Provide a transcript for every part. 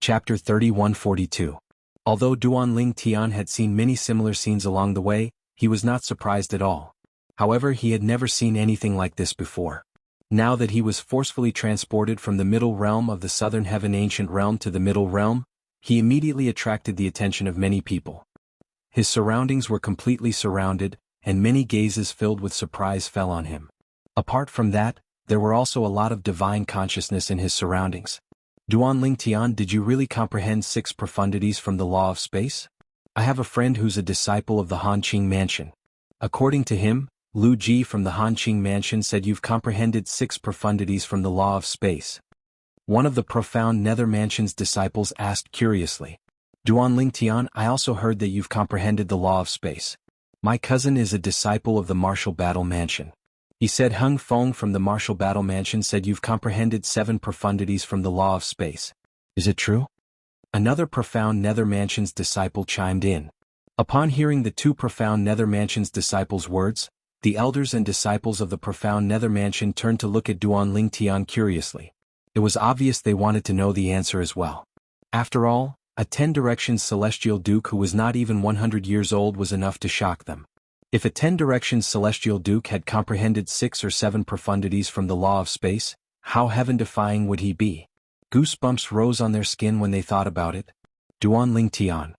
Chapter 3142. Although Duanling Tian had seen many similar scenes along the way, he was not surprised at all. However, he had never seen anything like this before. Now that he was forcefully transported from the middle realm of the southern heaven ancient realm to the middle realm, he immediately attracted the attention of many people. His surroundings were completely surrounded, and many gazes filled with surprise fell on him. Apart from that, there were also a lot of divine consciousness in his surroundings. Duanling Tian, did you really comprehend 6 profundities from the law of space? I have a friend who's a disciple of the Hanqing Mansion. According to him, Lu Ji from the Hanqing Mansion said you've comprehended 6 profundities from the law of space. One of the profound Nether Mansion's disciples asked curiously. Duanling Tian, I also heard that you've comprehended the law of space. My cousin is a disciple of the Martial Battle Mansion. He said Hung Feng from the Martial Battle Mansion said you've comprehended 7 profundities from the law of space. Is it true? Another profound Nether Mansion's disciple chimed in. Upon hearing the 2 profound Nether Mansion's disciples' words, the elders and disciples of the profound Nether Mansion turned to look at Duanling Tian curiously. It was obvious they wanted to know the answer as well. After all, a 10 Directions Celestial Duke who was not even 100 years old was enough to shock them. If a 10 Directions Celestial Duke had comprehended 6 or 7 profundities from the law of space, how heaven-defying would he be? Goosebumps rose on their skin when they thought about it. Duanling Tian.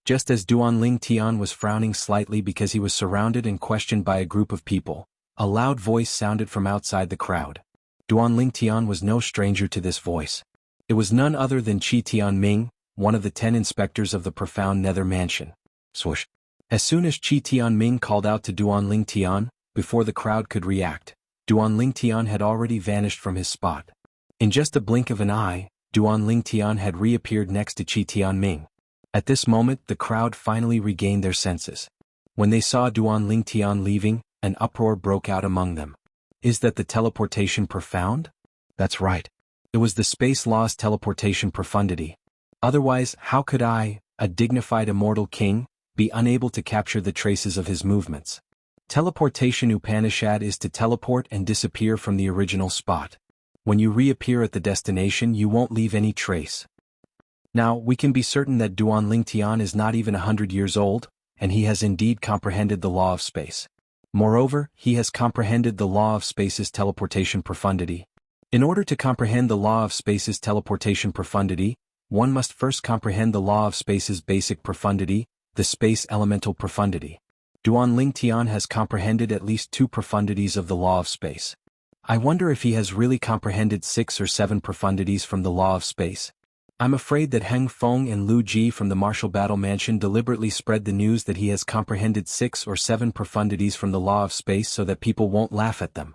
Just as Duanling Tian was frowning slightly because he was surrounded and questioned by a group of people, a loud voice sounded from outside the crowd. Duanling Tian was no stranger to this voice. It was none other than Qi Tianming, one of the 10 inspectors of the profound Nether Mansion. Swoosh. As soon as Qi Tianming called out to Duanling Tian, before the crowd could react, Duanling Tian had already vanished from his spot. In just a blink of an eye, Duanling Tian had reappeared next to Qi Tianming. At this moment, the crowd finally regained their senses. When they saw Duanling Tian leaving, an uproar broke out among them. Is that the teleportation profound? That's right. It was the space law's teleportation profundity. Otherwise, how could I, a dignified immortal king, be unable to capture the traces of his movements? Teleportation Upanishad is to teleport and disappear from the original spot. When you reappear at the destination, you won't leave any trace. Now, we can be certain that Duanling Tian is not even 100 years old, and he has indeed comprehended the law of space. Moreover, he has comprehended the law of space's teleportation profundity. In order to comprehend the law of space's teleportation profundity, one must first comprehend the law of space's basic profundity, the space elemental profundity. Duanling Tian has comprehended at least 2 profundities of the law of space. I wonder if he has really comprehended 6 or 7 profundities from the law of space. I'm afraid that Heng Feng and Lu Ji from the Martial Battle Mansion deliberately spread the news that he has comprehended 6 or 7 profundities from the law of space so that people won't laugh at them.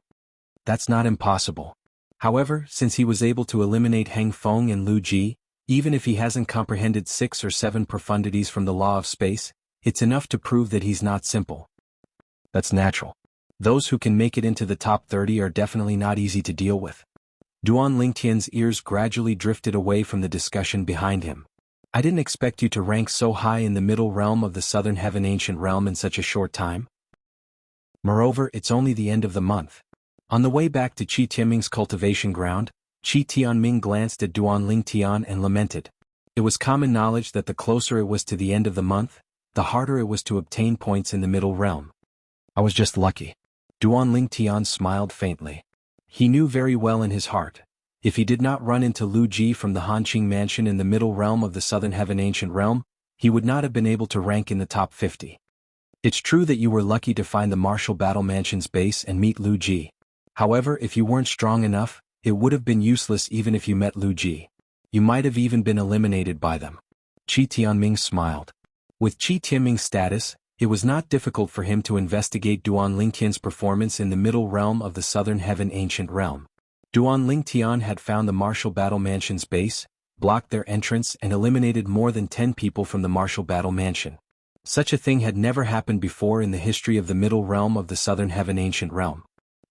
That's not impossible. However, since he was able to eliminate Heng Feng and Lu Ji, even if he hasn't comprehended 6 or 7 profundities from the law of space, it's enough to prove that he's not simple. That's natural. Those who can make it into the top 30 are definitely not easy to deal with. Duanling Tian's ears gradually drifted away from the discussion behind him. I didn't expect you to rank so high in the middle realm of the southern heaven ancient realm in such a short time. Moreover, it's only the end of the month. On the way back to Qi Tianming's cultivation ground, Qi Tianming glanced at Duanling Tian and lamented. It was common knowledge that the closer it was to the end of the month, the harder it was to obtain points in the middle realm. I was just lucky. Duanling Tian smiled faintly. He knew very well in his heart, if he did not run into Lu Ji from the Hanqing Mansion in the middle realm of the southern heaven ancient realm, he would not have been able to rank in the top 50. It's true that you were lucky to find the Martial Battle Mansion's base and meet Lu Ji. However, if you weren't strong enough, it would have been useless even if you met Lu Ji. You might have even been eliminated by them. Qi Tianming smiled. With Qi Tianming's status, it was not difficult for him to investigate Duanling Tian's performance in the middle realm of the southern heaven ancient realm. Duanling Tian had found the Martial Battle Mansion's base, blocked their entrance and eliminated more than 10 people from the Martial Battle Mansion. Such a thing had never happened before in the history of the middle realm of the southern heaven ancient realm.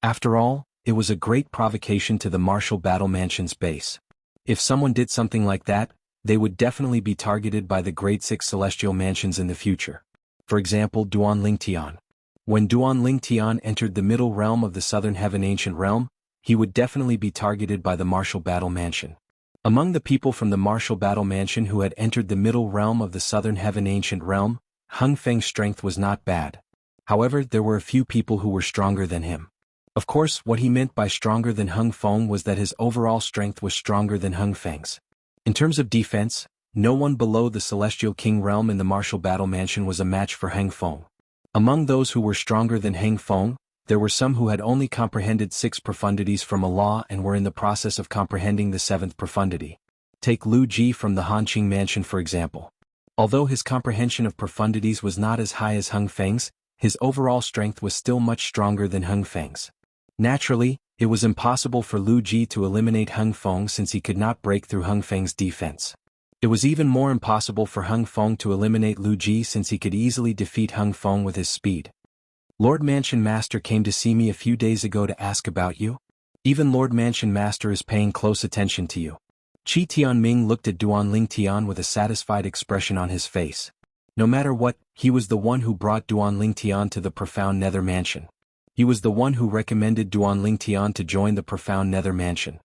After all, it was a great provocation to the Martial Battle Mansion's base. If someone did something like that, they would definitely be targeted by the Great 6 Celestial Mansions in the future. For example, Duanling Tian. When Duanling Tian entered the middle realm of the southern heaven ancient realm, he would definitely be targeted by the Martial Battle Mansion. Among the people from the martial battle mansion who had entered the middle realm of the southern heaven ancient realm, Hung Feng's strength was not bad. However, there were a few people who were stronger than him. Of course, what he meant by stronger than Hung Feng was that his overall strength was stronger than Hung Feng's. In terms of defense, no one below the Celestial King realm in the martial battle mansion was a match for Hung Feng. Among those who were stronger than Hung Feng, there were some who had only comprehended 6 profundities from a law and were in the process of comprehending the 7th profundity. Take Lu Ji from the Hanqing mansion for example. Although his comprehension of profundities was not as high as Hung Feng's, his overall strength was still much stronger than Hung Feng's. Naturally, it was impossible for Lu Ji to eliminate Hung Feng since he could not break through Hung Feng's defense. It was even more impossible for Hung Feng to eliminate Lu Ji since he could easily defeat Hung Feng with his speed. Lord Mansion Master came to see me a few days ago to ask about you. Even Lord Mansion Master is paying close attention to you. Qi Tianming looked at Duanling Tian with a satisfied expression on his face. No matter what, he was the one who brought Duanling Tian to the profound Nether Mansion. He was the one who recommended Duanling Tian to join the profound Nether Mansion.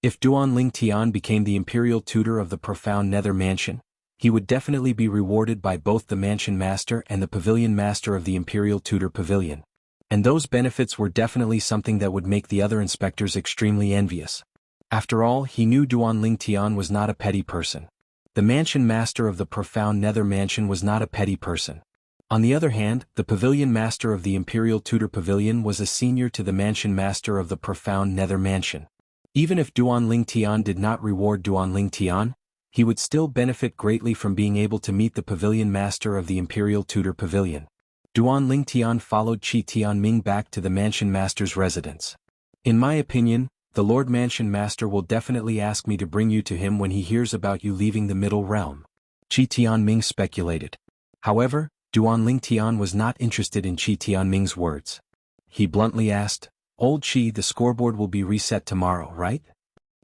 If Duanling Tian became the imperial tutor of the profound Nether Mansion, he would definitely be rewarded by both the Mansion Master and the Pavilion Master of the Imperial Tutor Pavilion. And those benefits were definitely something that would make the other inspectors extremely envious. After all, he knew Duanling Tian was not a petty person. The Mansion Master of the profound Nether Mansion was not a petty person. On the other hand, the Pavilion Master of the Imperial Tutor Pavilion was a senior to the Mansion Master of the profound Nether Mansion. Even if Duanling Tian did not reward Duanling Tian, he would still benefit greatly from being able to meet the Pavilion Master of the Imperial Tutor Pavilion. Duanling Tian followed Qi Tianming back to the Mansion Master's residence. In my opinion, the Lord Mansion Master will definitely ask me to bring you to him when he hears about you leaving the Middle Realm. Qi Tianming speculated. However, Duanling Tian was not interested in Qi Tianming's words. He bluntly asked, "Old Qi, the scoreboard will be reset tomorrow, right?"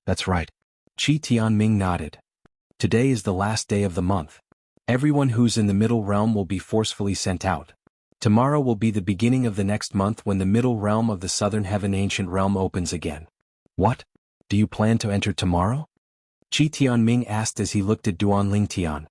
"That's right." Qi Tianming nodded. "Today is the last day of the month. Everyone who's in the Middle Realm will be forcefully sent out. Tomorrow will be the beginning of the next month when the Middle Realm of the Southern Heaven Ancient Realm opens again." "What? Do you plan to enter tomorrow?" Qi Tianming asked as he looked at Duanling Tian.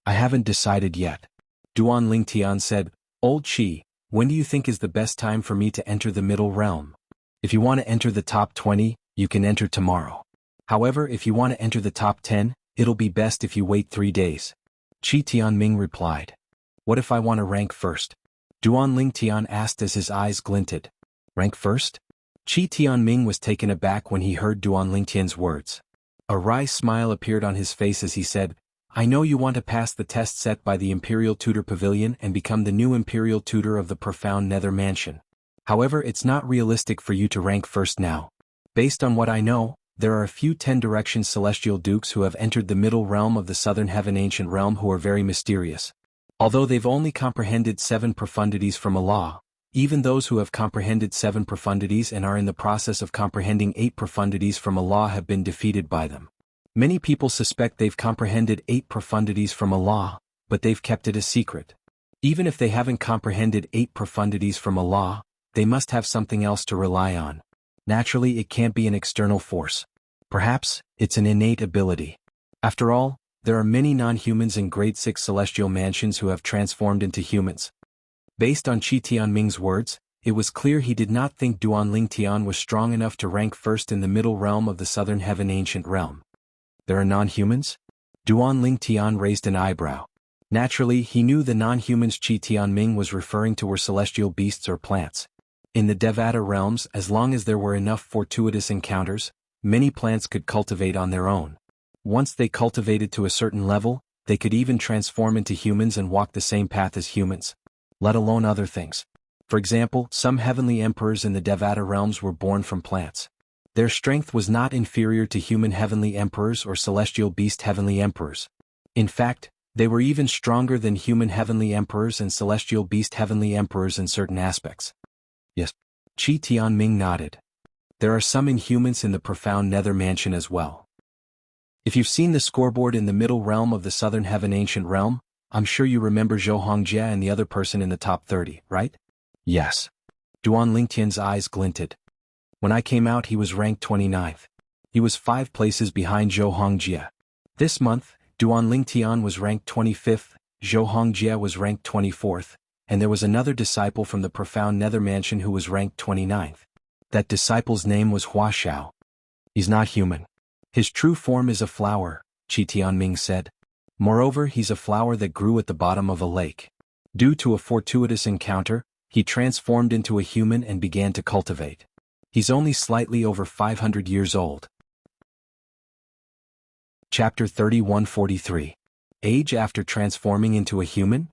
"I haven't decided yet." Duanling Tian said, "Old Qi, when do you think is the best time for me to enter the Middle Realm? If you want to enter the top 20, you can enter tomorrow. However, if you want to enter the top 10, it'll be best if you wait 3 days." Qi Tianming replied. "What if I want to rank first?" Duanling Tian asked as his eyes glinted. "Rank first?" Qi Tianming was taken aback when he heard Duanling Tian's words. A wry smile appeared on his face as he said, "I know you want to pass the test set by the Imperial Tutor Pavilion and become the new Imperial Tutor of the profound Nether Mansion. However, it's not realistic for you to rank first now. Based on what I know, there are a few 10 Direction Celestial Dukes who have entered the Middle Realm of the Southern Heaven Ancient Realm who are very mysterious. Although they've only comprehended 7 profundities from a law, even those who have comprehended 7 profundities and are in the process of comprehending 8 profundities from a law have been defeated by them. Many people suspect they've comprehended 8 profundities from a law, but they've kept it a secret. Even if they haven't comprehended 8 profundities from a law, they must have something else to rely on. Naturally, it can't be an external force. Perhaps, it's an innate ability. After all, there are many non-humans in Grade 6 Celestial Mansions who have transformed into humans. Based on Qi Tianming's words, it was clear he did not think Duanling Tian was strong enough to rank first in the Middle Realm of the Southern Heaven Ancient Realm. There are non-humans? Duanling Tian raised an eyebrow. Naturally, he knew the non-humans Qi Tianming was referring to were celestial beasts or plants. In the Devata realms, as long as there were enough fortuitous encounters, many plants could cultivate on their own. Once they cultivated to a certain level, they could even transform into humans and walk the same path as humans. Let alone other things. For example, some heavenly emperors in the Devata realms were born from plants. Their strength was not inferior to human heavenly emperors or celestial beast heavenly emperors. In fact, they were even stronger than human heavenly emperors and celestial beast heavenly emperors in certain aspects. Yes. Qi Tianming nodded. There are some inhumans in the profound Nether Mansion as well. If you've seen the scoreboard in the Middle Realm of the Southern Heaven Ancient Realm, I'm sure you remember Zhou Hongjia and the other person in the top 30, right? Yes. Duanling Tian's eyes glinted. When I came out he was ranked 29th. He was 5 places behind Zhou Hongjie. This month, Duan Lingtian was ranked 25th, Zhou Hongjie was ranked 24th, and there was another disciple from the profound Nether Mansion who was ranked 29th. That disciple's name was Hua Xiao. He's not human. His true form is a flower, Qi Tianming said. Moreover, he's a flower that grew at the bottom of a lake. Due to a fortuitous encounter, he transformed into a human and began to cultivate. He's only slightly over 500 years old. Chapter 3143. Age after transforming into a human?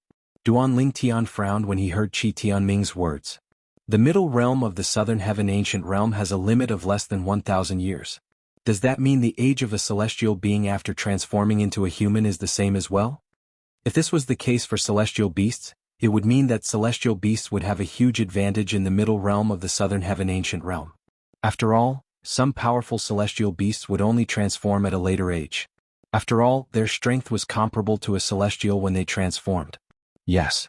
Duan Lingtian frowned when he heard Qi Tianming's words. The middle realm of the southern heaven ancient realm has a limit of less than 1,000 years. Does that mean the age of a celestial being after transforming into a human is the same as well? If this was the case for celestial beasts, it would mean that celestial beasts would have a huge advantage in the middle realm of the southern heaven ancient realm. After all, some powerful celestial beasts would only transform at a later age. After all, their strength was comparable to a celestial when they transformed. Yes.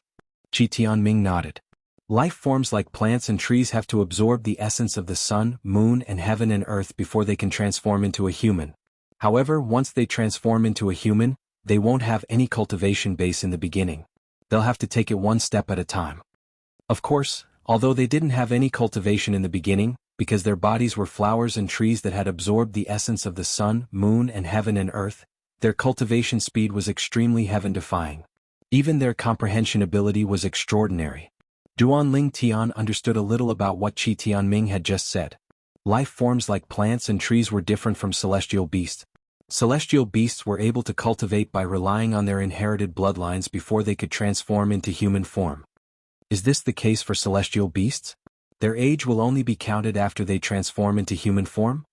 Qi Tianming nodded. Life forms like plants and trees have to absorb the essence of the sun, moon, and heaven and earth before they can transform into a human. However, once they transform into a human, they won't have any cultivation base in the beginning. They'll have to take it one step at a time. Of course, although they didn't have any cultivation in the beginning, because their bodies were flowers and trees that had absorbed the essence of the sun, moon, and heaven and earth, their cultivation speed was extremely heaven-defying. Even their comprehension ability was extraordinary. Duan Lingtian understood a little about what Qi Tianming had just said. Life forms like plants and trees were different from celestial beasts. Celestial beasts were able to cultivate by relying on their inherited bloodlines before they could transform into human form. Is this the case for celestial beasts? Their age will only be counted after they transform into human form?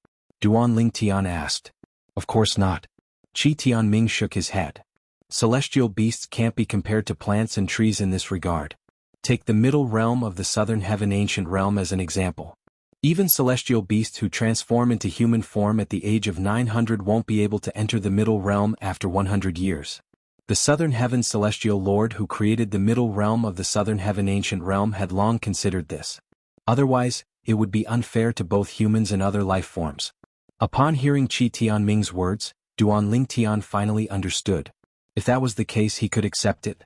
Duan Lingtian asked. Of course not. Qi Tianming shook his head. Celestial beasts can't be compared to plants and trees in this regard. Take the middle realm of the southern heaven ancient realm as an example. Even celestial beasts who transform into human form at the age of 900 won't be able to enter the middle realm after 100 years. The southern heaven celestial lord who created the middle realm of the southern heaven ancient realm had long considered this. Otherwise, it would be unfair to both humans and other life forms. Upon hearing Qi Tianming's words, Duan Lingtian finally understood. If that was the case, he could accept it.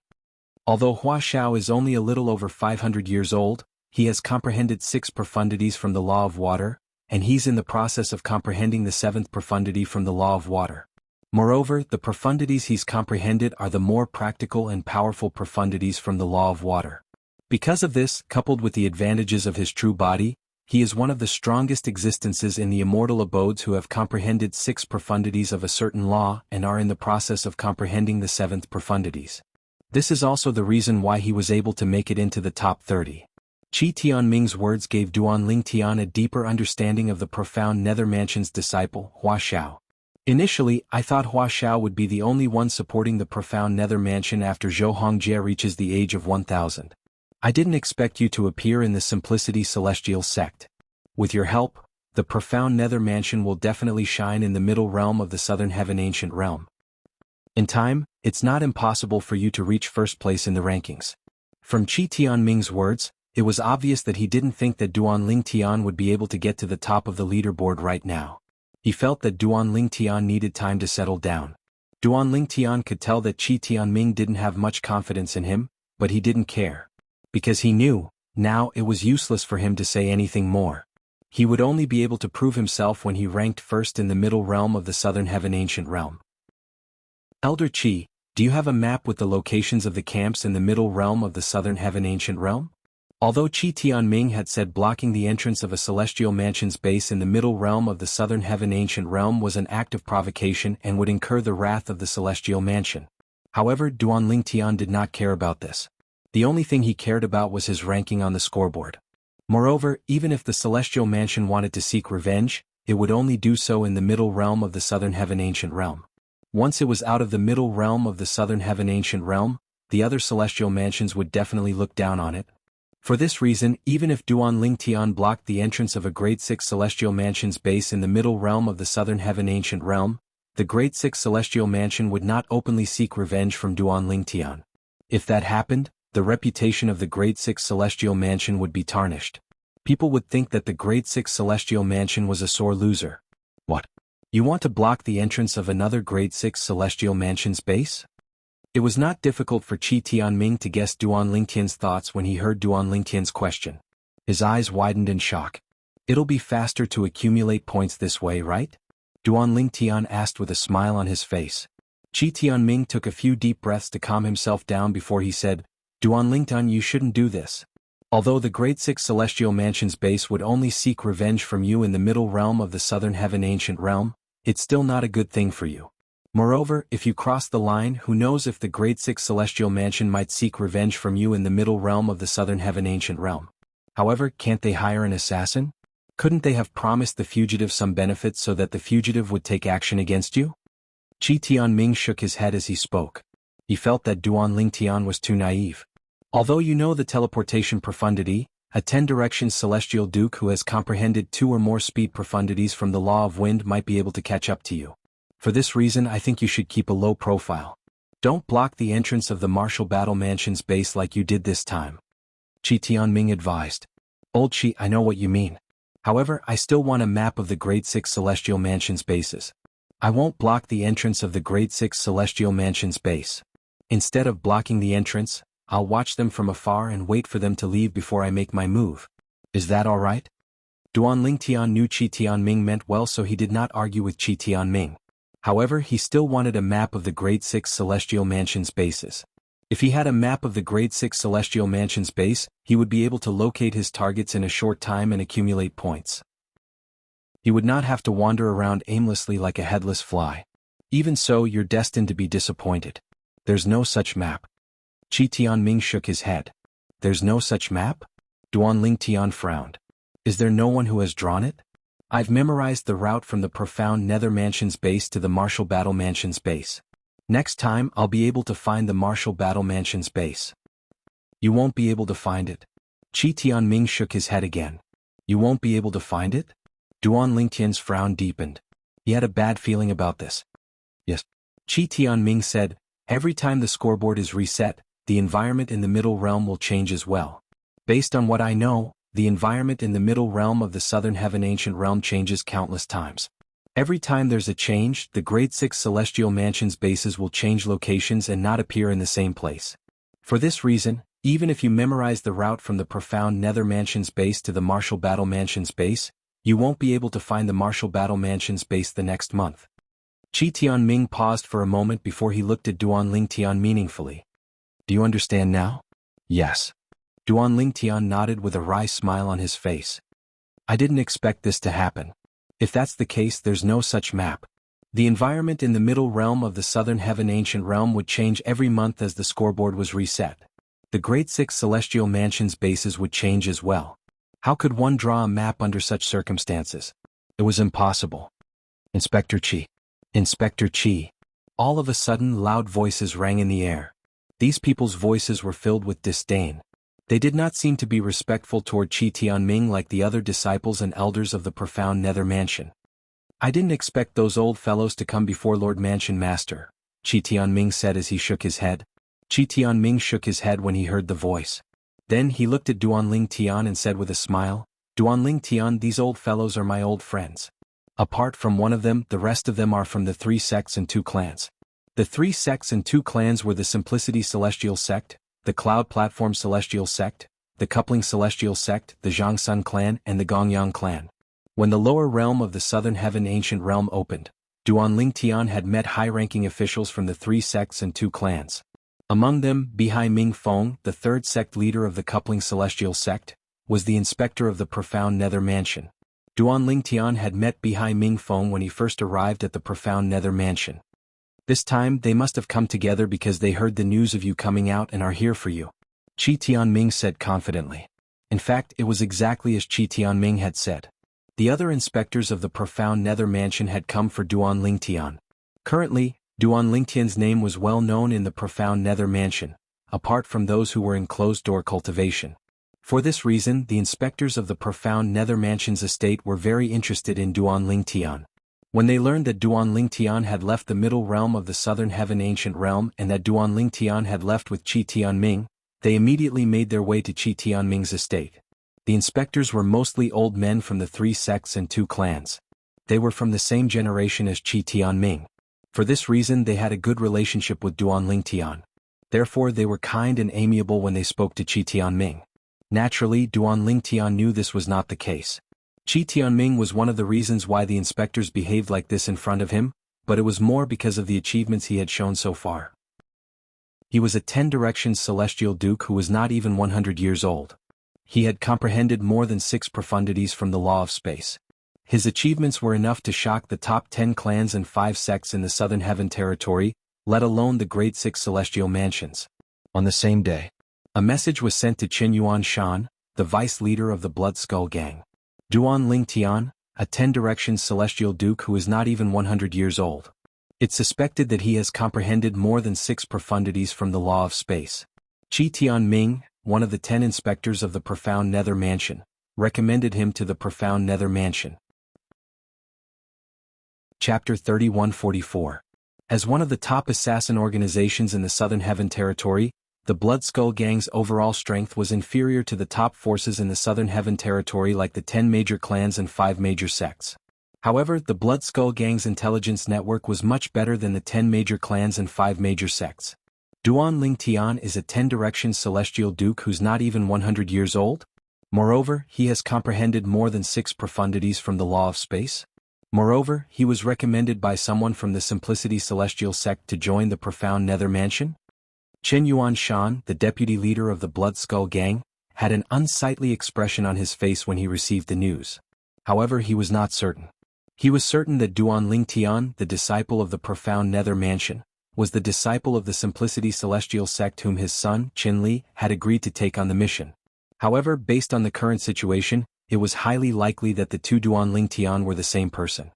Although Hua Xiao is only a little over 500 years old, he has comprehended 6 profundities from the law of water, and he's in the process of comprehending the 7th profundity from the law of water. Moreover, the profundities he's comprehended are the more practical and powerful profundities from the law of water. Because of this, coupled with the advantages of his true body, he is one of the strongest existences in the immortal abodes who have comprehended 6 profundities of a certain law and are in the process of comprehending the 7th profundities. This is also the reason why he was able to make it into the top 30. Qi Tianming's words gave Duan Lingtian a deeper understanding of the profound Nether Mansion's disciple, Hua Xiao. Initially, I thought Hua Xiao would be the only one supporting the profound Nether Mansion after Zhou Hongjie reaches the age of 1000. I didn't expect you to appear in the Simplicity Celestial sect. With your help, the profound Nether Mansion will definitely shine in the middle realm of the southern heaven ancient realm. In time, it's not impossible for you to reach first place in the rankings. From Qi Tianming's words, it was obvious that he didn't think that Duan Lingtian would be able to get to the top of the leaderboard right now. He felt that Duan Lingtian needed time to settle down. Duan Lingtian could tell that Qi Tianming didn't have much confidence in him, but he didn't care. Because he knew, now it was useless for him to say anything more. He would only be able to prove himself when he ranked first in the middle realm of the southern heaven ancient realm. Elder Qi, do you have a map with the locations of the camps in the middle realm of the southern heaven ancient realm? Although Qi Tianming had said blocking the entrance of a celestial mansion's base in the middle realm of the southern heaven ancient realm was an act of provocation and would incur the wrath of the celestial mansion. However, Duan Lingtian did not care about this. The only thing he cared about was his ranking on the scoreboard. Moreover, even if the celestial mansion wanted to seek revenge, it would only do so in the middle realm of the southern heaven ancient realm. Once it was out of the middle realm of the southern heaven ancient realm, the other celestial mansions would definitely look down on it. For this reason, even if Duan Lingtian blocked the entrance of a Grade 6 celestial mansion's base in the middle realm of the southern heaven ancient realm, the Grade 6 celestial mansion would not openly seek revenge from Duan Lingtian. If that happened, the reputation of the Grade 6 celestial mansion would be tarnished. People would think that the Grade 6 celestial mansion was a sore loser. What? You want to block the entrance of another Grade 6 Celestial Mansion's base? It was not difficult for Qi Tianming to guess Duan Lingtian's thoughts when he heard Duan Lingtian's question. His eyes widened in shock. It'll be faster to accumulate points this way, right? Duan Lingtian asked with a smile on his face. Qi Tianming took a few deep breaths to calm himself down before he said, Duan Lingtian, you shouldn't do this. Although the Grade 6 Celestial Mansion's base would only seek revenge from you in the middle realm of the Southern Heaven Ancient Realm, it's still not a good thing for you. Moreover, if you cross the line, who knows if the Grade 6 Celestial Mansion might seek revenge from you in the middle realm of the Southern Heaven Ancient Realm. However, can't they hire an assassin? Couldn't they have promised the fugitive some benefits so that the fugitive would take action against you? Qi Tianming shook his head as he spoke. He felt that Duan Lingtian was too naive. Although you know the teleportation profundity, a 10-direction celestial duke who has comprehended 2 or more speed profundities from the law of wind might be able to catch up to you. For this reason, I think you should keep a low profile. Don't block the entrance of the Martial Battle Mansion's base like you did this time. Qi Tianming advised. Old Qi, I know what you mean. However, I still want a map of the Grade 6 Celestial Mansion's bases. I won't block the entrance of the Grade 6 Celestial Mansion's base. Instead of blocking the entrance, I'll watch them from afar and wait for them to leave before I make my move. Is that all right? Duan Lingtian knew Qi Tianming meant well, so he did not argue with Qi Tianming. However, he still wanted a map of the Grade 6 Celestial Mansion's bases. If he had a map of the Grade 6 Celestial Mansion's base, he would be able to locate his targets in a short time and accumulate points. He would not have to wander around aimlessly like a headless fly. Even so, you're destined to be disappointed. There's no such map. Qi Tianming shook his head. There's no such map? Duan Lingtian frowned. Is there no one who has drawn it? I've memorized the route from the Profound Nether Mansion's base to the Martial Battle Mansion's base. Next time, I'll be able to find the Martial Battle Mansion's base. You won't be able to find it. Qi Tianming shook his head again. You won't be able to find it? Duan Lingtian's frown deepened. He had a bad feeling about this. Yes. Qi Tianming said, every time the scoreboard is reset, the environment in the middle realm will change as well. Based on what I know, the environment in the middle realm of the Southern Heaven Ancient Realm changes countless times. Every time there's a change, the Grade 6 Celestial Mansion's bases will change locations and not appear in the same place. For this reason, even if you memorize the route from the Profound Nether Mansion's base to the Martial Battle Mansion's base, you won't be able to find the Martial Battle Mansion's base the next month. Qi Tianming paused for a moment before he looked at Duan Lingtian meaningfully. Do you understand now? Yes. Duan Lingtian nodded with a wry smile on his face. I didn't expect this to happen. If that's the case, there's no such map. The environment in the middle realm of the Southern Heaven Ancient Realm would change every month as the scoreboard was reset. The Grade 6 Celestial Mansion's bases would change as well. How could one draw a map under such circumstances? It was impossible. Inspector Qi. Inspector Qi. All of a sudden, loud voices rang in the air. These people's voices were filled with disdain. They did not seem to be respectful toward Qi Tianming like the other disciples and elders of the Profound Nether Mansion. I didn't expect those old fellows to come before Lord Mansion Master, Qi Tianming said as he shook his head. Qi Tianming shook his head when he heard the voice. Then he looked at Duan Lingtian and said with a smile, Duan Lingtian, these old fellows are my old friends. Apart from one of them, the rest of them are from the 3 sects and 2 clans. The 3 sects and 2 clans were the Simplicity Celestial Sect, the Cloud Platform Celestial Sect, the Coupling Celestial Sect, the Zhangsun Clan, and the Gongyang Clan. When the lower realm of the Southern Heaven Ancient Realm opened, Duan Lingtian had met high-ranking officials from the 3 sects and 2 clans. Among them, Bihai Ming Feng, the 3rd sect leader of the Coupling Celestial Sect, was the inspector of the Profound Nether Mansion. Duan Lingtian had met Bihai Ming Feng when he first arrived at the Profound Nether Mansion. This time, they must have come together because they heard the news of you coming out and are here for you, Qi Tianming said confidently. In fact, it was exactly as Qi Tianming had said. The other inspectors of the Profound Nether Mansion had come for Duan Lingtian. Currently, Duan Lingtian's name was well known in the Profound Nether Mansion, apart from those who were in closed-door cultivation. For this reason, the inspectors of the Profound Nether Mansion's estate were very interested in Duan Lingtian. When they learned that Duan Lingtian had left the middle realm of the Southern Heaven Ancient Realm and that Duan Lingtian had left with Qi Tianming, they immediately made their way to Qi Tianming's estate. The inspectors were mostly old men from the 3 sects and 2 clans. They were from the same generation as Qi Tianming. For this reason they had a good relationship with Duanling Tian. Therefore they were kind and amiable when they spoke to Qi Tianming. Naturally, Duanling Tian knew this was not the case. Qi Tianming was one of the reasons why the inspectors behaved like this in front of him, but it was more because of the achievements he had shown so far. He was a 10 directions celestial duke who was not even 100 years old. He had comprehended more than 6 profundities from the law of space. His achievements were enough to shock the top 10 clans and 5 sects in the Southern Heaven territory, let alone the great 6 celestial mansions. On the same day, a message was sent to Qin Yuan Shan, the vice leader of the Blood Skull Gang. Duanling Tian, a 10 directions celestial duke who is not even 100 years old. It's suspected that he has comprehended more than 6 profundities from the law of space. Qi Tianming, one of the 10 inspectors of the Profound Nether Mansion, recommended him to the Profound Nether Mansion. Chapter 3144. As one of the top assassin organizations in the Southern Heaven territory, the Blood Skull Gang's overall strength was inferior to the top forces in the Southern Heaven territory like the 10 major clans and 5 major sects. However, the Blood Skull Gang's intelligence network was much better than the 10 major clans and 5 major sects. Duanling Tian is a 10 directions celestial duke who's not even 100 years old. Moreover, he has comprehended more than 6 profundities from the law of space. Moreover, he was recommended by someone from the Simplicity Celestial sect to join the Profound Nether Mansion. Qin Yuan Shan, the deputy leader of the Blood Skull Gang, had an unsightly expression on his face when he received the news. However, he was not certain. He was certain that Duanling Tian, the disciple of the Profound Nether Mansion, was the disciple of the Simplicity Celestial sect whom his son, Qin Li, had agreed to take on the mission. However, based on the current situation, it was highly likely that the two Duanling Tian were the same person.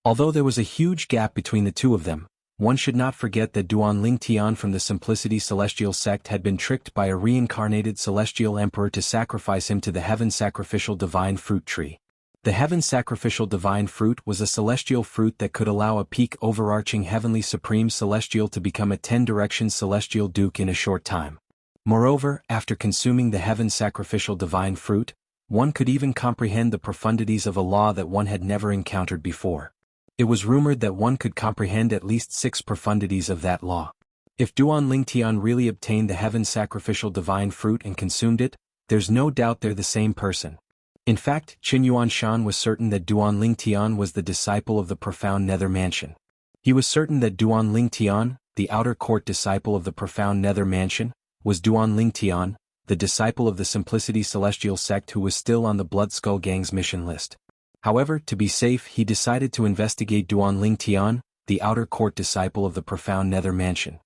Although there was a huge gap between the two of them, one should not forget that Duanling Tian from the Simplicity Celestial sect had been tricked by a reincarnated celestial emperor to sacrifice him to the Heaven Sacrificial Divine Fruit tree. The Heaven Sacrificial Divine Fruit was a celestial fruit that could allow a peak overarching heavenly supreme celestial to become a 10 directions celestial duke in a short time. Moreover, after consuming the Heaven Sacrificial Divine Fruit, one could even comprehend the profundities of a law that one had never encountered before. It was rumored that one could comprehend at least 6 profundities of that law. If Duanling Tian really obtained the Heaven Sacrificial Divine Fruit and consumed it, there's no doubt they're the same person. In fact, Qin Yuan Shan was certain that Duanling Tian was the disciple of the Profound Nether Mansion. He was certain that Duanling Tian, the outer court disciple of the Profound Nether Mansion, was Duanling Tian, the disciple of the Simplicity Celestial sect who was still on the Blood Skull Gang's mission list. However, to be safe, he decided to investigate Duanling Tian, the outer court disciple of the Profound Nether Mansion.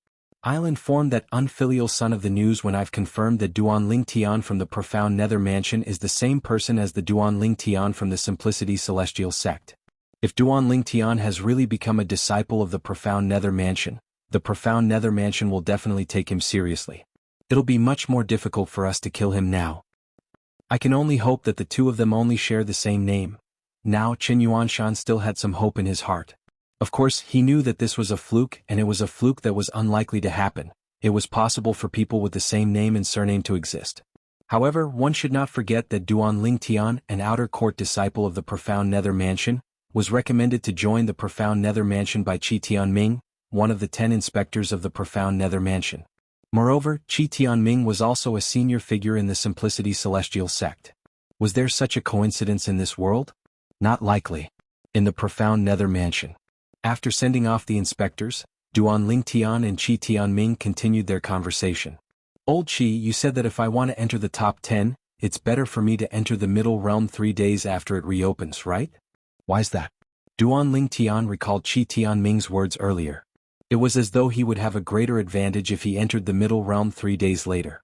I'll inform that unfilial son of the news when I've confirmed that Duanling Tian from the Profound Nether Mansion is the same person as the Duanling Tian from the Simplicity Celestial sect. If Duanling Tian has really become a disciple of the Profound Nether Mansion, the Profound Nether Mansion will definitely take him seriously. It'll be much more difficult for us to kill him now. I can only hope that the two of them only share the same name. Now Qin Yuan Shan still had some hope in his heart. Of course, he knew that this was a fluke, and it was a fluke that was unlikely to happen. It was possible for people with the same name and surname to exist. However, one should not forget that Duanling Tian, an outer court disciple of the Profound Nether Mansion, was recommended to join the Profound Nether Mansion by Qi Tianming, one of the 10 inspectors of the Profound Nether Mansion. Moreover, Qi Tianming was also a senior figure in the Simplicity Celestial sect. Was there such a coincidence in this world? Not likely. In the Profound Nether Mansion. After sending off the inspectors, Duanling Tian and Qi Tianming continued their conversation. Old Qi, you said that if I want to enter the top 10, it's better for me to enter the Middle Realm 3 days after it reopens, right? Why's that? Duanling Tian recalled Qi Tianming's words earlier. It was as though he would have a greater advantage if he entered the Middle Realm 3 days later.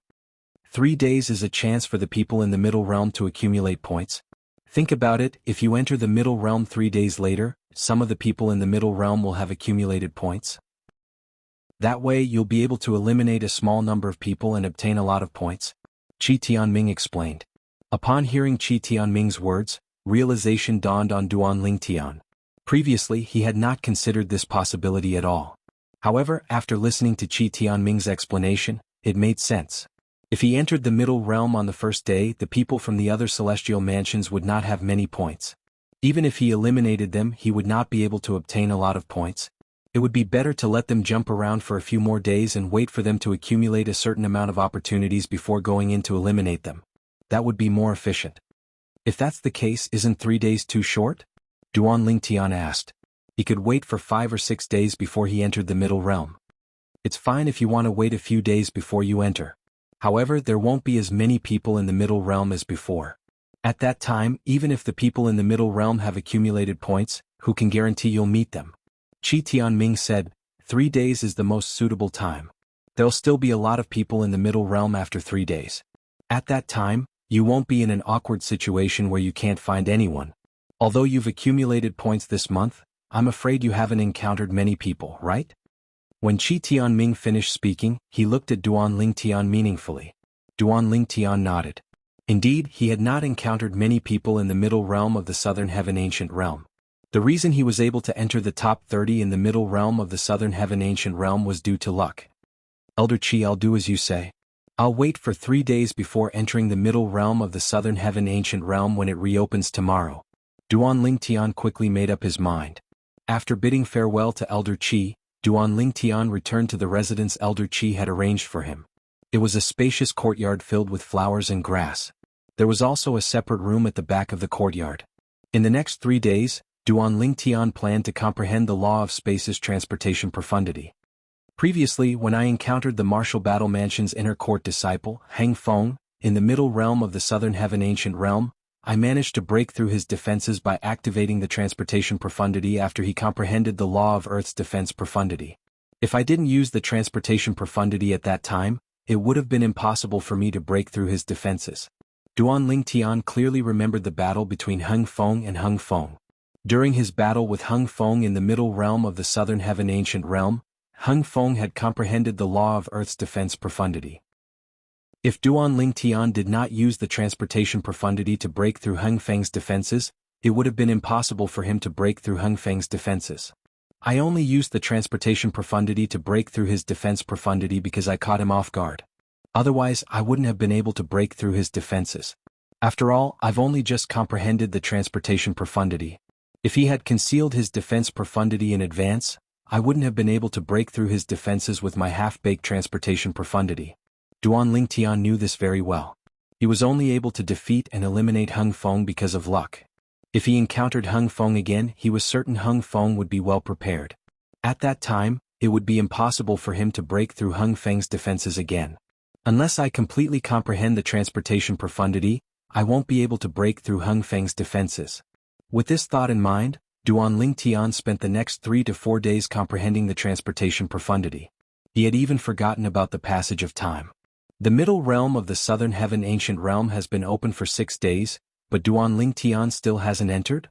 3 days is a chance for the people in the Middle Realm to accumulate points. Think about it, if you enter the Middle Realm 3 days later, some of the people in the Middle Realm will have accumulated points. That way you'll be able to eliminate a small number of people and obtain a lot of points, Qi Tianming explained. Upon hearing Qi Tianming's words, realization dawned on Duanling Tian. Previously he had not considered this possibility at all. However, after listening to Qi Tianming's explanation, it made sense. If he entered the Middle Realm on the first day, the people from the other celestial mansions would not have many points. Even if he eliminated them, he would not be able to obtain a lot of points. It would be better to let them jump around for a few more days and wait for them to accumulate a certain amount of opportunities before going in to eliminate them. That would be more efficient. If that's the case, isn't 3 days too short? Duan Lingtian asked. He could wait for 5 or 6 days before he entered the middle realm. It's fine if you want to wait a few days before you enter. However, there won't be as many people in the middle realm as before. At that time, even if the people in the middle realm have accumulated points, who can guarantee you'll meet them? Qi Tianming said, 3 days is the most suitable time. There'll still be a lot of people in the middle realm after 3 days. At that time, you won't be in an awkward situation where you can't find anyone. Although you've accumulated points this month, I'm afraid you haven't encountered many people, right? When Qi Tianming finished speaking, he looked at Duan Lingtian meaningfully. Duan Lingtian nodded. Indeed, he had not encountered many people in the middle realm of the Southern Heaven Ancient Realm. The reason he was able to enter the top 30 in the middle realm of the Southern Heaven Ancient Realm was due to luck. Elder Qi, I'll do as you say. I'll wait for 3 days before entering the middle realm of the Southern Heaven Ancient Realm when it reopens tomorrow. Duan Lingtian quickly made up his mind. After bidding farewell to Elder Qi, Duan Lingtian returned to the residence Elder Qi had arranged for him. It was a spacious courtyard filled with flowers and grass. There was also a separate room at the back of the courtyard. In the next 3 days, Duan Lingtian planned to comprehend the law of space's transportation profundity. Previously, when I encountered the Martial Battle Mansion's inner court disciple, Heng Feng, in the middle realm of the Southern Heaven Ancient Realm, I managed to break through his defenses by activating the transportation profundity after he comprehended the law of Earth's defense profundity. If I didn't use the transportation profundity at that time, it would have been impossible for me to break through his defenses. Duan Lingtian clearly remembered the battle between Heng Feng and Heng Feng. During his battle with Heng Feng in the middle realm of the Southern Heaven Ancient Realm, Heng Feng had comprehended the law of Earth's defense profundity. If Duan Lingtian did not use the transportation profundity to break through Heng Feng's defenses, it would have been impossible for him to break through Heng Feng's defenses. I only used the transportation profundity to break through his defense profundity because I caught him off guard. Otherwise, I wouldn't have been able to break through his defenses. After all, I've only just comprehended the transportation profundity. If he had concealed his defense profundity in advance, I wouldn't have been able to break through his defenses with my half-baked transportation profundity. Duan Lingtian knew this very well. He was only able to defeat and eliminate Heng Feng because of luck. If he encountered Heng Feng again, he was certain Heng Feng would be well prepared. At that time, it would be impossible for him to break through Heng Feng's defenses again. Unless I completely comprehend the transportation profundity, I won't be able to break through Heng Feng's defenses. With this thought in mind, Duan Lingtian spent the next 3 to 4 days comprehending the transportation profundity. He had even forgotten about the passage of time. The middle realm of the Southern Heaven Ancient Realm has been open for 6 days, but Duan Lingtian still hasn't entered?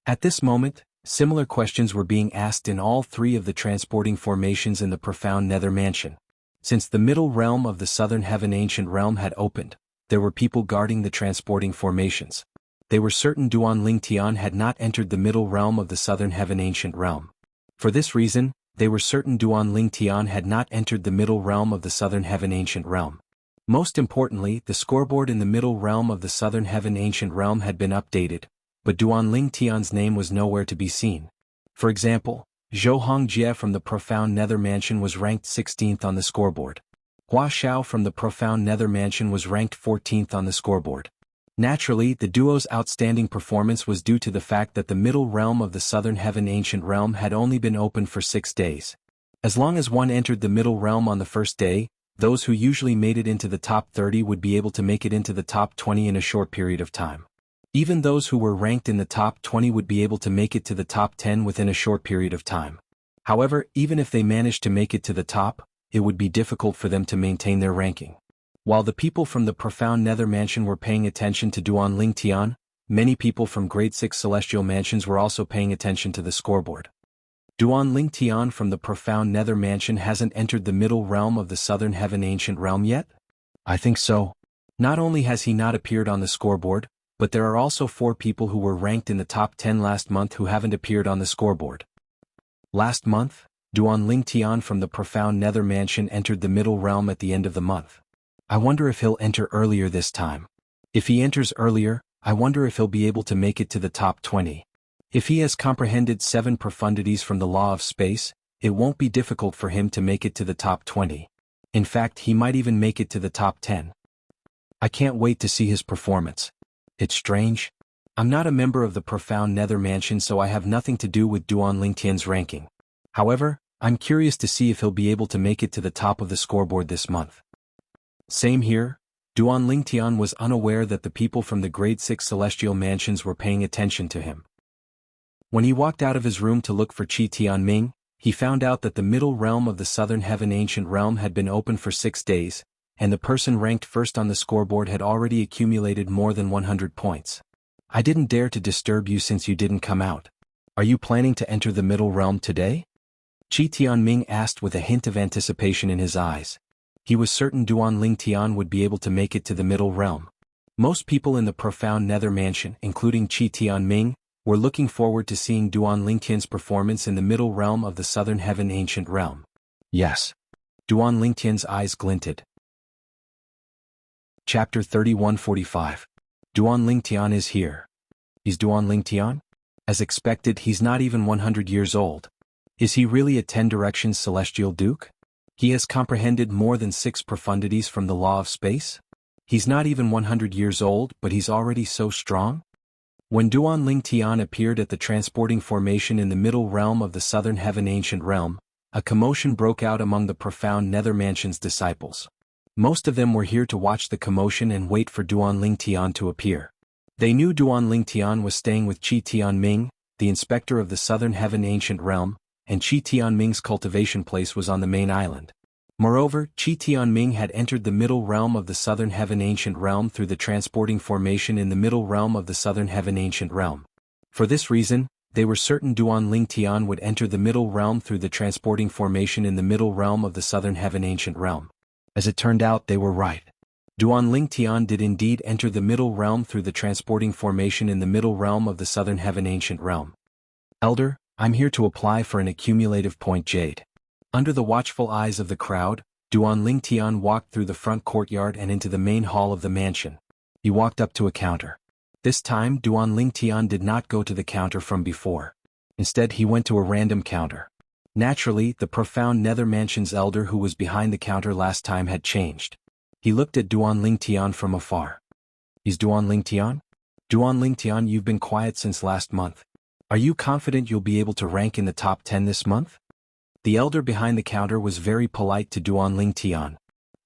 At this moment, similar questions were being asked in all 3 of the transporting formations in the profound Nether Mansion. Since the middle realm of the Southern Heaven Ancient Realm had opened, there were people guarding the transporting formations. They were certain Duan Lingtian had not entered the middle realm of the Southern Heaven Ancient Realm. For this reason, they were certain Duan Lingtian had not entered the middle realm of the Southern Heaven Ancient Realm. Most importantly, the scoreboard in the middle realm of the Southern Heaven Ancient Realm had been updated, but Duan Lingtian's name was nowhere to be seen. For example, Zhou Hongjie from the Profound Nether Mansion was ranked 16th on the scoreboard. Hua Xiao from the Profound Nether Mansion was ranked 14th on the scoreboard. Naturally, the duo's outstanding performance was due to the fact that the middle realm of the Southern Heaven Ancient Realm had only been open for 6 days. As long as one entered the middle realm on the first day, those who usually made it into the top 30 would be able to make it into the top 20 in a short period of time. Even those who were ranked in the top 20 would be able to make it to the top 10 within a short period of time. However, even if they managed to make it to the top, it would be difficult for them to maintain their ranking. While the people from the Profound Nether Mansion were paying attention to Duan Lingtian, many people from Grade 6 Celestial Mansions were also paying attention to the scoreboard. Duan Lingtian from the Profound Nether Mansion hasn't entered the middle realm of the Southern Heaven Ancient Realm yet? I think so. Not only has he not appeared on the scoreboard, but there are also 4 people who were ranked in the top 10 last month who haven't appeared on the scoreboard. Last month, Duan Lingtian from the Profound Nether Mansion entered the middle realm at the end of the month. I wonder if he'll enter earlier this time. If he enters earlier, I wonder if he'll be able to make it to the top 20. If he has comprehended 7 profundities from the law of space, it won't be difficult for him to make it to the top 20. In fact, he might even make it to the top 10. I can't wait to see his performance. It's strange. I'm not a member of the Profound Nether Mansion, so I have nothing to do with Duan Lingtian's ranking. However, I'm curious to see if he'll be able to make it to the top of the scoreboard this month. Same here. Duan Lingtian was unaware that the people from the grade 6 celestial mansions were paying attention to him. When he walked out of his room to look for Qi Tianming, he found out that the middle realm of the Southern Heaven Ancient Realm had been open for 6 days, and the person ranked first on the scoreboard had already accumulated more than 100 points. I didn't dare to disturb you since you didn't come out. Are you planning to enter the middle realm today? Qi Tianming asked with a hint of anticipation in his eyes. He was certain Duan Lingtian would be able to make it to the middle realm. Most people in the Profound Nether Mansion, including Qi Tianming, were looking forward to seeing Duan Lingtian's performance in the middle realm of the Southern Heaven Ancient Realm. Yes. Duan Lingtian's eyes glinted. Chapter 3145. Duan Lingtian is here. Is Duan Lingtian? As expected, he's not even 100 years old. Is he really a 10 Directions Celestial Duke? He has comprehended more than 6 profundities from the law of space? He's not even 100 years old, but he's already so strong? When Duan Lingtian appeared at the transporting formation in the middle realm of the Southern Heaven Ancient Realm, a commotion broke out among the Profound Nether Mansion's disciples. Most of them were here to watch the commotion and wait for Duan Lingtian to appear. They knew Duan Lingtian was staying with Qi Tianming, the inspector of the Southern Heaven Ancient Realm, and Qi Tianming's cultivation place was on the main island. Moreover, Qi Tianming had entered the middle realm of the Southern Heaven Ancient Realm through the transporting formation in the middle realm of the Southern Heaven Ancient Realm. For this reason, they were certain Duan Lingtian would enter the middle realm through the transporting formation in the middle realm of the Southern Heaven Ancient Realm. As it turned out, they were right. Duan Lingtian did indeed enter the middle realm through the transporting formation in the middle realm of the Southern Heaven Ancient Realm. Elder, I'm here to apply for an accumulative point jade. Under the watchful eyes of the crowd, Duan Lingtian walked through the front courtyard and into the main hall of the mansion. He walked up to a counter. This time, Duan Lingtian did not go to the counter from before. Instead, he went to a random counter. Naturally, the Profound Nether Mansion's elder who was behind the counter last time had changed. He looked at Duan Lingtian from afar. Is Duan Lingtian? Duan Lingtian, you've been quiet since last month. Are you confident you'll be able to rank in the top 10 this month? The elder behind the counter was very polite to Duan Lingtian.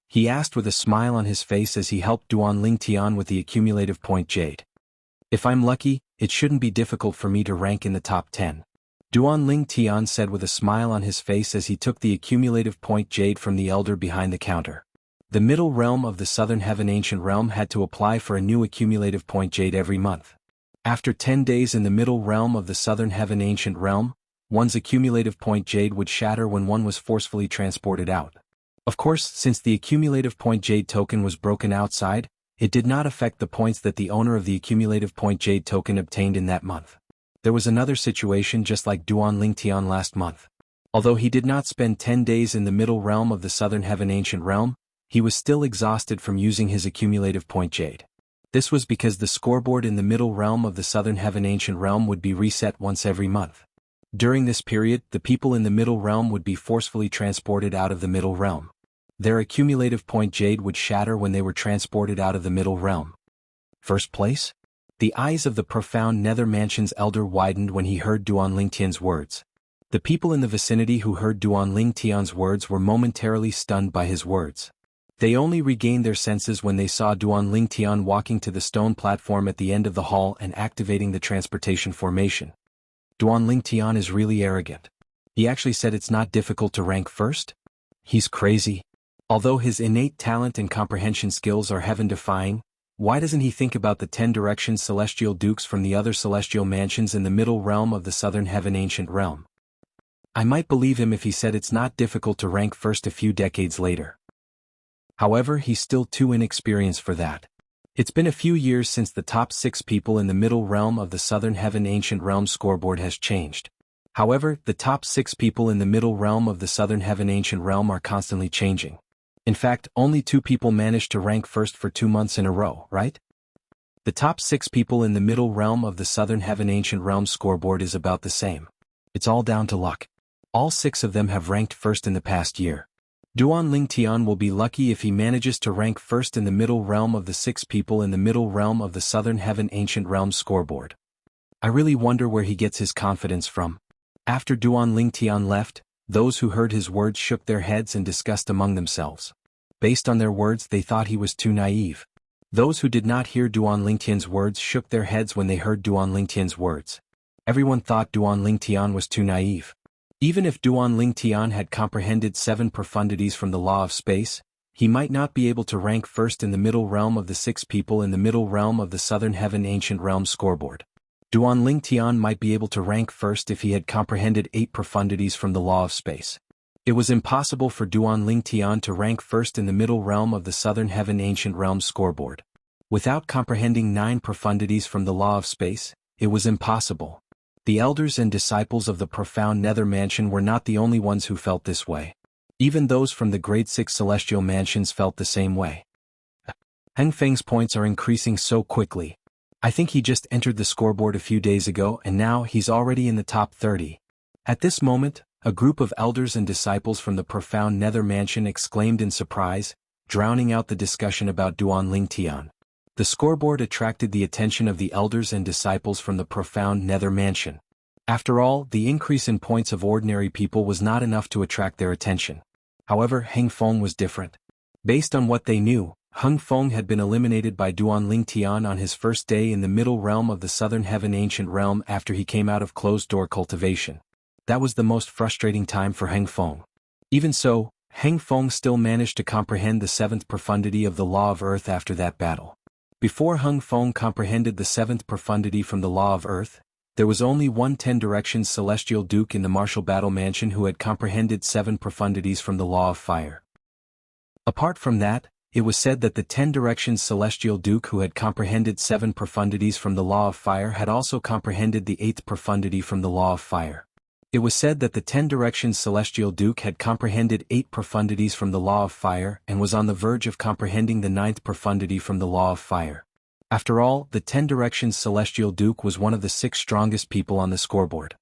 He asked with a smile on his face as he helped Duan Lingtian with the accumulative point jade. If I'm lucky, it shouldn't be difficult for me to rank in the top 10. Duan Lingtian said with a smile on his face as he took the accumulative point jade from the elder behind the counter. The middle realm of the Southern Heaven Ancient Realm had to apply for a new accumulative point jade every month. After 10 days in the middle realm of the Southern Heaven Ancient Realm, one's accumulative point jade would shatter when one was forcefully transported out. Of course, since the accumulative point jade token was broken outside, it did not affect the points that the owner of the accumulative point jade token obtained in that month. There was another situation just like Duan Lingtian last month. Although he did not spend 10 days in the middle realm of the Southern Heaven Ancient Realm, he was still exhausted from using his accumulative point jade. This was because the scoreboard in the middle realm of the Southern Heaven Ancient Realm would be reset once every month. During this period, the people in the middle realm would be forcefully transported out of the middle realm. Their accumulative point jade would shatter when they were transported out of the middle realm. First place? The eyes of the Profound Nether Mansion's elder widened when he heard Duan Lingtian's words. The people in the vicinity who heard Duan Lingtian's words were momentarily stunned by his words. They only regained their senses when they saw Duan Lingtian walking to the stone platform at the end of the hall and activating the transportation formation. Duan Lingtian is really arrogant. He actually said it's not difficult to rank first? He's crazy. Although his innate talent and comprehension skills are heaven-defying, why doesn't he think about the 10 Directions Celestial Dukes from the other celestial mansions in the middle realm of the Southern Heaven Ancient Realm? I might believe him if he said it's not difficult to rank first a few decades later. However, he's still too inexperienced for that. It's been a few years since the top 6 people in the middle realm of the Southern Heaven Ancient Realm scoreboard has changed. However, the top 6 people in the middle realm of the Southern Heaven Ancient Realm are constantly changing. In fact, only 2 people managed to rank first for 2 months in a row, right? The top 6 people in the middle realm of the Southern Heaven Ancient Realm scoreboard is about the same. It's all down to luck. All 6 of them have ranked first in the past year. Duan Lingtian will be lucky if he manages to rank first in the middle realm of the 6 people in the middle realm of the Southern Heaven Ancient Realm scoreboard. I really wonder where he gets his confidence from. After Duan Lingtian left, those who heard his words shook their heads and discussed among themselves. Based on their words, they thought he was too naive. Those who did not hear Duan Lingtian's words shook their heads when they heard Duan Lingtian's words. Everyone thought Duan Lingtian was too naive. Even if Duan Lingtian had comprehended 7 profundities from the law of space, he might not be able to rank first in the middle realm of the 6 people in the middle realm of the Southern Heaven Ancient Realm scoreboard. Duan Lingtian might be able to rank first if he had comprehended 8 profundities from the law of space. It was impossible for Duan Lingtian to rank first in the middle realm of the Southern Heaven Ancient Realm scoreboard. Without comprehending 9 profundities from the law of space, it was impossible. The elders and disciples of the profound nether mansion were not the only ones who felt this way. Even those from the grade 6 celestial mansions felt the same way. Heng Feng's points are increasing so quickly. I think he just entered the scoreboard a few days ago and now he's already in the top 30. At this moment, a group of elders and disciples from the profound nether mansion exclaimed in surprise, drowning out the discussion about Duan Lingtian. The scoreboard attracted the attention of the elders and disciples from the profound nether mansion. After all, the increase in points of ordinary people was not enough to attract their attention. However, Heng Feng was different. Based on what they knew, Heng Feng had been eliminated by Duan Lingtian on his first day in the middle realm of the Southern Heaven Ancient Realm after he came out of closed-door cultivation. That was the most frustrating time for Heng Feng. Even so, Heng Feng still managed to comprehend the 7th profundity of the Law of Earth after that battle. Before Heng Feng comprehended the 7th profundity from the Law of Earth, there was only one 10 Directions Celestial Duke in the Martial Battle Mansion who had comprehended 7 profundities from the Law of Fire. Apart from that, it was said that the 10 Directions Celestial Duke who had comprehended 7 profundities from the Law of Fire had also comprehended the 8th profundity from the Law of Fire. It was said that the 10 Directions Celestial Duke had comprehended 8 profundities from the Law of Fire and was on the verge of comprehending the 9th profundity from the Law of Fire. After all, the 10 Directions Celestial Duke was one of the 6 strongest people on the scoreboard.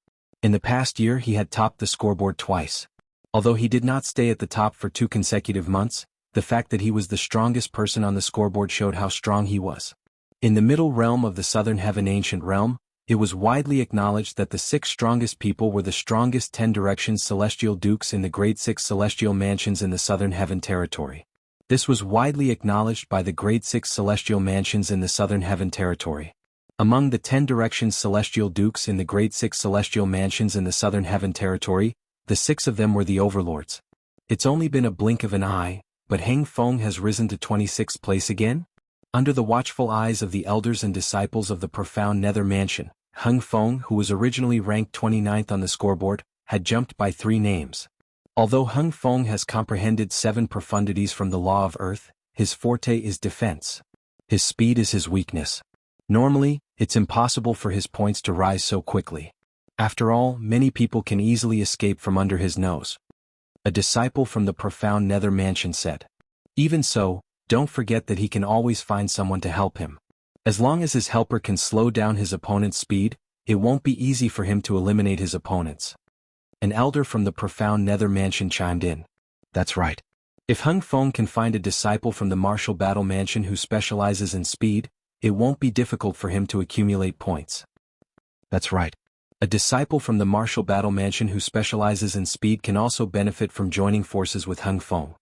In the past year he had topped the scoreboard twice. Although he did not stay at the top for 2 consecutive months, the fact that he was the strongest person on the scoreboard showed how strong he was. In the middle realm of the Southern Heaven Ancient Realm, it was widely acknowledged that the 6 strongest people were the strongest 10 Directions Celestial Dukes in the Grade 6 Celestial Mansions in the Southern Heaven Territory. This was widely acknowledged by the Grade 6 Celestial Mansions in the Southern Heaven Territory. Among the 10 Directions Celestial Dukes in the Grade 6 Celestial Mansions in the Southern Heaven Territory, the 6 of them were the overlords. It's only been a blink of an eye, but Heng Feng has risen to 26th place again? Under the watchful eyes of the elders and disciples of the profound nether mansion, Heng Feng, who was originally ranked 29th on the scoreboard, had jumped by 3 names. Although Heng Feng has comprehended 7 profundities from the Law of Earth, his forte is defense. His speed is his weakness. Normally, it's impossible for his points to rise so quickly. After all, many people can easily escape from under his nose. A disciple from the profound nether mansion said. Even so, don't forget that he can always find someone to help him. As long as his helper can slow down his opponent's speed, it won't be easy for him to eliminate his opponents. An elder from the profound nether mansion chimed in. That's right. If Heng Feng can find a disciple from the martial battle mansion who specializes in speed, it won't be difficult for him to accumulate points. That's right. A disciple from the martial battle mansion who specializes in speed can also benefit from joining forces with Heng Feng.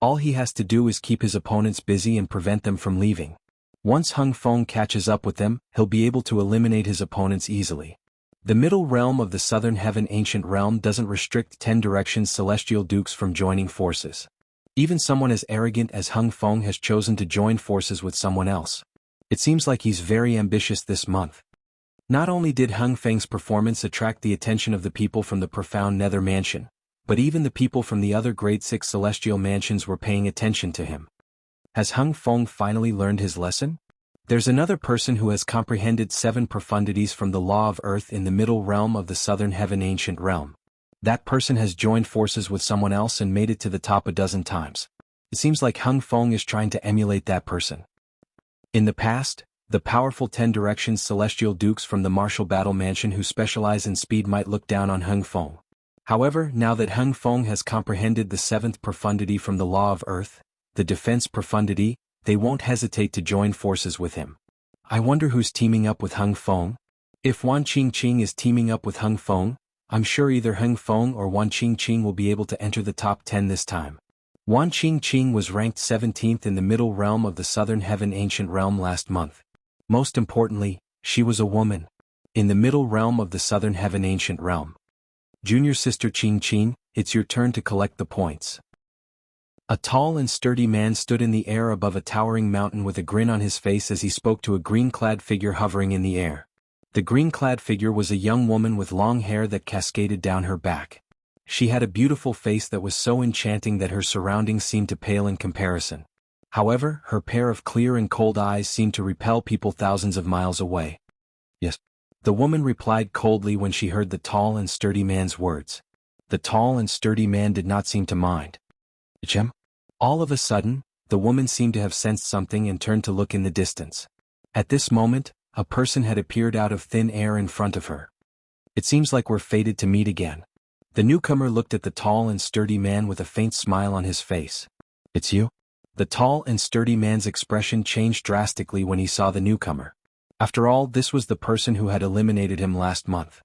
All he has to do is keep his opponents busy and prevent them from leaving. Once Heng Feng catches up with them, he'll be able to eliminate his opponents easily. The middle realm of the Southern Heaven Ancient Realm doesn't restrict 10 Directions Celestial Dukes from joining forces. Even someone as arrogant as Heng Feng has chosen to join forces with someone else. It seems like he's very ambitious this month. Not only did Heng Feng's performance attract the attention of the people from the profound nether mansion, but even the people from the other Grade 6 Celestial Mansions were paying attention to him. Has Heng Feng finally learned his lesson? There's another person who has comprehended 7 profundities from the Law of Earth in the middle realm of the Southern Heaven Ancient Realm. That person has joined forces with someone else and made it to the top a dozen times. It seems like Heng Feng is trying to emulate that person. In the past, The powerful 10 Directions Celestial Dukes from the Martial Battle Mansion who specialize in speed might look down on Hung Feng. However, now that Hung Feng has comprehended the 7th profundity from the Law of Earth, the Defense Profundity, they won't hesitate to join forces with him. I wonder who's teaming up with Hung Feng? If Wan Qingqing is teaming up with Hung Feng, I'm sure either Hung Feng or Wan Qingqing will be able to enter the top 10 this time. Wan Qingqing was ranked 17th in the Middle Realm of the Southern Heaven Ancient Realm last month. Most importantly, she was a woman. In the Middle Realm of the Southern Heaven Ancient Realm. Junior sister Qingqing, it's your turn to collect the points. A tall and sturdy man stood in the air above a towering mountain with a grin on his face as he spoke to a green-clad figure hovering in the air. The green-clad figure was a young woman with long hair that cascaded down her back. She had a beautiful face that was so enchanting that her surroundings seemed to pale in comparison. However, her pair of clear and cold eyes seemed to repel people thousands of miles away. Yes. The woman replied coldly when she heard the tall and sturdy man's words. The tall and sturdy man did not seem to mind. Chem? All of a sudden, the woman seemed to have sensed something and turned to look in the distance. At this moment, a person had appeared out of thin air in front of her. It seems like we're fated to meet again. The newcomer looked at the tall and sturdy man with a faint smile on his face. It's you? The tall and sturdy man's expression changed drastically when he saw the newcomer. After all, this was the person who had eliminated him last month.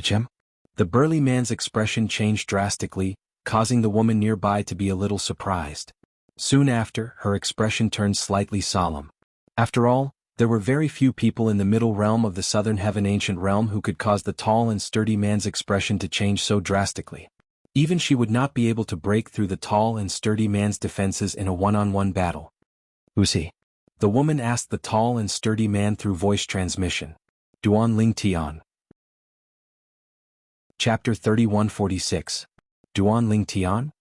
Chem? The burly man's expression changed drastically, causing the woman nearby to be a little surprised. Soon after, her expression turned slightly solemn. After all, there were very few people in the Middle Realm of the Southern Heaven Ancient Realm who could cause the tall and sturdy man's expression to change so drastically. Even she would not be able to break through the tall and sturdy man's defenses in a one-on-one battle. Who's he? The woman asked the tall and sturdy man through voice transmission. Duan Ling Tian. Chapter 3146. Duan Ling Tian?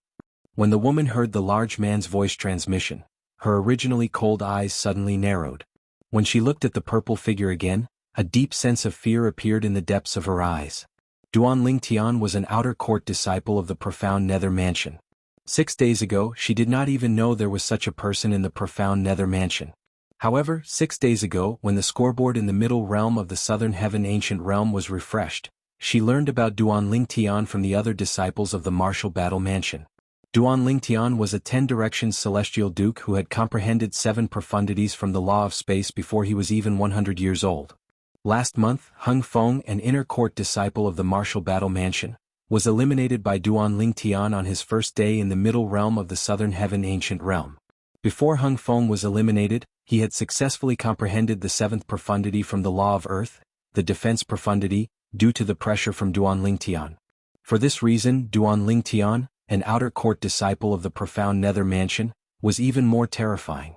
When the woman heard the large man's voice transmission, her originally cold eyes suddenly narrowed. When she looked at the purple figure again, a deep sense of fear appeared in the depths of her eyes. Duan Ling Tian was an outer court disciple of the profound Nether Mansion. 6 days ago, she did not even know there was such a person in the profound Nether Mansion. However, 6 days ago, when the scoreboard in the Middle Realm of the Southern Heaven Ancient Realm was refreshed, she learned about Duan Ling Tian from the other disciples of the Martial Battle Mansion. Duan Ling Tian was a 10 Directions Celestial Duke who had comprehended 7 profundities from the Law of Space before he was even 100 years old. Last month, Hung Feng, an inner court disciple of the Martial Battle Mansion, was eliminated by Duan Ling Tian on his first day in the Middle Realm of the Southern Heaven Ancient Realm. Before Hung Feng was eliminated, he had successfully comprehended the 7th profundity from the Law of Earth, the Defense Profundity, due to the pressure from Duan Ling Tian. For this reason, Duan Ling Tian, an outer court disciple of the profound Nether Mansion, was even more terrifying.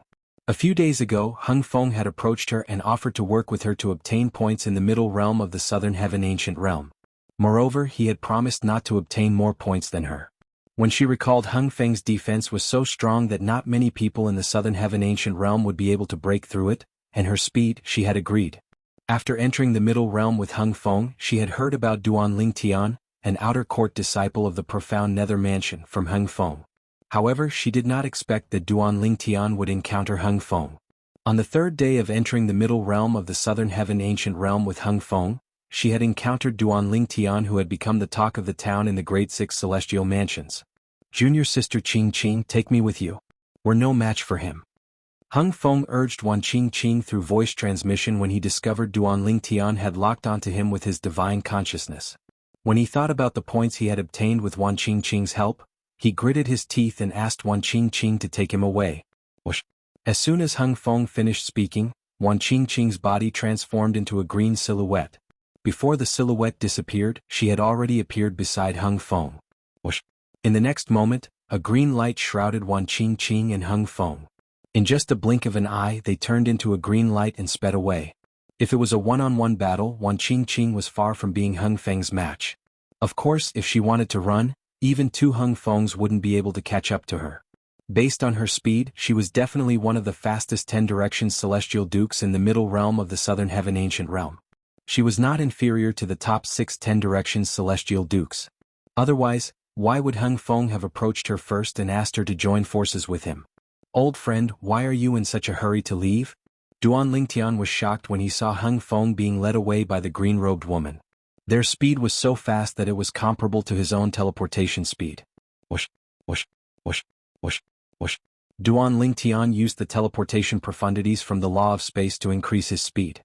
A few days ago, Hung Feng had approached her and offered to work with her to obtain points in the Middle Realm of the Southern Heaven Ancient Realm. Moreover, he had promised not to obtain more points than her. When she recalled Hung Feng's defense was so strong that not many people in the Southern Heaven Ancient Realm would be able to break through it, and her speed, she had agreed. After entering the Middle Realm with Hung Feng, she had heard about Duan Ling Tian, an outer court disciple of the profound Nether Mansion, from Hung Feng. However, she did not expect that Duan Ling Tian would encounter Hung Feng. On the 3rd day of entering the Middle Realm of the Southern Heaven Ancient Realm with Hung Feng, she had encountered Duan Ling Tian, who had become the talk of the town in the Great 6 Celestial Mansions. Junior sister Qingqing, take me with you. We're no match for him. Hung Feng urged Wan Qingqing through voice transmission when he discovered Duan Ling Tian had locked onto him with his divine consciousness. When he thought about the points he had obtained with Wan Qingqing's help, he gritted his teeth and asked Wan Qingqing to take him away. Whoosh. As soon as Hung Feng finished speaking, Wan Qingqing's body transformed into a green silhouette. Before the silhouette disappeared, she had already appeared beside Hung Feng. Whoosh. In the next moment, a green light shrouded Wan Qingqing and Hung Feng. In just a blink of an eye, they turned into a green light and sped away. If it was a one-on-one battle, Wan Qingqing was far from being Hung Feng's match. Of course, if she wanted to run, even 2 Hung Fengs wouldn't be able to catch up to her. Based on her speed, she was definitely one of the fastest 10 Directions Celestial Dukes in the Middle Realm of the Southern Heaven Ancient Realm. She was not inferior to the top 6 10 Directions Celestial Dukes. Otherwise, why would Hung Feng have approached her first and asked her to join forces with him? Old friend, why are you in such a hurry to leave? Duan Lingtian was shocked when he saw Hung Feng being led away by the green-robed woman. Their speed was so fast that it was comparable to his own teleportation speed. Whoosh, whoosh, whoosh, whoosh, whoosh. Duan Lingtian used the teleportation profundities from the law of space to increase his speed.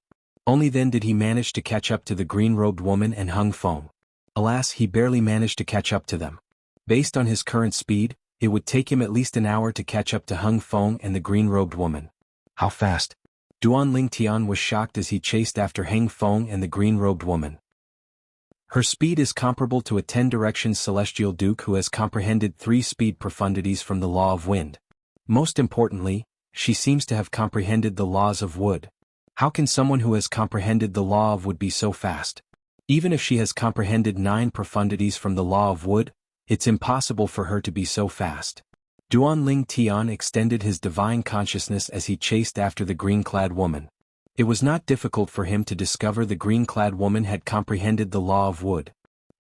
Only then did he manage to catch up to the green-robed woman and Hung Feng. Alas, he barely managed to catch up to them. Based on his current speed, it would take him at least an hour to catch up to Hung Feng and the green-robed woman. How fast? Duan Lingtian was shocked as he chased after Hung Feng and the green-robed woman. Her speed is comparable to a 10-direction celestial duke who has comprehended 3 speed profundities from the law of wind. Most importantly, she seems to have comprehended the laws of wood. How can someone who has comprehended the law of wood be so fast? Even if she has comprehended 9 profundities from the law of wood, it's impossible for her to be so fast. Duan Lingtian extended his divine consciousness as he chased after the green-clad woman. It was not difficult for him to discover the green-clad woman had comprehended the law of wood.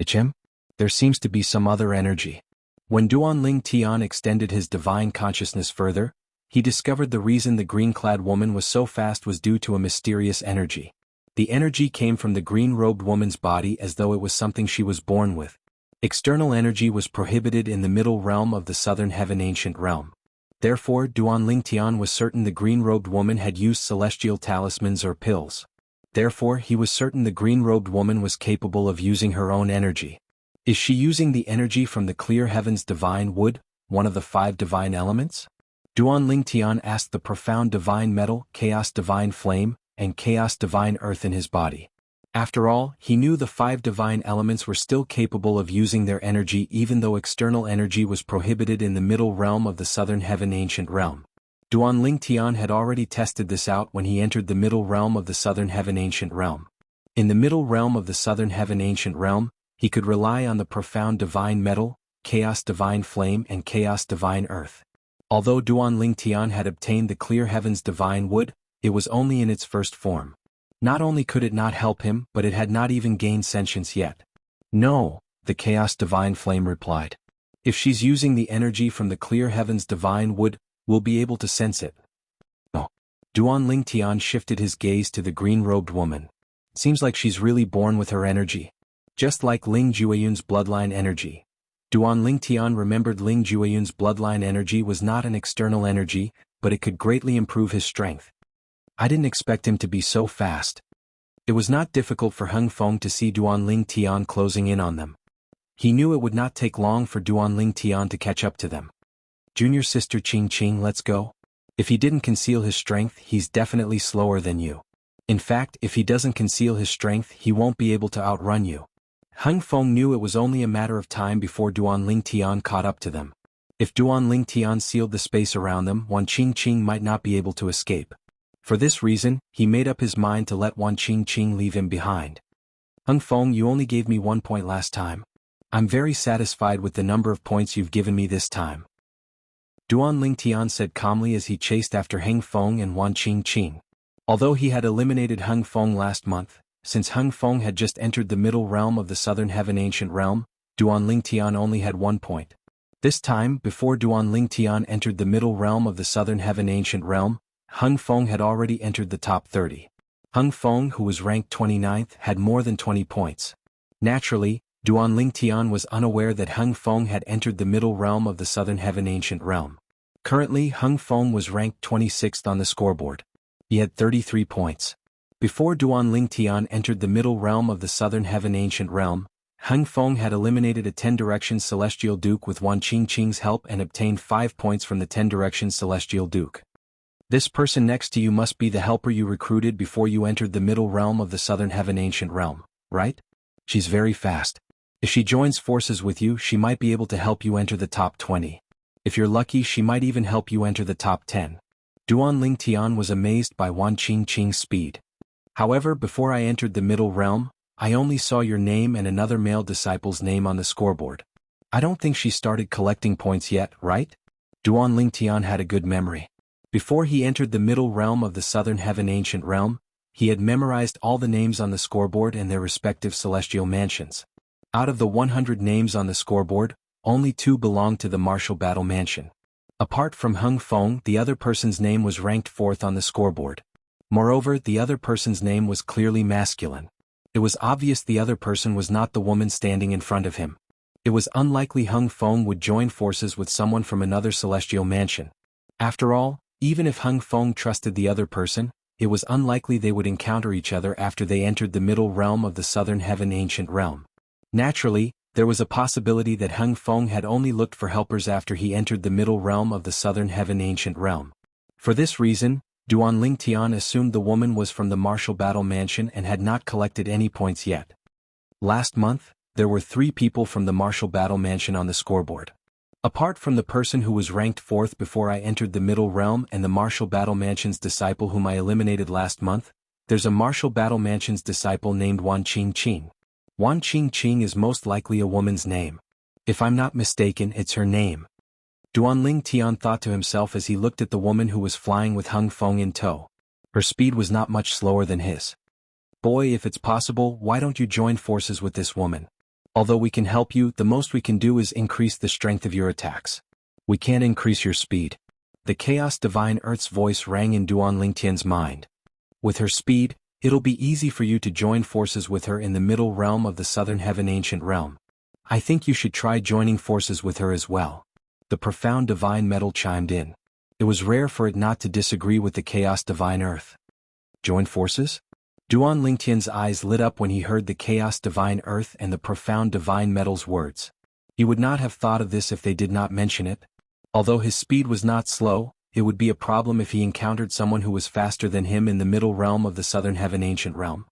Ichem? There seems to be some other energy. When Duan Lingtian extended his divine consciousness further, he discovered the reason the green-clad woman was so fast was due to a mysterious energy. The energy came from the green-robed woman's body as though it was something she was born with. External energy was prohibited in the middle realm of the southern heaven ancient realm. Therefore, Duan Lingtian was certain the green-robed woman had used celestial talismans or pills. Therefore, he was certain the green-robed woman was capable of using her own energy. Is she using the energy from the clear heaven's divine wood, one of the 5 divine elements? Duan Lingtian asked the profound divine metal, chaos divine flame, and chaos divine earth in his body. After all, he knew the 5 divine elements were still capable of using their energy even though external energy was prohibited in the middle realm of the southern heaven ancient realm. Duan Lingtian had already tested this out when he entered the middle realm of the southern heaven ancient realm. In the middle realm of the southern heaven ancient realm, he could rely on the profound divine metal, chaos divine flame and chaos divine earth. Although Duan Lingtian had obtained the clear heaven's divine wood, it was only in its first form. Not only could it not help him, but it had not even gained sentience yet. No, the chaos divine flame replied. If she's using the energy from the clear heaven's divine wood, we'll be able to sense it. No. Duan Lingtian shifted his gaze to the green-robed woman. Seems like she's really born with her energy. Just like Ling Jueyun's bloodline energy. Duan Lingtian remembered Ling Jueyun's bloodline energy was not an external energy, but it could greatly improve his strength. I didn't expect him to be so fast. It was not difficult for Hung Feng to see Duan Lingtian closing in on them. He knew it would not take long for Duan Lingtian to catch up to them. Junior sister Qing Qing, let's go. If he didn't conceal his strength, he's definitely slower than you. In fact, if he doesn't conceal his strength, he won't be able to outrun you. Hung Feng knew it was only a matter of time before Duan Lingtian caught up to them. If Duan Lingtian sealed the space around them, Wan Qing Qing might not be able to escape. For this reason, he made up his mind to let Wan Qing Qing leave him behind. Hung Feng, you only gave me 1 point last time. I'm very satisfied with the number of points you've given me this time. Duan Lingtian said calmly as he chased after Hung Feng and Wan Qing Qing. Although he had eliminated Hung Feng last month, since Hung Feng had just entered the middle realm of the southern heaven ancient realm, Duan Lingtian only had 1 point. This time, before Duan Lingtian entered the middle realm of the southern heaven ancient realm, Hung Feng had already entered the top 30. Hung Feng, who was ranked 29th, had more than 20 points. Naturally, Duan Lingtian was unaware that Hung Feng had entered the middle realm of the southern heaven ancient realm. Currently, Hung Feng was ranked 26th on the scoreboard. He had 33 points. Before Duan Lingtian entered the middle realm of the southern heaven ancient realm, Hung Feng had eliminated a 10-direction celestial duke with Wan Qing Qing's help and obtained 5 points from the 10-direction celestial duke. This person next to you must be the helper you recruited before you entered the middle realm of the southern heaven ancient realm, right? She's very fast. If she joins forces with you, she might be able to help you enter the top 20. If you're lucky, she might even help you enter the top 10. Duan Lingtian was amazed by Wan Qing Qing's speed. However, before I entered the middle realm, I only saw your name and another male disciple's name on the scoreboard. I don't think she started collecting points yet, right? Duan Lingtian had a good memory. Before he entered the middle realm of the southern heaven ancient realm, he had memorized all the names on the scoreboard and their respective celestial mansions. Out of the 100 names on the scoreboard, only 2 belonged to the martial battle mansion. Apart from Hung Feng, the other person's name was ranked 4th on the scoreboard. Moreover, the other person's name was clearly masculine. It was obvious the other person was not the woman standing in front of him. It was unlikely Hung Feng would join forces with someone from another celestial mansion. After all, even if Hung Feng trusted the other person, it was unlikely they would encounter each other after they entered the middle realm of the southern heaven ancient realm. Naturally, there was a possibility that Hung Feng had only looked for helpers after he entered the middle realm of the southern heaven ancient realm. For this reason, Duan Lingtian assumed the woman was from the martial battle mansion and had not collected any points yet. Last month, there were 3 people from the martial battle mansion on the scoreboard. Apart from the person who was ranked 4th before I entered the middle realm and the martial battle mansion's disciple whom I eliminated last month, there's a martial battle mansion's disciple named Wan Qingqing. Wan Qingqing is most likely a woman's name. If I'm not mistaken, it's her name. Duan Lingtian thought to himself as he looked at the woman who was flying with Hung Feng in tow. Her speed was not much slower than his. Boy, if it's possible, why don't you join forces with this woman? Although we can help you, the most we can do is increase the strength of your attacks. We can't increase your speed. The Chaos Divine Earth's voice rang in Duan Lingtian's mind. With her speed, it'll be easy for you to join forces with her in the middle realm of the southern heaven ancient realm. I think you should try joining forces with her as well. The profound divine metal chimed in. It was rare for it not to disagree with the Chaos Divine Earth. Join forces? Duan Lingtian's eyes lit up when he heard the Chaos Divine Earth and the profound divine metal's words. He would not have thought of this if they did not mention it. Although his speed was not slow, it would be a problem if he encountered someone who was faster than him in the middle realm of the southern heaven ancient realm.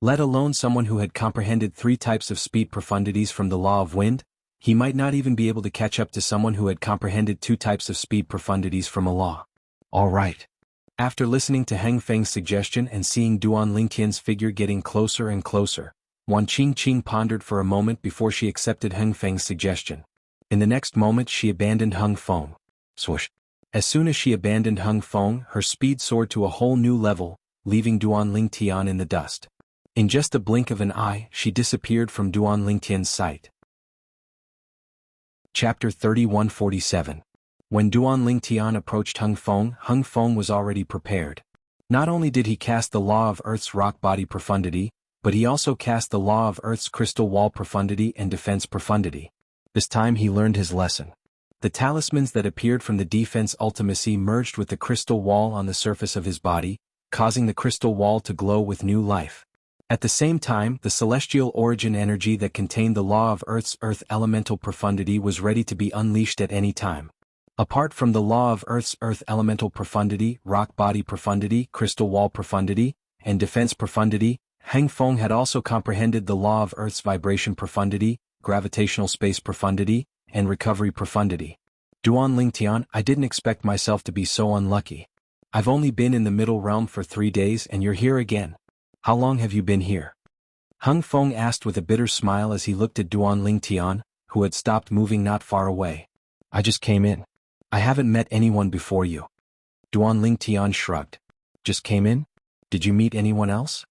Let alone someone who had comprehended 3 types of speed profundities from the law of wind. He might not even be able to catch up to someone who had comprehended 2 types of speed profundities from a law. All right. After listening to Heng Feng's suggestion and seeing Duan Lingtian's figure getting closer and closer, Wan Qingqing pondered for a moment before she accepted Heng Feng's suggestion. In the next moment she abandoned Hung Feng. Swoosh. As soon as she abandoned Hung Feng, her speed soared to a whole new level, leaving Duan Lingtian in the dust. In just a blink of an eye, she disappeared from Duan Lingtian's sight. Chapter 3147. When Duan Lingtian approached Hung Feng was already prepared. Not only did he cast the law of Earth's rock body profundity, but he also cast the law of Earth's crystal wall profundity and defense profundity. This time he learned his lesson. The talismans that appeared from the defense ultimacy merged with the crystal wall on the surface of his body, causing the crystal wall to glow with new life. At the same time, the celestial origin energy that contained the law of Earth's earth elemental profundity was ready to be unleashed at any time. Apart from the law of Earth's earth elemental profundity, rock body profundity, crystal wall profundity, and defense profundity, Heng Feng had also comprehended the law of Earth's vibration profundity, gravitational space profundity, and recovery profundity. Duan Lingtian, I didn't expect myself to be so unlucky. I've only been in the middle realm for 3 days and you're here again. How long have you been here? Hung Feng asked with a bitter smile as he looked at Duan Lingtian, who had stopped moving not far away. I just came in. I haven't met anyone before you. Duan Lingtian shrugged. Just came in? Did you meet anyone else?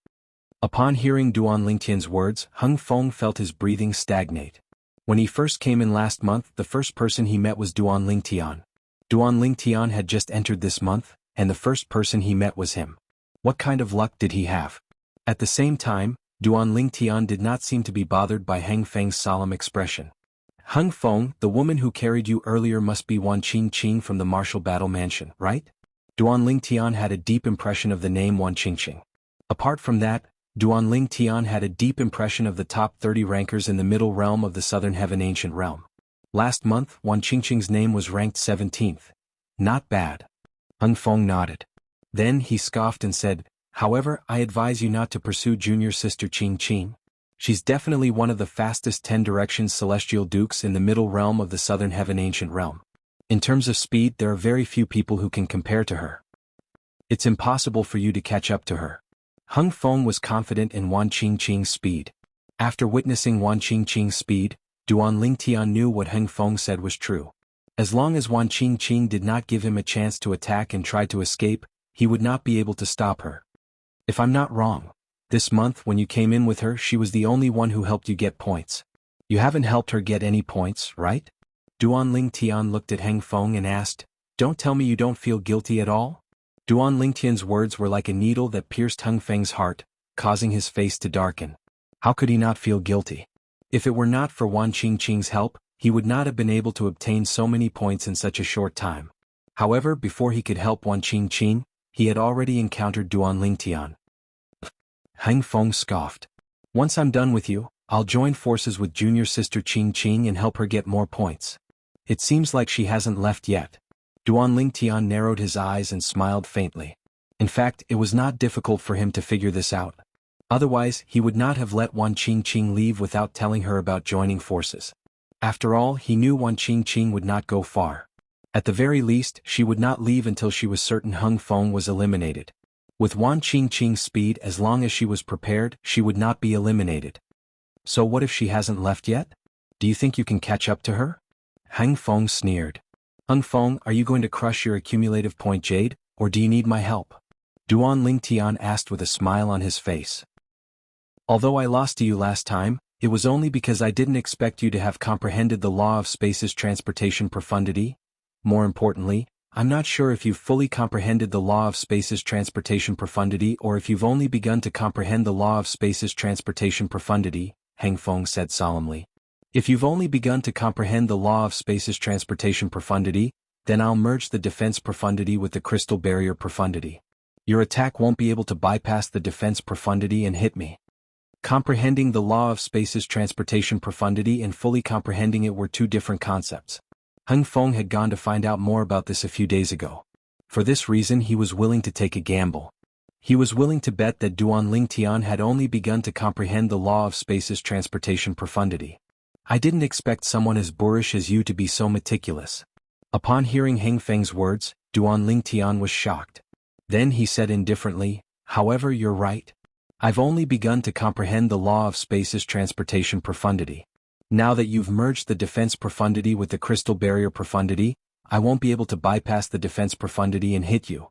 Upon hearing Duan Lingtian's words, Hung Feng felt his breathing stagnate. When he first came in last month, the first person he met was Duan Lingtian. Duan Lingtian had just entered this month, and the first person he met was him. What kind of luck did he have? At the same time, Duan Lingtian did not seem to be bothered by Heng Feng's solemn expression. Hung Feng, the woman who carried you earlier must be Wan Qingqing from the martial battle mansion, right? Duan Lingtian had a deep impression of the name Wan Qingqing. Apart from that, Duan Lingtian had a deep impression of the top 30 rankers in the middle realm of the southern heaven ancient realm. Last month, Wan Qingqing's name was ranked 17th. Not bad. Hung Feng nodded. Then he scoffed and said, however, I advise you not to pursue junior sister Qingqing. She's definitely one of the fastest 10 directions celestial dukes in the middle realm of the southern heaven ancient realm. In terms of speed, there are very few people who can compare to her. It's impossible for you to catch up to her. Hung Feng was confident in Wan Qingqing's speed. After witnessing Wan Qingqing's speed, Duan Lingtian knew what Hung Feng said was true. As long as Wan Qingqing did not give him a chance to attack and try to escape, he would not be able to stop her. If I'm not wrong, this month when you came in with her she was the only one who helped you get points. You haven't helped her get any points, right? Duan Lingtian looked at Heng Feng and asked, don't tell me you don't feel guilty at all? Duan Lingtian's words were like a needle that pierced Hung Feng's heart, causing his face to darken. How could he not feel guilty? If it were not for Wan Qingqing's help, he would not have been able to obtain so many points in such a short time. However, before he could help Wan Qingqing, he had already encountered Duan Lingtian. Hung Feng scoffed. Once I'm done with you, I'll join forces with junior sister Qingqing and help her get more points. It seems like she hasn't left yet. Duan Lingtian narrowed his eyes and smiled faintly. In fact, it was not difficult for him to figure this out. Otherwise, he would not have let Wan Qingqing leave without telling her about joining forces. After all, he knew Wan Qingqing would not go far. At the very least, she would not leave until she was certain Hung Feng was eliminated. With Wan Qingqing's speed, as long as she was prepared, she would not be eliminated. So what if she hasn't left yet? Do you think you can catch up to her? Hung Feng sneered. Hung Feng, are you going to crush your accumulative point jade, or do you need my help? Duan Lingtian asked with a smile on his face. Although I lost to you last time, it was only because I didn't expect you to have comprehended the law of space's transportation profundity. More importantly, I'm not sure if you've fully comprehended the law of space's transportation profundity or if you've only begun to comprehend the law of space's transportation profundity, Hung Feng said solemnly. If you've only begun to comprehend the law of space's transportation profundity, then I'll merge the defense profundity with the crystal barrier profundity. Your attack won't be able to bypass the defense profundity and hit me. Comprehending the law of space's transportation profundity and fully comprehending it were two different concepts. Hung Feng had gone to find out more about this a few days ago. For this reason he was willing to take a gamble. He was willing to bet that Duan Lingtian had only begun to comprehend the law of space's transportation profundity. I didn't expect someone as boorish as you to be so meticulous. Upon hearing Hung Feng's words, Duan Lingtian was shocked. Then he said indifferently, however, you're right. I've only begun to comprehend the law of space's transportation profundity. Now that you've merged the defense profundity with the crystal barrier profundity, I won't be able to bypass the defense profundity and hit you.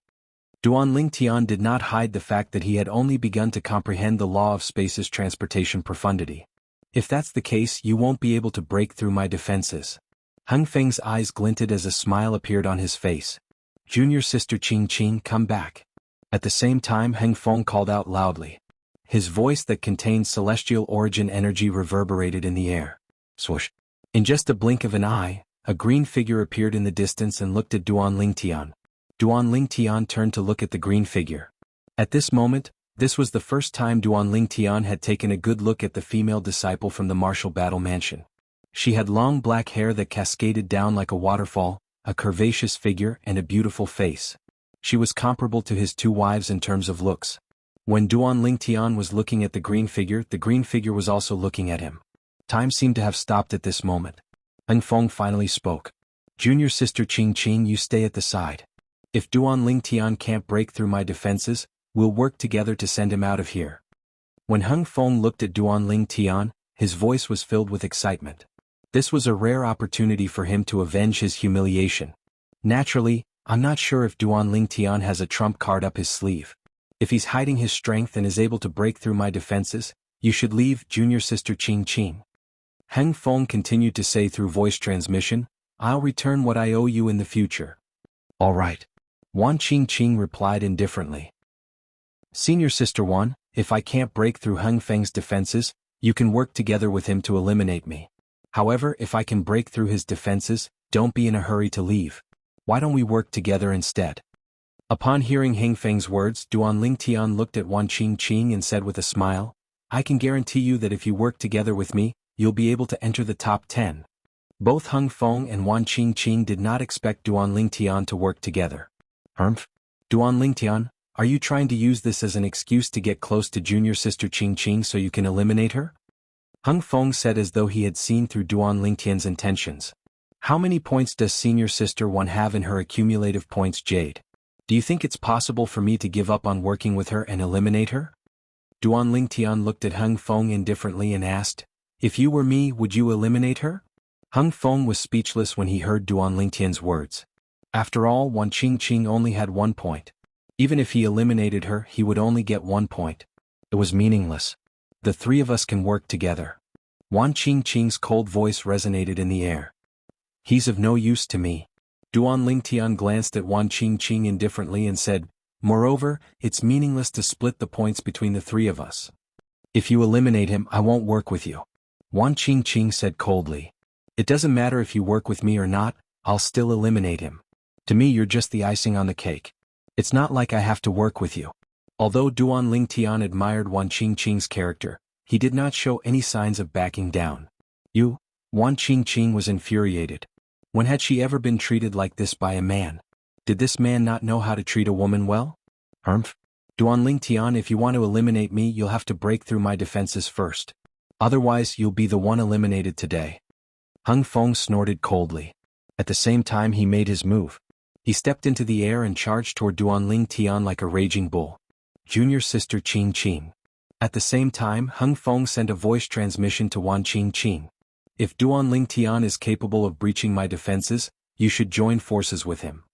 Duan Lingtian did not hide the fact that he had only begun to comprehend the law of space's transportation profundity. If that's the case, you won't be able to break through my defenses. Hung Feng's eyes glinted as a smile appeared on his face. Junior sister Qingqing, come back. At the same time, Hung Feng called out loudly. His voice that contained celestial origin energy reverberated in the air. Swoosh. In just a blink of an eye, a green figure appeared in the distance and looked at Duan Lingtian. Duan Lingtian turned to look at the green figure. At this moment, this was the first time Duan Lingtian had taken a good look at the female disciple from the martial battle mansion. She had long black hair that cascaded down like a waterfall, a curvaceous figure and a beautiful face. She was comparable to his two wives in terms of looks. When Duan Lingtian was looking at the green figure was also looking at him. Time seemed to have stopped at this moment. Hung Feng finally spoke. Junior sister Qingqing, you stay at the side. If Duan Lingtian can't break through my defenses, we'll work together to send him out of here. When Hung Feng looked at Duan Lingtian, his voice was filled with excitement. This was a rare opportunity for him to avenge his humiliation. Naturally, I'm not sure if Duan Lingtian has a trump card up his sleeve. If he's hiding his strength and is able to break through my defenses, you should leave, junior sister Qingqing. Hung Feng continued to say through voice transmission, I'll return what I owe you in the future. All right. Wan Qingqing replied indifferently. Senior sister Wan, if I can't break through Hung Feng's defenses, you can work together with him to eliminate me. However, if I can break through his defenses, don't be in a hurry to leave. Why don't we work together instead? Upon hearing Hung Feng's words, Duan Lingtian looked at Wan Qingqing and said with a smile, I can guarantee you that if you work together with me, you'll be able to enter the top 10. Both Hung Feng and Wan Qingqing did not expect Duan Lingtian to work together. Humph? Duan Lingtian, are you trying to use this as an excuse to get close to junior sister Qingqing so you can eliminate her? Hung Feng said as though he had seen through Duan Lingtian's intentions. How many points does senior sister Wan have in her accumulative points jade? Do you think it's possible for me to give up on working with her and eliminate her? Duan Lingtian looked at Hung Feng indifferently and asked, if you were me, would you eliminate her? Hung Feng was speechless when he heard Duan Lingtian's words. After all, Wan Qingqing only had 1 point. Even if he eliminated her, he would only get 1 point. It was meaningless. The three of us can work together. Wan Qingqing's cold voice resonated in the air. He's of no use to me. Duan Lingtian glanced at Wan Qingqing indifferently and said, Moreover, it's meaningless to split the points between the three of us. If you eliminate him, I won't work with you. Wan Qingqing said coldly. It doesn't matter if you work with me or not, I'll still eliminate him. To me you're just the icing on the cake. It's not like I have to work with you. Although Duan Lingtian admired Wan Qingqing's character, he did not show any signs of backing down. You? Wan Qingqing was infuriated. When had she ever been treated like this by a man? Did this man not know how to treat a woman well? Humph. Duan Lingtian, if you want to eliminate me, you'll have to break through my defenses first. Otherwise, you'll be the one eliminated today. Hung Feng snorted coldly. At the same time he made his move. He stepped into the air and charged toward Duan Lingtian like a raging bull. Junior sister Qing Qing. At the same time, Hung Feng sent a voice transmission to Wan Qingqing. If Duan Lingtian is capable of breaching my defenses, you should join forces with him.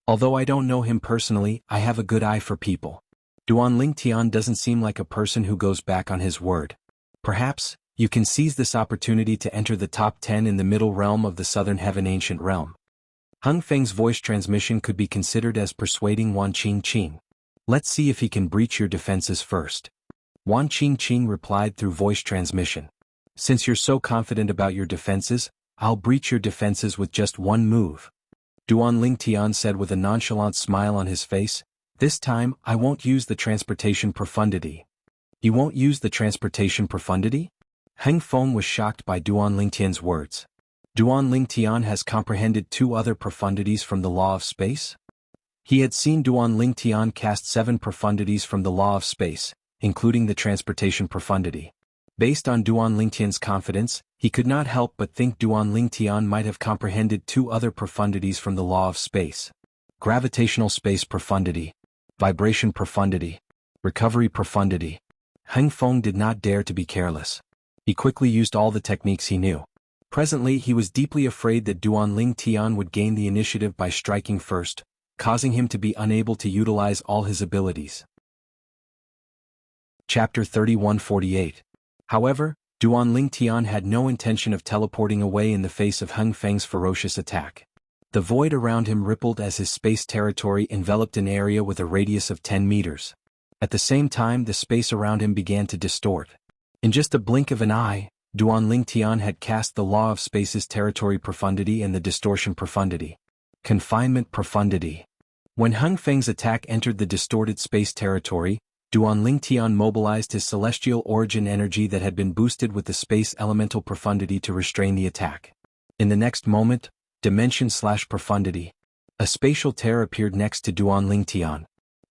Although I don't know him personally, I have a good eye for people. Duan Lingtian doesn't seem like a person who goes back on his word. Perhaps, you can seize this opportunity to enter the top 10 in the middle realm of the Southern Heaven Ancient Realm. Hung Feng's voice transmission could be considered as persuading Wan Qingqing. Let's see if he can breach your defenses first. Wan Qingqing replied through voice transmission. Since you're so confident about your defenses, I'll breach your defenses with just one move. Duan Lingtian said with a nonchalant smile on his face, this time, I won't use the transportation profundity. You won't use the transportation profundity? Heng Feng was shocked by Duan Lingtian's words. Duan Lingtian has comprehended 2 other profundities from the law of space? He had seen Duan Lingtian cast 7 profundities from the law of space, including the transportation profundity. Based on Duan Lingtian's confidence, he could not help but think Duan Lingtian might have comprehended 2 other profundities from the law of space. Gravitational space profundity, vibration profundity, recovery profundity. Heng Feng did not dare to be careless. He quickly used all the techniques he knew. Presently he was deeply afraid that Duan Lingtian would gain the initiative by striking first, causing him to be unable to utilize all his abilities. Chapter 3148. However, Duan Lingtian had no intention of teleporting away in the face of Heng Feng's ferocious attack. The void around him rippled as his space territory enveloped an area with a radius of 10 meters. At the same time the space around him began to distort. In just a blink of an eye, Duan Lingtian had cast the law of space's territory profundity and the distortion profundity. Confinement profundity. When Heng Feng's attack entered the distorted space territory, Duan Lingtian mobilized his celestial origin energy that had been boosted with the space elemental profundity to restrain the attack. In the next moment, dimension/profundity. A spatial tear appeared next to Duan Lingtian.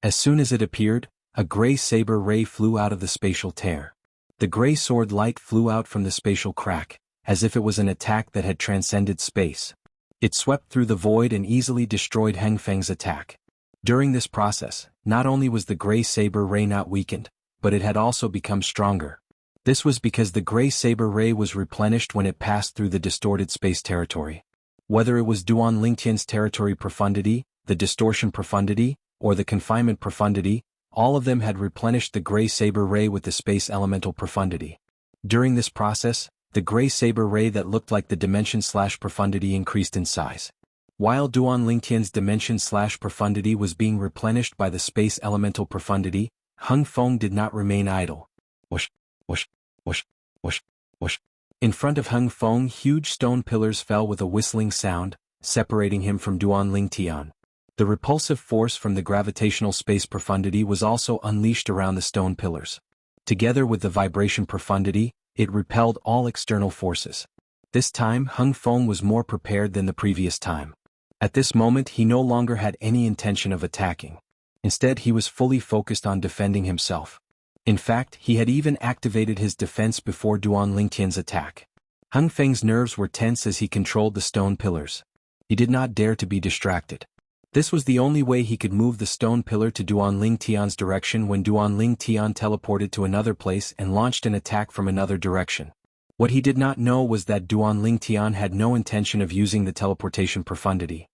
As soon as it appeared, a gray saber ray flew out of the spatial tear. The gray sword light flew out from the spatial crack, as if it was an attack that had transcended space. It swept through the void and easily destroyed Heng Feng's attack. During this process, not only was the gray saber ray not weakened, but it had also become stronger. This was because the gray saber ray was replenished when it passed through the distorted space territory. Whether it was Duan Lingtian's territory profundity, the distortion profundity, or the confinement profundity, all of them had replenished the gray saber ray with the space elemental profundity. During this process, the gray saber ray that looked like the dimension/profundity increased in size. While Duan Lingtian's dimension/profundity was being replenished by the space elemental profundity, Heng Feng did not remain idle. Whoosh, whoosh, whoosh, whoosh, whoosh. In front of Heng Feng, huge stone pillars fell with a whistling sound, separating him from Duan Lingtian. The repulsive force from the gravitational space profundity was also unleashed around the stone pillars. Together with the vibration profundity, it repelled all external forces. This time Heng Feng was more prepared than the previous time. At this moment he no longer had any intention of attacking. Instead he was fully focused on defending himself. In fact, he had even activated his defense before Duan Lingtian's attack. Heng Feng's nerves were tense as he controlled the stone pillars. He did not dare to be distracted. This was the only way he could move the stone pillar to Duan Lingtian's direction when Duan Lingtian teleported to another place and launched an attack from another direction. What he did not know was that Duan Lingtian had no intention of using the teleportation profundity.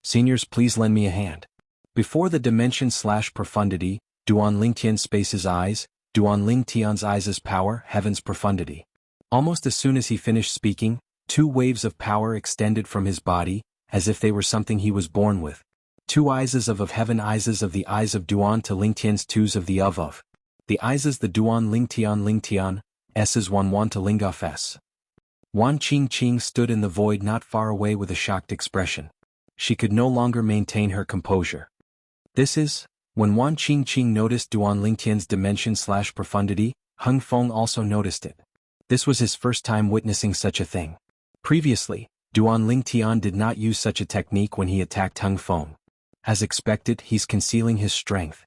Seniors, please lend me a hand. Before the dimension/profundity, Duan Lingtian space's eyes, Duan Lingtian's eyes' power, heaven's profundity. Almost as soon as he finished speaking, 2 waves of power extended from his body, as if they were something he was born with. Two eyes of heaven, eyes of the eyes of Duan to Lingtian's twos of the of. The eyes the Duan Lingtian, S's 1 to Lingoff S. Wan Qing stood in the void not far away with a shocked expression. She could no longer maintain her composure. This is, when Wan Qing noticed Duan Lingtian's dimension/profundity, Hung Feng also noticed it. This was his first time witnessing such a thing. Previously, Duan Lingtian did not use such a technique when he attacked Hung Feng. As expected, he's concealing his strength.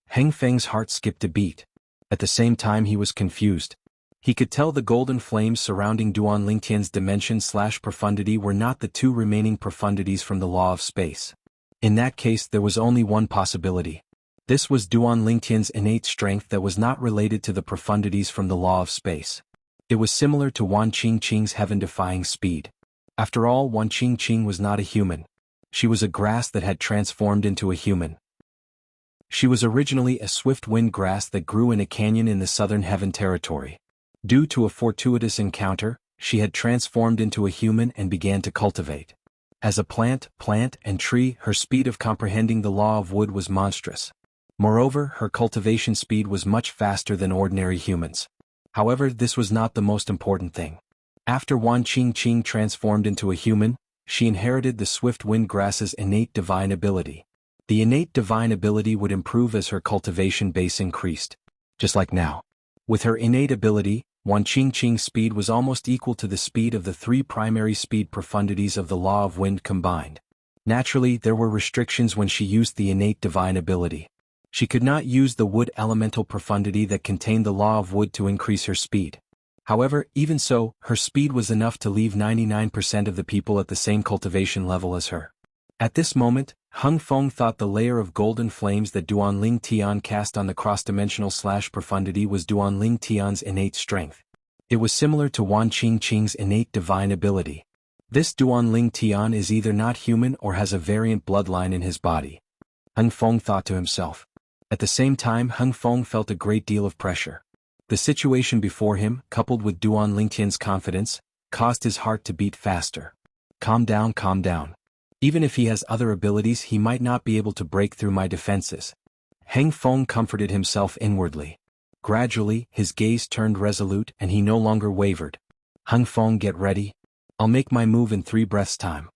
Heng Feng's heart skipped a beat. At the same time he was confused. He could tell the golden flames surrounding Duan Lingtian's dimension/profundity were not the two remaining profundities from the law of space. In that case there was only one possibility. This was Duan Lingtian's innate strength that was not related to the profundities from the law of space. It was similar to Wan Qing's heaven-defying speed. After all, Wan Qing was not a human. She was a grass that had transformed into a human. She was originally a swift-wind grass that grew in a canyon in the southern heaven territory. Due to a fortuitous encounter, she had transformed into a human and began to cultivate. As a plant and tree, her speed of comprehending the law of wood was monstrous. Moreover, her cultivation speed was much faster than ordinary humans. However, this was not the most important thing. After Wan Qing transformed into a human, she inherited the swift wind grass's innate divine ability. The innate divine ability would improve as her cultivation base increased. Just like now. With her innate ability, Wan Qing's speed was almost equal to the speed of the three primary speed profundities of the law of wind combined. Naturally, there were restrictions when she used the innate divine ability. She could not use the wood elemental profundity that contained the law of wood to increase her speed. However, even so, her speed was enough to leave 99% of the people at the same cultivation level as her. At this moment, Hung Feng thought the layer of golden flames that Duan Lingtian cast on the cross-dimensional/profundity was Duan Lingtian's innate strength. It was similar to Wan Qing's innate divine ability. This Duan Lingtian is either not human or has a variant bloodline in his body. Hung Feng thought to himself. At the same time, Hung Feng felt a great deal of pressure. The situation before him, coupled with Duan Lingtian's confidence, caused his heart to beat faster. Calm down, calm down. Even if he has other abilities, he might not be able to break through my defenses. Heng Feng comforted himself inwardly. Gradually, his gaze turned resolute and he no longer wavered. Hung Feng, get ready. I'll make my move in 3 breaths' time.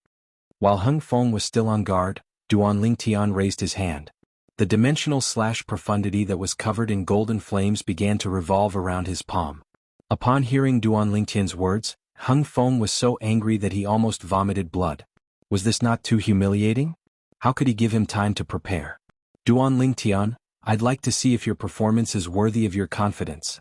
While Hung Feng was still on guard, Duan Lingtian raised his hand. The dimensional/profundity that was covered in golden flames began to revolve around his palm. Upon hearing Duan Lingtian's words, Hung Feng was so angry that he almost vomited blood. Was this not too humiliating? How could he give him time to prepare? Duan Lingtian, I'd like to see if your performance is worthy of your confidence.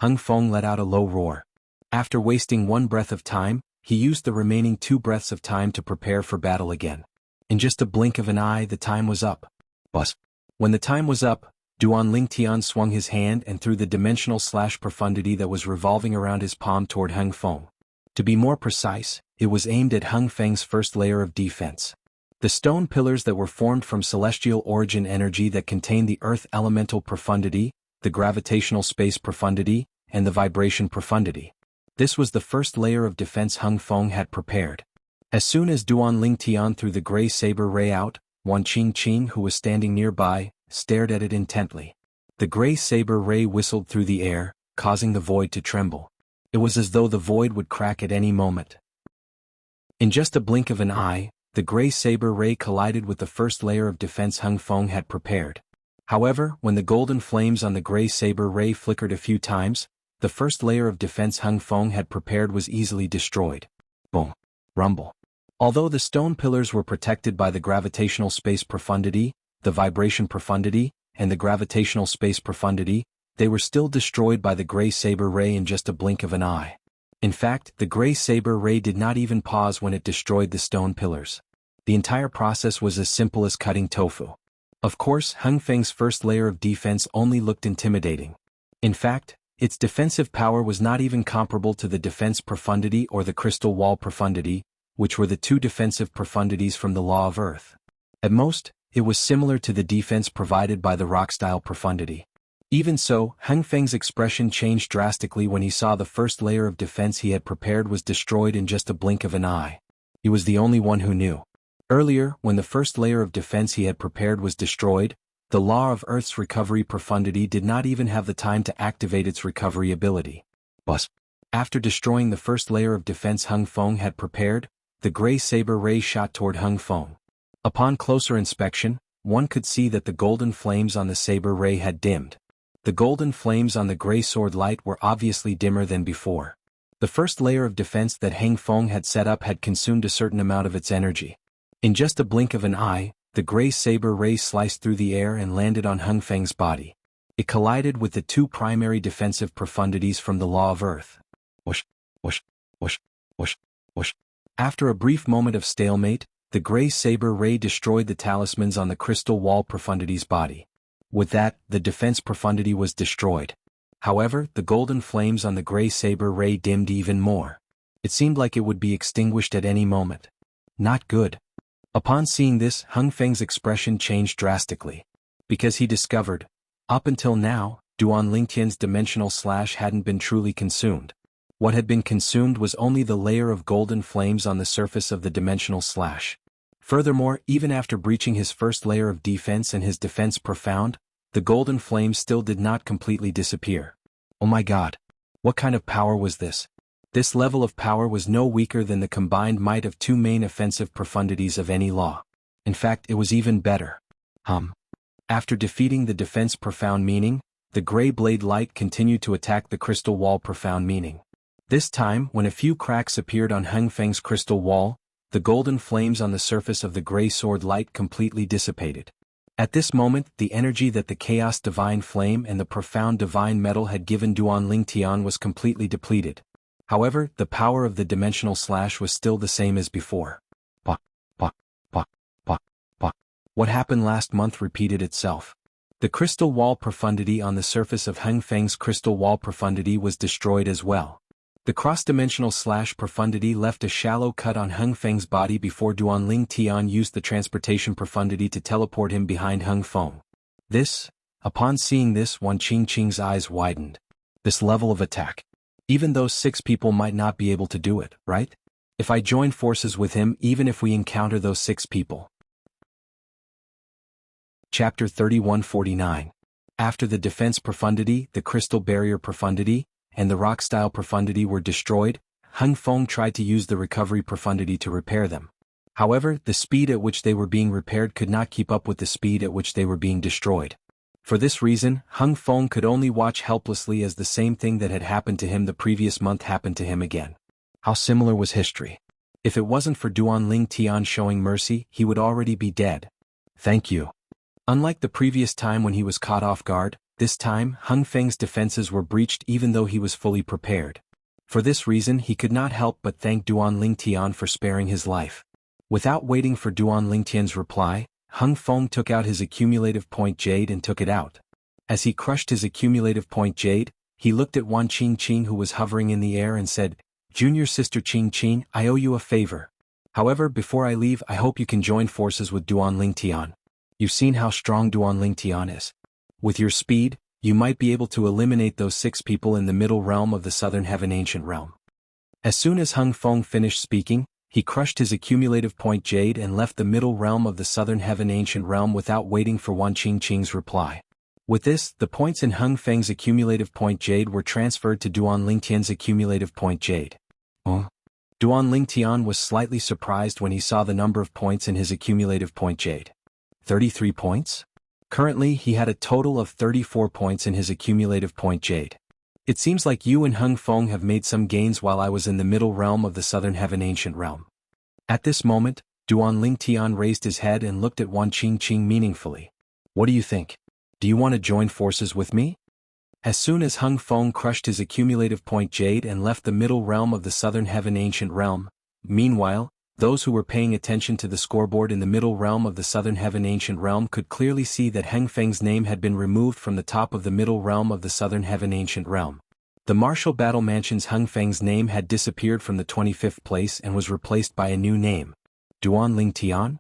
Hung Feng let out a low roar. After wasting 1 breath of time, he used the remaining 2 breaths of time to prepare for battle again. In just a blink of an eye, the time was up. Buzz. When the time was up, Duan Lingtian swung his hand and threw the dimensional/profundity that was revolving around his palm toward Hung Feng. To be more precise, it was aimed at Hung Feng's first layer of defense. The stone pillars that were formed from celestial origin energy that contained the earth elemental profundity, the gravitational space profundity, and the vibration profundity. This was the first layer of defense Hung Feng had prepared. As soon as Duan Lingtian threw the gray saber ray out, Wan Qing, who was standing nearby, stared at it intently. The gray saber ray whistled through the air, causing the void to tremble. It was as though the void would crack at any moment. In just a blink of an eye, the gray saber ray collided with the first layer of defense Hung Feng had prepared. However, when the golden flames on the gray saber ray flickered a few times, the first layer of defense Hung Feng had prepared was easily destroyed. Boom. Rumble. Although the stone pillars were protected by the gravitational space profundity, the vibration profundity, and the gravitational space profundity, they were still destroyed by the gray saber ray in just a blink of an eye. In fact, the gray saber ray did not even pause when it destroyed the stone pillars. The entire process was as simple as cutting tofu. Of course, Hung Feng's first layer of defense only looked intimidating. In fact, its defensive power was not even comparable to the defense profundity or the crystal wall profundity, which were the 2 defensive profundities from the law of earth. At most, it was similar to the defense provided by the rock-style profundity. Even so, Hung Feng's expression changed drastically when he saw the first layer of defense he had prepared was destroyed in just a blink of an eye. He was the only one who knew. Earlier, when the first layer of defense he had prepared was destroyed, the law of Earth's recovery profundity did not even have the time to activate its recovery ability. But after destroying the first layer of defense Hung Feng had prepared, the gray saber ray shot toward Hung Feng. Upon closer inspection, one could see that the golden flames on the saber ray had dimmed. The golden flames on the gray sword light were obviously dimmer than before. The first layer of defense that Hung Feng had set up had consumed a certain amount of its energy. In just a blink of an eye, the gray saber ray sliced through the air and landed on Hung Feng's body. It collided with the two primary defensive profundities from the law of Earth. Whoosh, whoosh, whoosh, whoosh, whoosh. After a brief moment of stalemate, the gray saber ray destroyed the talismans on the crystal wall profundity's body. With that, the defense profundity was destroyed. However, the golden flames on the gray saber ray dimmed even more. It seemed like it would be extinguished at any moment. Not good. Upon seeing this, Hung Feng's expression changed drastically. Because he discovered, up until now, Duan Lingtian's dimensional slash hadn't been truly consumed. What had been consumed was only the layer of golden flames on the surface of the dimensional slash. Furthermore, even after breaching his first layer of defense and his defense profound, the golden flames still did not completely disappear. Oh my god! What kind of power was this? This level of power was no weaker than the combined might of two main offensive profundities of any law. In fact, it was even better. After defeating the defense profound meaning, the gray blade light continued to attack the crystal wall profound meaning. This time, when a few cracks appeared on Hung Feng's crystal wall, the golden flames on the surface of the gray sword light completely dissipated. At this moment, the energy that the chaos divine flame and the profound divine metal had given Duan Lingtian was completely depleted. However, the power of the dimensional slash was still the same as before. Bah, bah, bah, bah, bah. What happened last month repeated itself. The crystal wall profundity on the surface of Hung Feng's crystal wall profundity was destroyed as well. The cross-dimensional slash profundity left a shallow cut on Hung Feng's body before Duan Lingtian used the transportation profundity to teleport him behind Hung Feng. Upon seeing this, Wan Qingqing's eyes widened. This level of attack. Even those 6 people might not be able to do it, right? If I join forces with him, even if we encounter those 6 people. Chapter 3149. After the defense profundity, the crystal barrier profundity, and the rock-style profundity were destroyed, Hung Feng tried to use the recovery profundity to repair them. However, the speed at which they were being repaired could not keep up with the speed at which they were being destroyed. For this reason, Hung Feng could only watch helplessly as the same thing that had happened to him the previous month happened to him again. How similar was history? If it wasn't for Duan Lingtian showing mercy, he would already be dead. Thank you. Unlike the previous time when he was caught off guard, this time Hung Feng's defenses were breached even though he was fully prepared. For this reason he could not help but thank Duan Lingtian for sparing his life. Without waiting for Duan Lingtian's reply, Hung Feng took out his accumulative point jade and took it out. As he crushed his accumulative point jade, he looked at Wan Qingqing who was hovering in the air and said, "Junior sister Qingqing, I owe you a favor. However, before I leave, I hope you can join forces with Duan Lingtian. You've seen how strong Duan Lingtian is. With your speed, you might be able to eliminate those 6 people in the middle realm of the Southern Heaven Ancient Realm." As soon as Hung Feng finished speaking, he crushed his accumulative point jade and left the middle realm of the Southern Heaven Ancient Realm without waiting for Wan Qingqing's reply. With this, the points in Hung Feng's accumulative point jade were transferred to Duan Lingtian's accumulative point jade. Duan Lingtian was slightly surprised when he saw the number of points in his accumulative point jade. 33 points? Currently, he had a total of 34 points in his accumulative point jade. It seems like you and Hung Feng have made some gains while I was in the middle realm of the Southern Heaven Ancient Realm. At this moment, Duan Lingtian raised his head and looked at Wan Qingqing meaningfully. What do you think? Do you want to join forces with me? As soon as Hung Feng crushed his accumulative point jade and left the middle realm of the Southern Heaven Ancient Realm, meanwhile, those who were paying attention to the scoreboard in the middle realm of the Southern Heaven Ancient Realm could clearly see that Hung Feng's name had been removed from the top of the middle realm of the Southern Heaven Ancient Realm. The Martial Battle Mansion's Hung Feng's name had disappeared from the 25th place and was replaced by a new name. Duan Lingtian?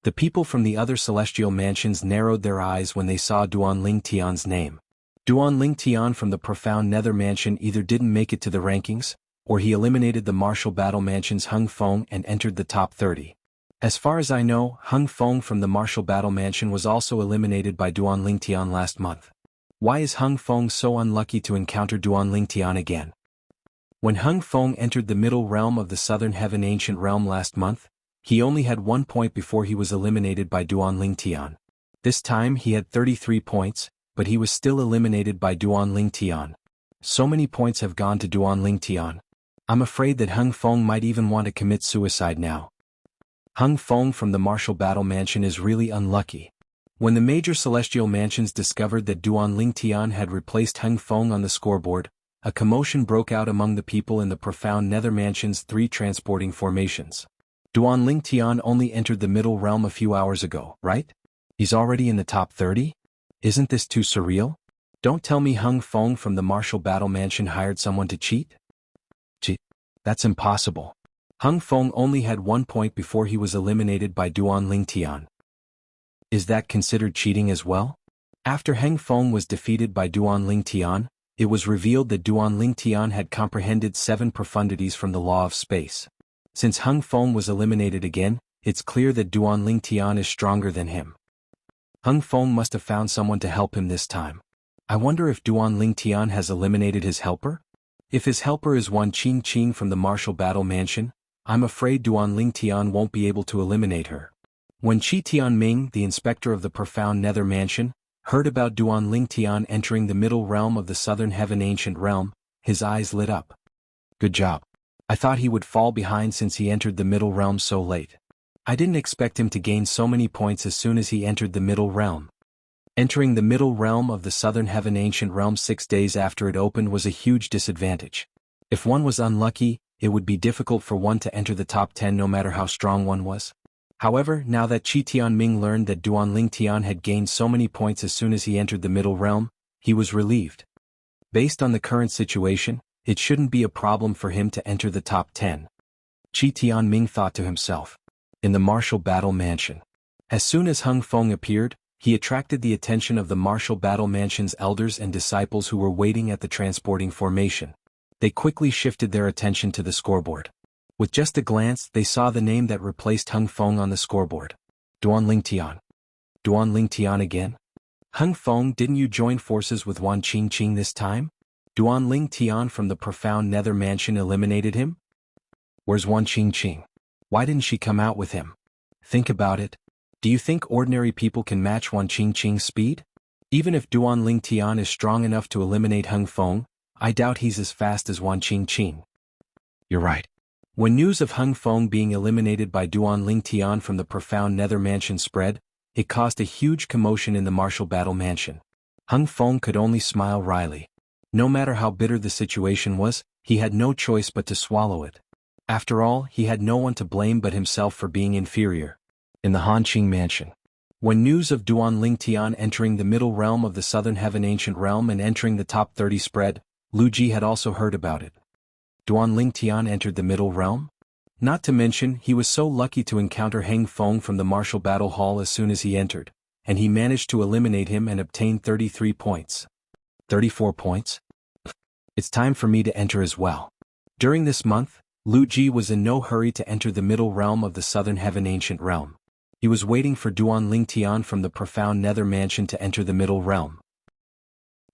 The people from the other celestial mansions narrowed their eyes when they saw Duan Lingtian's name. Duan Lingtian from the Profound Nether Mansion either didn't make it to the rankings, or he eliminated the Martial Battle Mansion's Hung Feng and entered the top 30. As far as I know, Hung Feng from the Martial Battle Mansion was also eliminated by Duan Lingtian last month. Why is Hung Feng so unlucky to encounter Duan Lingtian again? When Hung Feng entered the middle realm of the Southern Heaven Ancient Realm last month, he only had 1 point before he was eliminated by Duan Lingtian. This time he had 33 points, but he was still eliminated by Duan Lingtian. So many points have gone to Duan Lingtian. I'm afraid that Hung Feng might even want to commit suicide now. Hung Feng from the Martial Battle Mansion is really unlucky. When the major celestial mansions discovered that Duan Lingtian had replaced Hung Feng on the scoreboard, a commotion broke out among the people in the profound Nether Mansion's 3 transporting formations. Duan Lingtian only entered the middle realm a few hours ago, right? He's already in the top 30? Isn't this too surreal? Don't tell me Hung Feng from the Martial Battle Mansion hired someone to cheat? Gee, that's impossible. Hung Feng only had 1 point before he was eliminated by Duan Lingtian. Is that considered cheating as well? After Hung Feng was defeated by Duan Lingtian, it was revealed that Duan Lingtian had comprehended 7 profundities from the law of space. Since Hung Feng was eliminated again, it's clear that Duan Lingtian is stronger than him. Hung Feng must have found someone to help him this time. I wonder if Duan Lingtian has eliminated his helper? If his helper is Wan Qingqing from the Martial Battle Mansion, I'm afraid Duan Lingtian won't be able to eliminate her. When Qi Tianming, the inspector of the profound Nether Mansion, heard about Duan Lingtian entering the middle realm of the Southern Heaven Ancient Realm, his eyes lit up. Good job. I thought he would fall behind since he entered the middle realm so late. I didn't expect him to gain so many points as soon as he entered the middle realm. Entering the middle realm of the Southern Heaven Ancient Realm 6 days after it opened was a huge disadvantage. If one was unlucky, it would be difficult for one to enter the top 10 no matter how strong one was. However, now that Qi Tianming learned that Duan Lingtian had gained so many points as soon as he entered the middle realm, he was relieved. Based on the current situation, it shouldn't be a problem for him to enter the top 10. Qi Tianming thought to himself. In the Martial Battle Mansion. As soon as Hung Feng appeared, he attracted the attention of the Martial Battle Mansion's elders and disciples who were waiting at the transporting formation. They quickly shifted their attention to the scoreboard. With just a glance, they saw the name that replaced Hung Feng on the scoreboard. Duan Lingtian. Duan Lingtian again? Hung Feng, didn't you join forces with Wan Qingqing this time? Duan Lingtian from the profound Nether Mansion eliminated him? Where's Wan Qingqing? Why didn't she come out with him? Think about it. Do you think ordinary people can match Wan Qingqing's speed? Even if Duan Lingtian is strong enough to eliminate Hung Feng, I doubt he's as fast as Wan Qingqing. You're right. When news of Hung Feng being eliminated by Duan Lingtian from the profound Nether Mansion spread, it caused a huge commotion in the Martial Battle Mansion. Hung Feng could only smile wryly. No matter how bitter the situation was, he had no choice but to swallow it. After all, he had no one to blame but himself for being inferior. In the Hanqing Mansion. When news of Duan Lingtian entering the middle realm of the Southern Heaven Ancient Realm and entering the top 30 spread, Lu Ji had also heard about it. Duan Lingtian entered the middle realm? Not to mention, he was so lucky to encounter Hung Feng from the Martial Battle Hall as soon as he entered, and he managed to eliminate him and obtain 33 points. 34 points? It's time for me to enter as well. During this month, Lu Ji was in no hurry to enter the middle realm of the Southern Heaven Ancient Realm. He was waiting for Duan Lingtian from the profound Nether Mansion to enter the middle realm.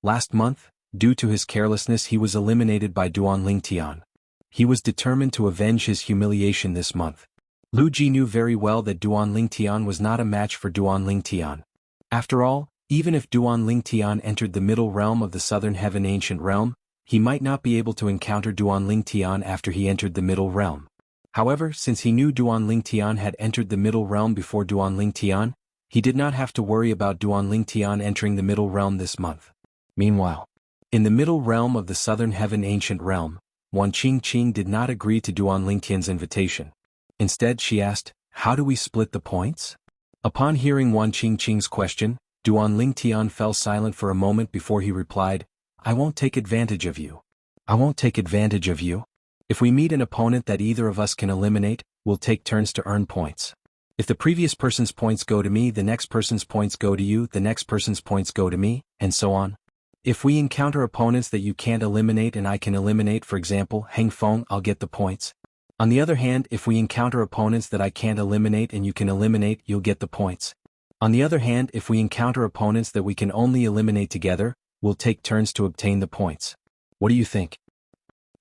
Last month, due to his carelessness, he was eliminated by Duan Lingtian. He was determined to avenge his humiliation this month. Lu Ji knew very well that Duan Lingtian was not a match for Duan Lingtian. After all, even if Duan Lingtian entered the middle realm of the Southern Heaven Ancient Realm, he might not be able to encounter Duan Lingtian after he entered the middle realm. However, since he knew Duan Lingtian had entered the middle realm before Duan Lingtian, he did not have to worry about Duan Lingtian entering the middle realm this month. Meanwhile, in the middle realm of the Southern Heaven Ancient Realm, Wan Qingqing did not agree to Duan Lingtian's invitation. Instead, she asked, "How do we split the points?" Upon hearing Wan Qingqing's question, Duan Lingtian fell silent for a moment before he replied, "I won't take advantage of you. I won't take advantage of you. If we meet an opponent that either of us can eliminate, we'll take turns to earn points. If the previous person's points go to me, the next person's points go to you, the next person's points go to me, and so on. If we encounter opponents that you can't eliminate and I can eliminate, for example, Hung Feng, I'll get the points. On the other hand, if we encounter opponents that I can't eliminate and you can eliminate, you'll get the points. On the other hand, if we encounter opponents that we can only eliminate together, we'll take turns to obtain the points. What do you think?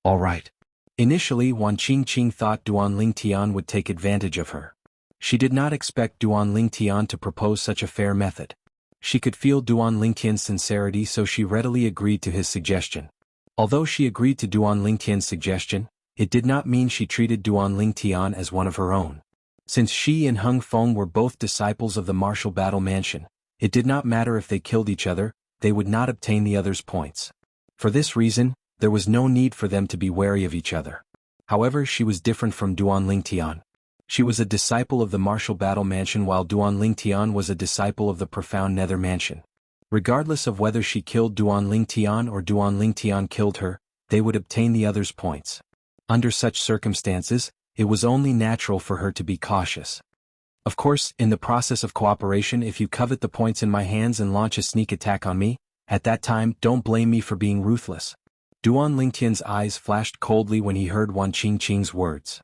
All right. Initially, Wan Qingqing thought Duan Lingtian would take advantage of her. She did not expect Duan Lingtian to propose such a fair method. She could feel Duan Lingtian's sincerity, so she readily agreed to his suggestion. Although she agreed to Duan Lingtian's suggestion, it did not mean she treated Duan Lingtian as one of her own. Since she and Hung Feng were both disciples of the martial battle mansion, it did not matter if they killed each other, they would not obtain the other's points. For this reason, there was no need for them to be wary of each other. However, she was different from Duan Lingtian. She was a disciple of the martial battle mansion while Duan Lingtian was a disciple of the profound nether mansion. Regardless of whether she killed Duan Lingtian or Duan Lingtian killed her, they would obtain the other's points. Under such circumstances, it was only natural for her to be cautious. Of course, in the process of cooperation, if you covet the points in my hands and launch a sneak attack on me, at that time don't blame me for being ruthless. Duan Lingtian's eyes flashed coldly when he heard Wan Qingqing's words.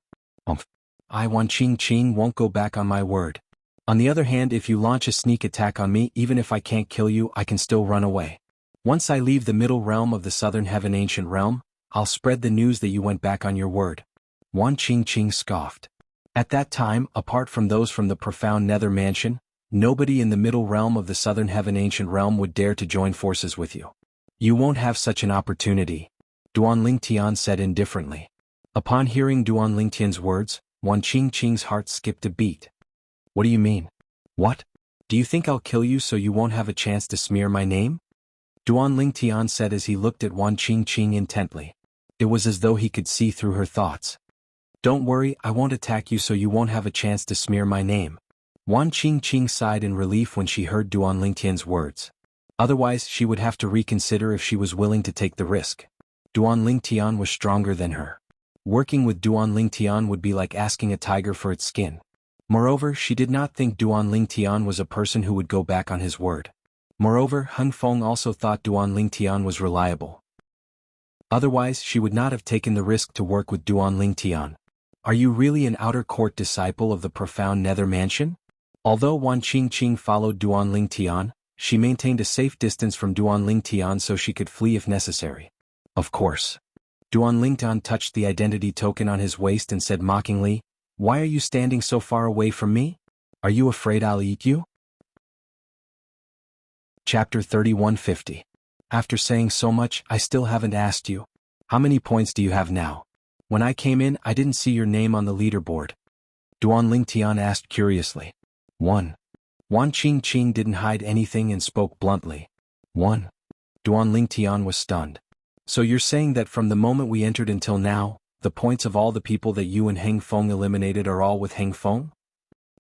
I, Wan Qingqing, won't go back on my word. On the other hand, if you launch a sneak attack on me, even if I can't kill you, I can still run away. Once I leave the middle realm of the southern heaven ancient realm, I'll spread the news that you went back on your word. Wan Qingqing scoffed. At that time, apart from those from the profound nether mansion, nobody in the middle realm of the southern heaven ancient realm would dare to join forces with you. You won't have such an opportunity, Duan Lingtian said indifferently. Upon hearing Duan Lingtian's words, Wan Qingqing's heart skipped a beat. What do you mean? What? Do you think I'll kill you so you won't have a chance to smear my name? Duan Lingtian said as he looked at Wan Qingqing intently. It was as though he could see through her thoughts. Don't worry, I won't attack you so you won't have a chance to smear my name. Wan Qingqing sighed in relief when she heard Duan Lingtian's words. Otherwise, she would have to reconsider if she was willing to take the risk. Duan Lingtian was stronger than her. Working with Duan Lingtian would be like asking a tiger for its skin. Moreover, she did not think Duan Lingtian was a person who would go back on his word. Moreover, Hung Feng also thought Duan Lingtian was reliable. Otherwise, she would not have taken the risk to work with Duan Lingtian. Are you really an outer court disciple of the profound nether mansion? Although Wan Qingqing followed Duan Lingtian, she maintained a safe distance from Duan Lingtian so she could flee if necessary. Of course. Duan Lingtian touched the identity token on his waist and said mockingly, "Why are you standing so far away from me? Are you afraid I'll eat you?" Chapter 3150. After saying so much, I still haven't asked you. How many points do you have now? When I came in, I didn't see your name on the leaderboard. Duan Lingtian asked curiously. 1. Wan Qingqing didn't hide anything and spoke bluntly. 1. Duan Lingtian was stunned. So you're saying that from the moment we entered until now, the points of all the people that you and Heng Feng eliminated are all with Heng Feng?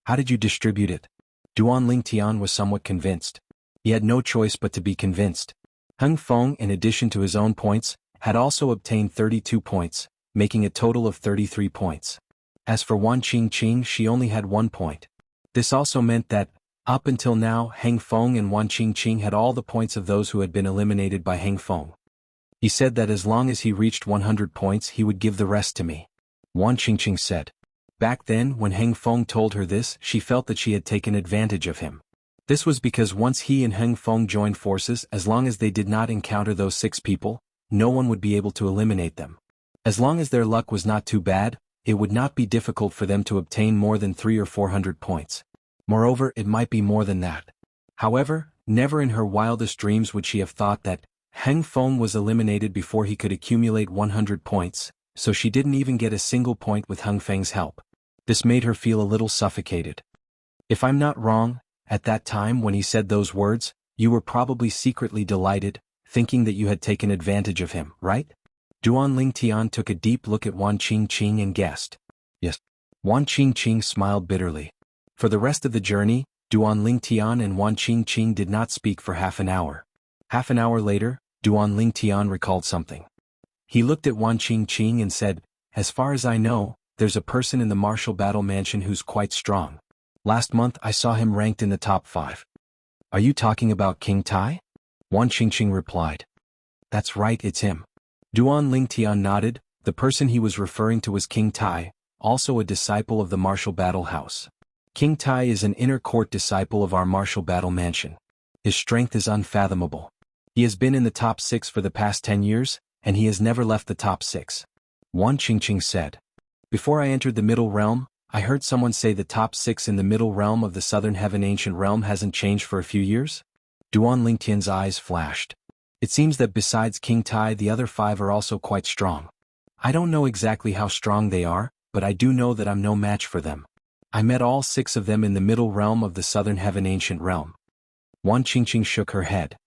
How did you distribute it? Duan Lingtian was somewhat convinced. He had no choice but to be convinced. Heng Feng, in addition to his own points, had also obtained 32 points, making a total of 33 points. As for Wan Qingqing, she only had 1 point. This also meant that, up until now, Heng Feng and Wan Qingqing had all the points of those who had been eliminated by Heng Feng. He said that as long as he reached 100 points he would give the rest to me. Wan Qingqing said. Back then, when Heng Feng told her this, she felt that she had taken advantage of him. This was because once he and Heng Feng joined forces, as long as they did not encounter those 6 people, no one would be able to eliminate them. As long as their luck was not too bad, it would not be difficult for them to obtain more than 300 or 400 points. Moreover, it might be more than that. However, never in her wildest dreams would she have thought that Heng Feng was eliminated before he could accumulate 100 points, so she didn't even get a single point with Heng Feng's help. This made her feel a little suffocated. If I'm not wrong, at that time when he said those words, you were probably secretly delighted, thinking that you had taken advantage of him, right? Duan Lingtian took a deep look at Wan Qingqing and guessed. Yes. Wan Qingqing smiled bitterly. For the rest of the journey, Duan Lingtian and Wan Qingqing did not speak for half an hour. Half an hour later, Duan Lingtian recalled something. He looked at Wan Qingqing and said, as far as I know, there's a person in the martial battle mansion who's quite strong. Last month I saw him ranked in the top 5. Are you talking about King Tai? Wan Qingqing replied. That's right, it's him. Duan Lingtian nodded. The person he was referring to was King Tai, also a disciple of the Martial Battle House. King Tai is an inner court disciple of our Martial Battle Mansion. His strength is unfathomable. He has been in the top 6 for the past 10 years, and he has never left the top 6. Wan Qingqing said. Before I entered the Middle Realm, I heard someone say the top 6 in the Middle Realm of the Southern Heaven Ancient Realm hasn't changed for a few years? Duan Lingtian's eyes flashed. It seems that besides King Tai the other 5 are also quite strong. I don't know exactly how strong they are, but I do know that I'm no match for them. I met all 6 of them in the Middle Realm of the Southern Heaven Ancient Realm. Wan Qingqing shook her head.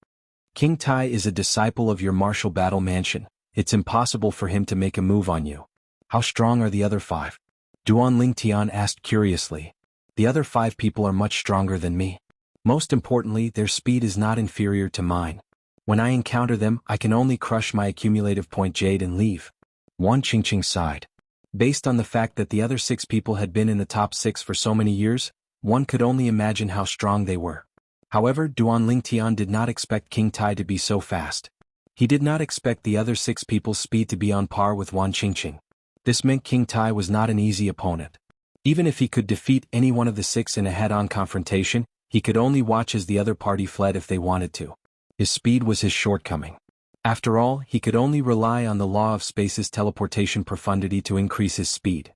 King Tai is a disciple of your Martial Battle Mansion. It's impossible for him to make a move on you. How strong are the other 5? Duan Lingtian asked curiously. The other 5 people are much stronger than me. Most importantly, their speed is not inferior to mine. When I encounter them, I can only crush my accumulative point Jade and leave. Wan Qingqing sighed. Based on the fact that the other 6 people had been in the top 6 for so many years, one could only imagine how strong they were. However, Duan Lingtian did not expect King Tai to be so fast. He did not expect the other 6 people's speed to be on par with Wan Qingqing. This meant King Tai was not an easy opponent. Even if he could defeat any one of the 6 in a head-on confrontation, he could only watch as the other party fled if they wanted to. His speed was his shortcoming. After all, he could only rely on the law of space's teleportation profundity to increase his speed.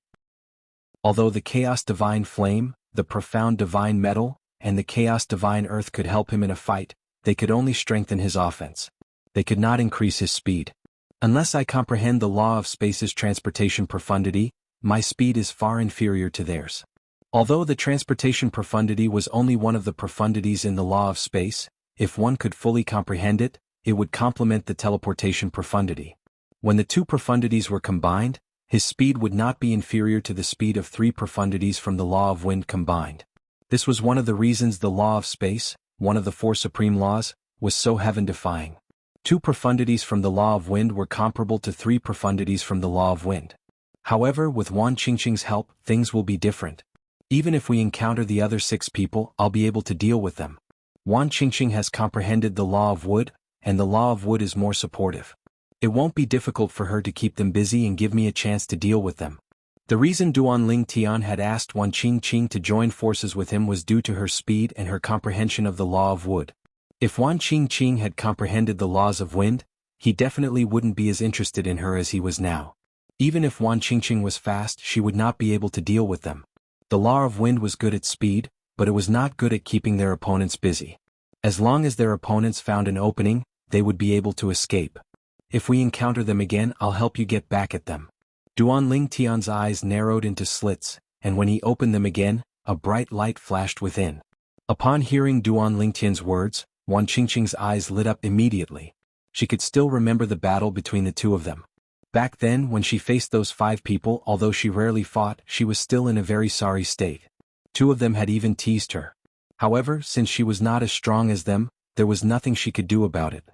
Although the Chaos Divine Flame, the Profound Divine Metal, and the Chaos Divine Earth could help him in a fight, they could only strengthen his offense. They could not increase his speed. Unless I comprehend the law of space's transportation profundity, my speed is far inferior to theirs. Although the transportation profundity was only one of the profundities in the law of space, if one could fully comprehend it, it would complement the teleportation profundity. When the 2 profundities were combined, his speed would not be inferior to the speed of 3 profundities from the law of wind combined. This was one of the reasons the law of space, one of the 4 supreme laws, was so heaven-defying. 2 profundities from the law of wind were comparable to 3 profundities from the law of wind. However, with Wan Qingqing's help, things will be different. Even if we encounter the other 6 people, I'll be able to deal with them. Wan Qingqing has comprehended the law of wood, and the law of wood is more supportive. It won't be difficult for her to keep them busy and give me a chance to deal with them. The reason Duan Lingtian had asked Wan Qingqing to join forces with him was due to her speed and her comprehension of the law of wood. If Wan Qingqing had comprehended the laws of wind, he definitely wouldn't be as interested in her as he was now. Even if Wan Qingqing was fast, she would not be able to deal with them. The law of wind was good at speed, but it was not good at keeping their opponents busy. As long as their opponents found an opening, they would be able to escape. If we encounter them again, I'll help you get back at them. Duan Lingtian's eyes narrowed into slits, and when he opened them again, a bright light flashed within. Upon hearing Duan Lingtian's words, Wan Qingqing's eyes lit up immediately. She could still remember the battle between the 2 of them. Back then, when she faced those 5 people, although she rarely fought, she was still in a very sorry state. 2 of them had even teased her. However, since she was not as strong as them, there was nothing she could do about it.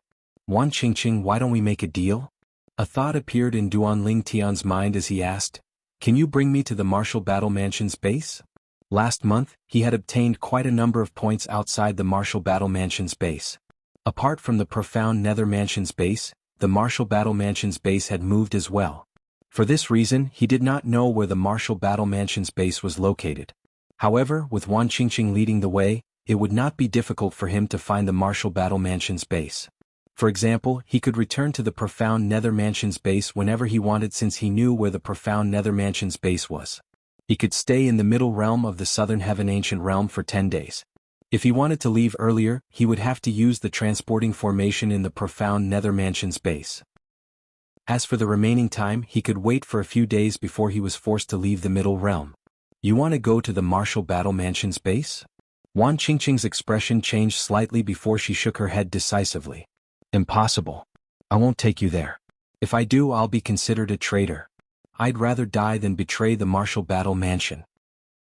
Wan Qingqing, why don't we make a deal? A thought appeared in Duan Lingtian's mind as he asked, can you bring me to the Martial Battle Mansion's base? Last month, he had obtained quite a number of points outside the Martial Battle Mansion's base. Apart from the Profound Nether Mansion's base, the Martial Battle Mansion's base had moved as well. For this reason, he did not know where the Martial Battle Mansion's base was located. However, with Wan Qingqing leading the way, it would not be difficult for him to find the Martial Battle Mansion's base. For example, he could return to the Profound Nether Mansion's base whenever he wanted since he knew where the Profound Nether Mansion's base was. He could stay in the Middle Realm of the Southern Heaven Ancient Realm for 10 days. If he wanted to leave earlier, he would have to use the transporting formation in the Profound Nether Mansion's base. As for the remaining time, he could wait for a few days before he was forced to leave the Middle Realm. You want to go to the Martial Battle Mansion's base? Wan Qingqing's expression changed slightly before she shook her head decisively. Impossible. I won't take you there. If I do, I'll be considered a traitor. I'd rather die than betray the Martial Battle Mansion.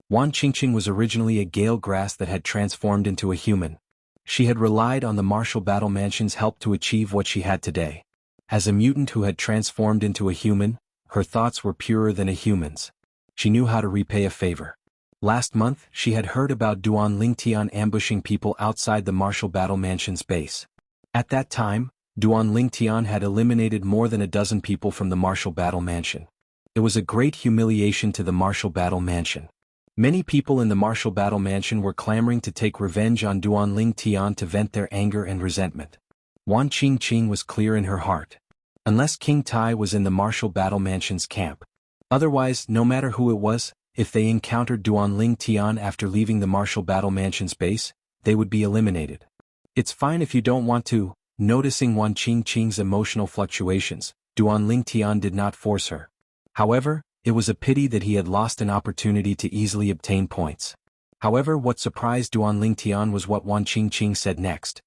Wan Qingqing was originally a gale grass that had transformed into a human. She had relied on the Martial Battle Mansion's help to achieve what she had today. As a mutant who had transformed into a human, her thoughts were purer than a human's. She knew how to repay a favor. Last month, she had heard about Duan Lingtian ambushing people outside the Martial Battle Mansion's base. At that time, Duan Lingtian had eliminated more than a dozen people from the Martial Battle Mansion. It was a great humiliation to the Martial Battle Mansion. Many people in the Martial Battle Mansion were clamoring to take revenge on Duanling Tian to vent their anger and resentment. Wan Qingqing was clear in her heart. Unless King Tai was in the Martial Battle Mansion's camp. Otherwise, no matter who it was, if they encountered Duanling Tian after leaving the Martial Battle Mansion's base, they would be eliminated. It's fine if you don't want to. Noticing Wan Qingqing's emotional fluctuations, Duanling Tian did not force her. However, it was a pity that he had lost an opportunity to easily obtain points. However, what surprised Duanling Tian was what Wan Qingqing said next.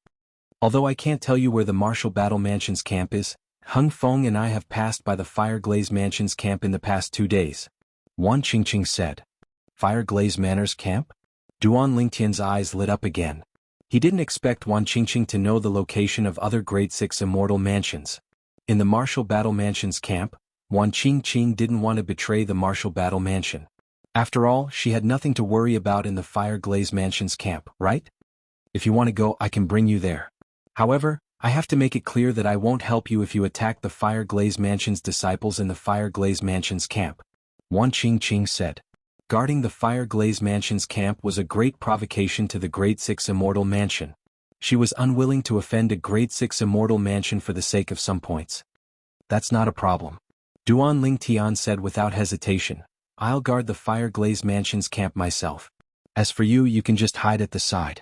Although I can't tell you where the Martial Battle Mansion's camp is, Hung Feng and I have passed by the Fire Glaze Mansion's camp in the past 2 days. Wan Qingqing said. Fire Glaze Manor's camp? Duanling Tian's eyes lit up again. He didn't expect Wan Qingqing to know the location of other Grade 6 immortal mansions. In the Martial Battle Mansion's camp, Wan Qingqing didn't want to betray the Martial Battle Mansion. After all, she had nothing to worry about in the Fire Glaze Mansion's camp, right? If you want to go, I can bring you there. However, I have to make it clear that I won't help you if you attack the Fire Glaze Mansion's disciples in the Fire Glaze Mansion's camp. Wan Qingqing said. Guarding the Fire Glaze Mansion's camp was a great provocation to the Grade 6 Immortal Mansion. She was unwilling to offend a Grade 6 Immortal Mansion for the sake of some points. That's not a problem. Duanling Tian said without hesitation. I'll guard the Fire Glaze Mansion's camp myself. As for you, you can just hide at the side.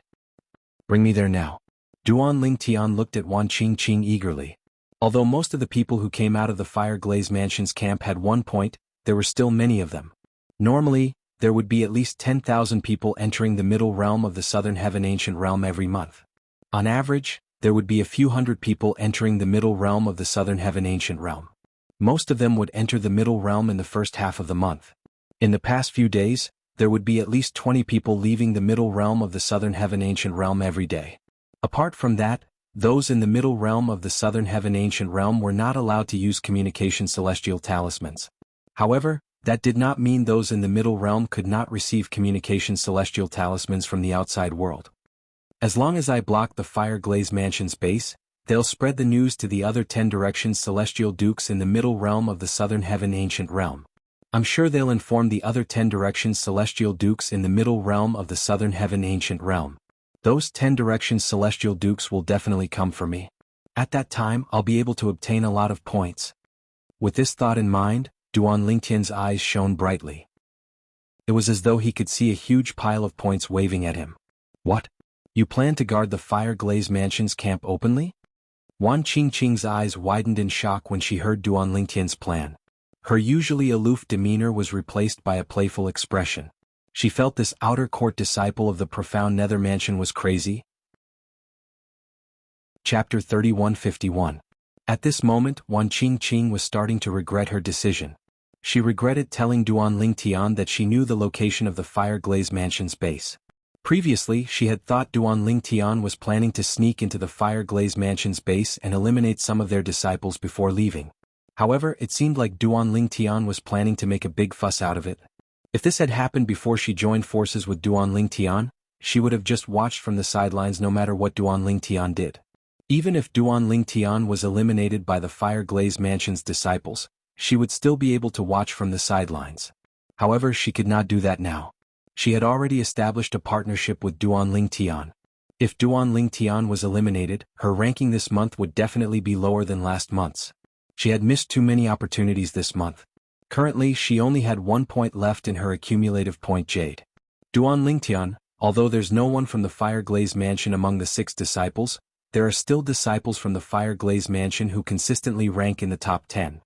Bring me there now. Duanling Tian looked at Wan Qingqing eagerly. Although most of the people who came out of the Fire Glaze Mansion's camp had 1 point, there were still many of them. Normally, there would be at least 10,000 people entering the middle realm of the Southern Heaven Ancient Realm every month. On average, there would be a few hundred people entering the middle realm of the Southern Heaven Ancient Realm. Most of them would enter the middle realm in the first half of the month. In the past few days, there would be at least 20 people leaving the middle realm of the Southern Heaven Ancient Realm every day. Apart from that, those in the middle realm of the Southern Heaven Ancient Realm were not allowed to use communication celestial talismans. However, that did not mean those in the middle realm could not receive communication celestial talismans from the outside world. As long as I block the Fire Glaze Mansion's base, they'll spread the news to the other 10 directions celestial dukes in the middle realm of the Southern Heaven Ancient Realm. I'm sure they'll inform the other 10 directions celestial dukes in the middle realm of the Southern Heaven Ancient Realm. Those 10 directions celestial dukes will definitely come for me. At that time, I'll be able to obtain a lot of points. With this thought in mind, Duanling Tian's eyes shone brightly. It was as though he could see a huge pile of points waving at him. What? You plan to guard the Fire Glaze Mansion's camp openly? Wan Qingqing's eyes widened in shock when she heard Duanling Tian's plan. Her usually aloof demeanor was replaced by a playful expression. She felt this outer court disciple of the profound Nether Mansion was crazy. Chapter 3151. At this moment, Wan Qingqing was starting to regret her decision. She regretted telling Duanling Tian that she knew the location of the Fire Glaze Mansion's base. Previously, she had thought Duanling Tian was planning to sneak into the Fire Glaze Mansion's base and eliminate some of their disciples before leaving. However, it seemed like Duanling Tian was planning to make a big fuss out of it. If this had happened before she joined forces with Duanling Tian, she would have just watched from the sidelines no matter what Duanling Tian did. Even if Duanling Tian was eliminated by the Fire Glaze Mansion's disciples, she would still be able to watch from the sidelines. However, she could not do that now. She had already established a partnership with Duanling Tian. If Duanling Tian was eliminated, her ranking this month would definitely be lower than last month's. She had missed too many opportunities this month. Currently, she only had 1 point left in her accumulative point jade. Duanling Tian, although there's no one from the Fire Glaze Mansion among the 6 disciples, there are still disciples from the Fire Glaze Mansion who consistently rank in the top 10.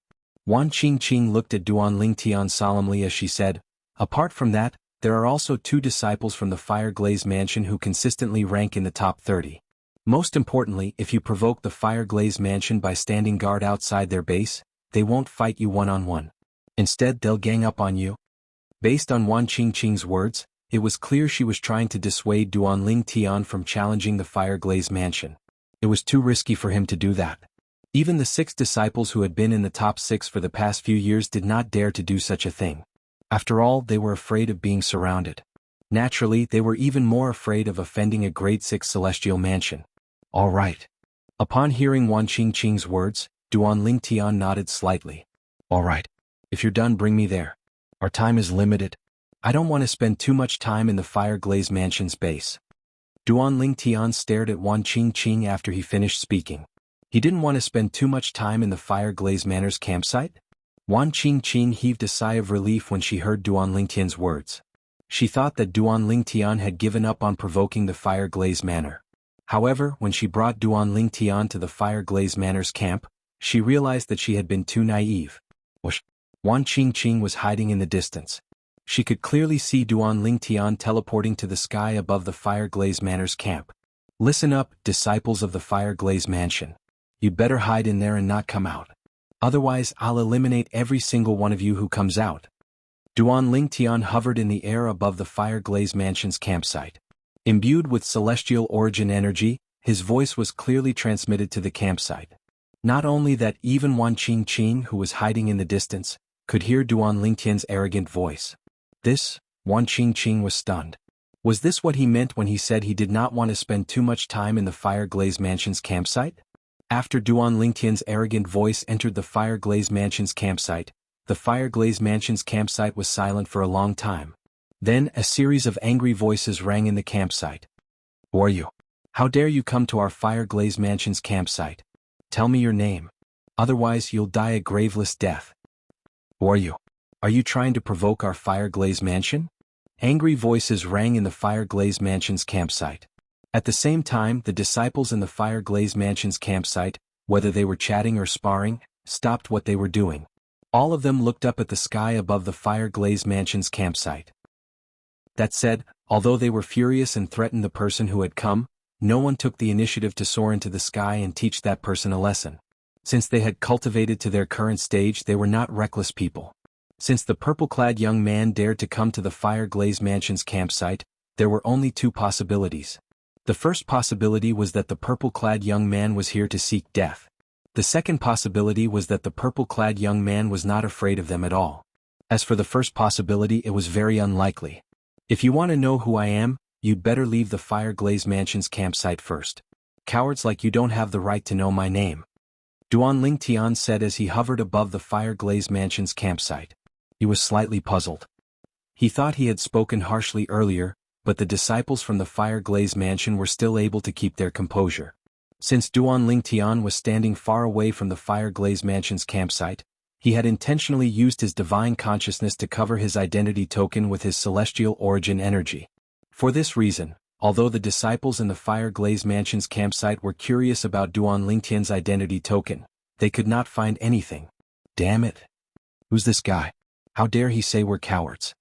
Wan Qingqing looked at Duanling Tian solemnly as she said, apart from that, there are also 2 disciples from the Fire Glaze Mansion who consistently rank in the top 30. Most importantly, if you provoke the Fire Glaze Mansion by standing guard outside their base, they won't fight you one-on-one. Instead, they'll gang up on you. Based on Wan Qingqing's words, it was clear she was trying to dissuade Duanling Tian from challenging the Fire Glaze Mansion. It was too risky for him to do that. Even the 6 disciples who had been in the top 6 for the past few years did not dare to do such a thing. After all, they were afraid of being surrounded. Naturally, they were even more afraid of offending a Grade 6 celestial mansion. All right. Upon hearing Wan Qingqing's words, Duanling Tian nodded slightly. All right. If you're done, bring me there. Our time is limited. I don't want to spend too much time in the Fire Glaze Mansion's base. Duanling Tian stared at Wan Qingqing after he finished speaking. He didn't want to spend too much time in the Fire Glaze Manor's campsite? Wan Qingqing heaved a sigh of relief when she heard Duanling Tian's words. She thought that Duanling Tian had given up on provoking the Fire Glaze Manor. However, when she brought Duanling Tian to the Fire Glaze Manor's camp, she realized that she had been too naive. Wan Qingqing was hiding in the distance. She could clearly see Duanling Tian teleporting to the sky above the Fire Glaze Manor's camp. Listen up, disciples of the Fire Glaze Mansion. You'd better hide in there and not come out. Otherwise, I'll eliminate every single one of you who comes out. Duanling Tian hovered in the air above the Fire Glaze Mansion's campsite. Imbued with celestial origin energy, his voice was clearly transmitted to the campsite. Not only that, even Wan Qingqing, who was hiding in the distance, could hear Duanling Tian's arrogant voice. Wan Qingqing was stunned. Was this what he meant when he said he did not want to spend too much time in the Fire Glaze Mansion's campsite? After Duanling Tian's arrogant voice entered the Fire Glaze Mansion's campsite, the Fire Glaze Mansion's campsite was silent for a long time. Then, a series of angry voices rang in the campsite. Who are you? How dare you come to our Fire Glaze Mansion's campsite? Tell me your name. Otherwise, you'll die a graveless death. Who are you? Are you trying to provoke our Fire Glaze Mansion? Angry voices rang in the Fire Glaze Mansion's campsite. At the same time, the disciples in the Fire Glaze Mansion's campsite, whether they were chatting or sparring, stopped what they were doing. All of them looked up at the sky above the Fire Glaze Mansion's campsite. That said, although they were furious and threatened the person who had come, no one took the initiative to soar into the sky and teach that person a lesson. Since they had cultivated to their current stage, they were not reckless people. Since the purple-clad young man dared to come to the Fire Glaze Mansion's campsite, there were only two possibilities. The first possibility was that the purple-clad young man was here to seek death. The second possibility was that the purple-clad young man was not afraid of them at all. As for the first possibility, it was very unlikely. If you want to know who I am, you'd better leave the Fire Glaze Mansion's campsite first. Cowards like you don't have the right to know my name. Duanling Tian said as he hovered above the Fire Glaze Mansion's campsite. He was slightly puzzled. He thought he had spoken harshly earlier, but the disciples from the Fire Glaze Mansion were still able to keep their composure. Since Duanling Tian was standing far away from the Fire Glaze Mansion's campsite, he had intentionally used his divine consciousness to cover his identity token with his celestial origin energy. For this reason, although the disciples in the Fire Glaze Mansion's campsite were curious about Duanling Tian's identity token, they could not find anything. Damn it! Who's this guy? How dare he say we're cowards?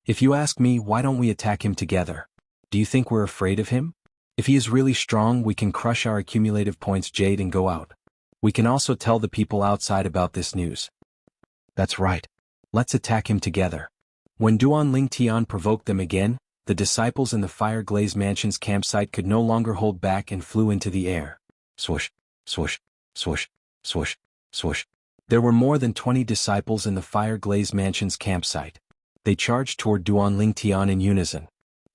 If you ask me, why don't we attack him together? Do you think we're afraid of him? If he is really strong, we can crush our accumulative points jade and go out. We can also tell the people outside about this news. That's right. Let's attack him together. When Duanling Tian provoked them again, the disciples in the Fire Glaze Mansion's campsite could no longer hold back and flew into the air. Swoosh, swoosh, swoosh, swoosh, swoosh. There were more than 20 disciples in the Fire Glaze Mansion's campsite. They charged toward Duanling Tian in unison.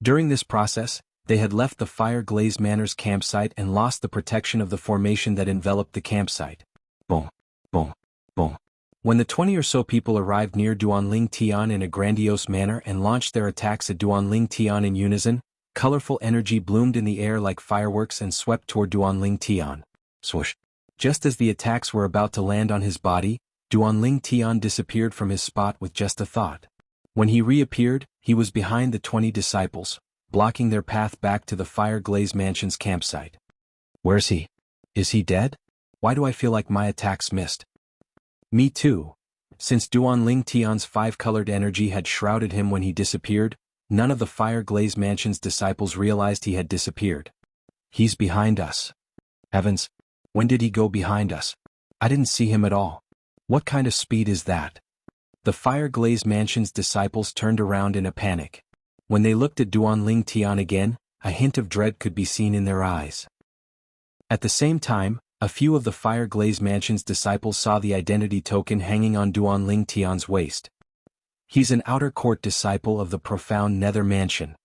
During this process, they had left the Fire Glaze Manor's campsite and lost the protection of the formation that enveloped the campsite. Boom, boom, boom. When the 20 or so people arrived near Duanling Tian in a grandiose manner and launched their attacks at Duanling Tian in unison, colorful energy bloomed in the air like fireworks and swept toward Duanling Tian. Swoosh. Just as the attacks were about to land on his body, Duanling Tian disappeared from his spot with just a thought. When he reappeared, he was behind the 20 disciples, blocking their path back to the Fire Glaze Mansion's campsite. Where's he? Is he dead? Why do I feel like my attacks missed? Me too. Since Duanling Tian's five-colored energy had shrouded him when he disappeared, none of the Fire Glaze Mansion's disciples realized he had disappeared. He's behind us. Heavens! When did he go behind us? I didn't see him at all. What kind of speed is that? The Fire Glaze Mansion's disciples turned around in a panic. When they looked at Duanling Tian again, a hint of dread could be seen in their eyes. At the same time, a few of the Fire Glaze Mansion's disciples saw the identity token hanging on Duanling Tian's waist. He's an outer court disciple of the profound Nether Mansion.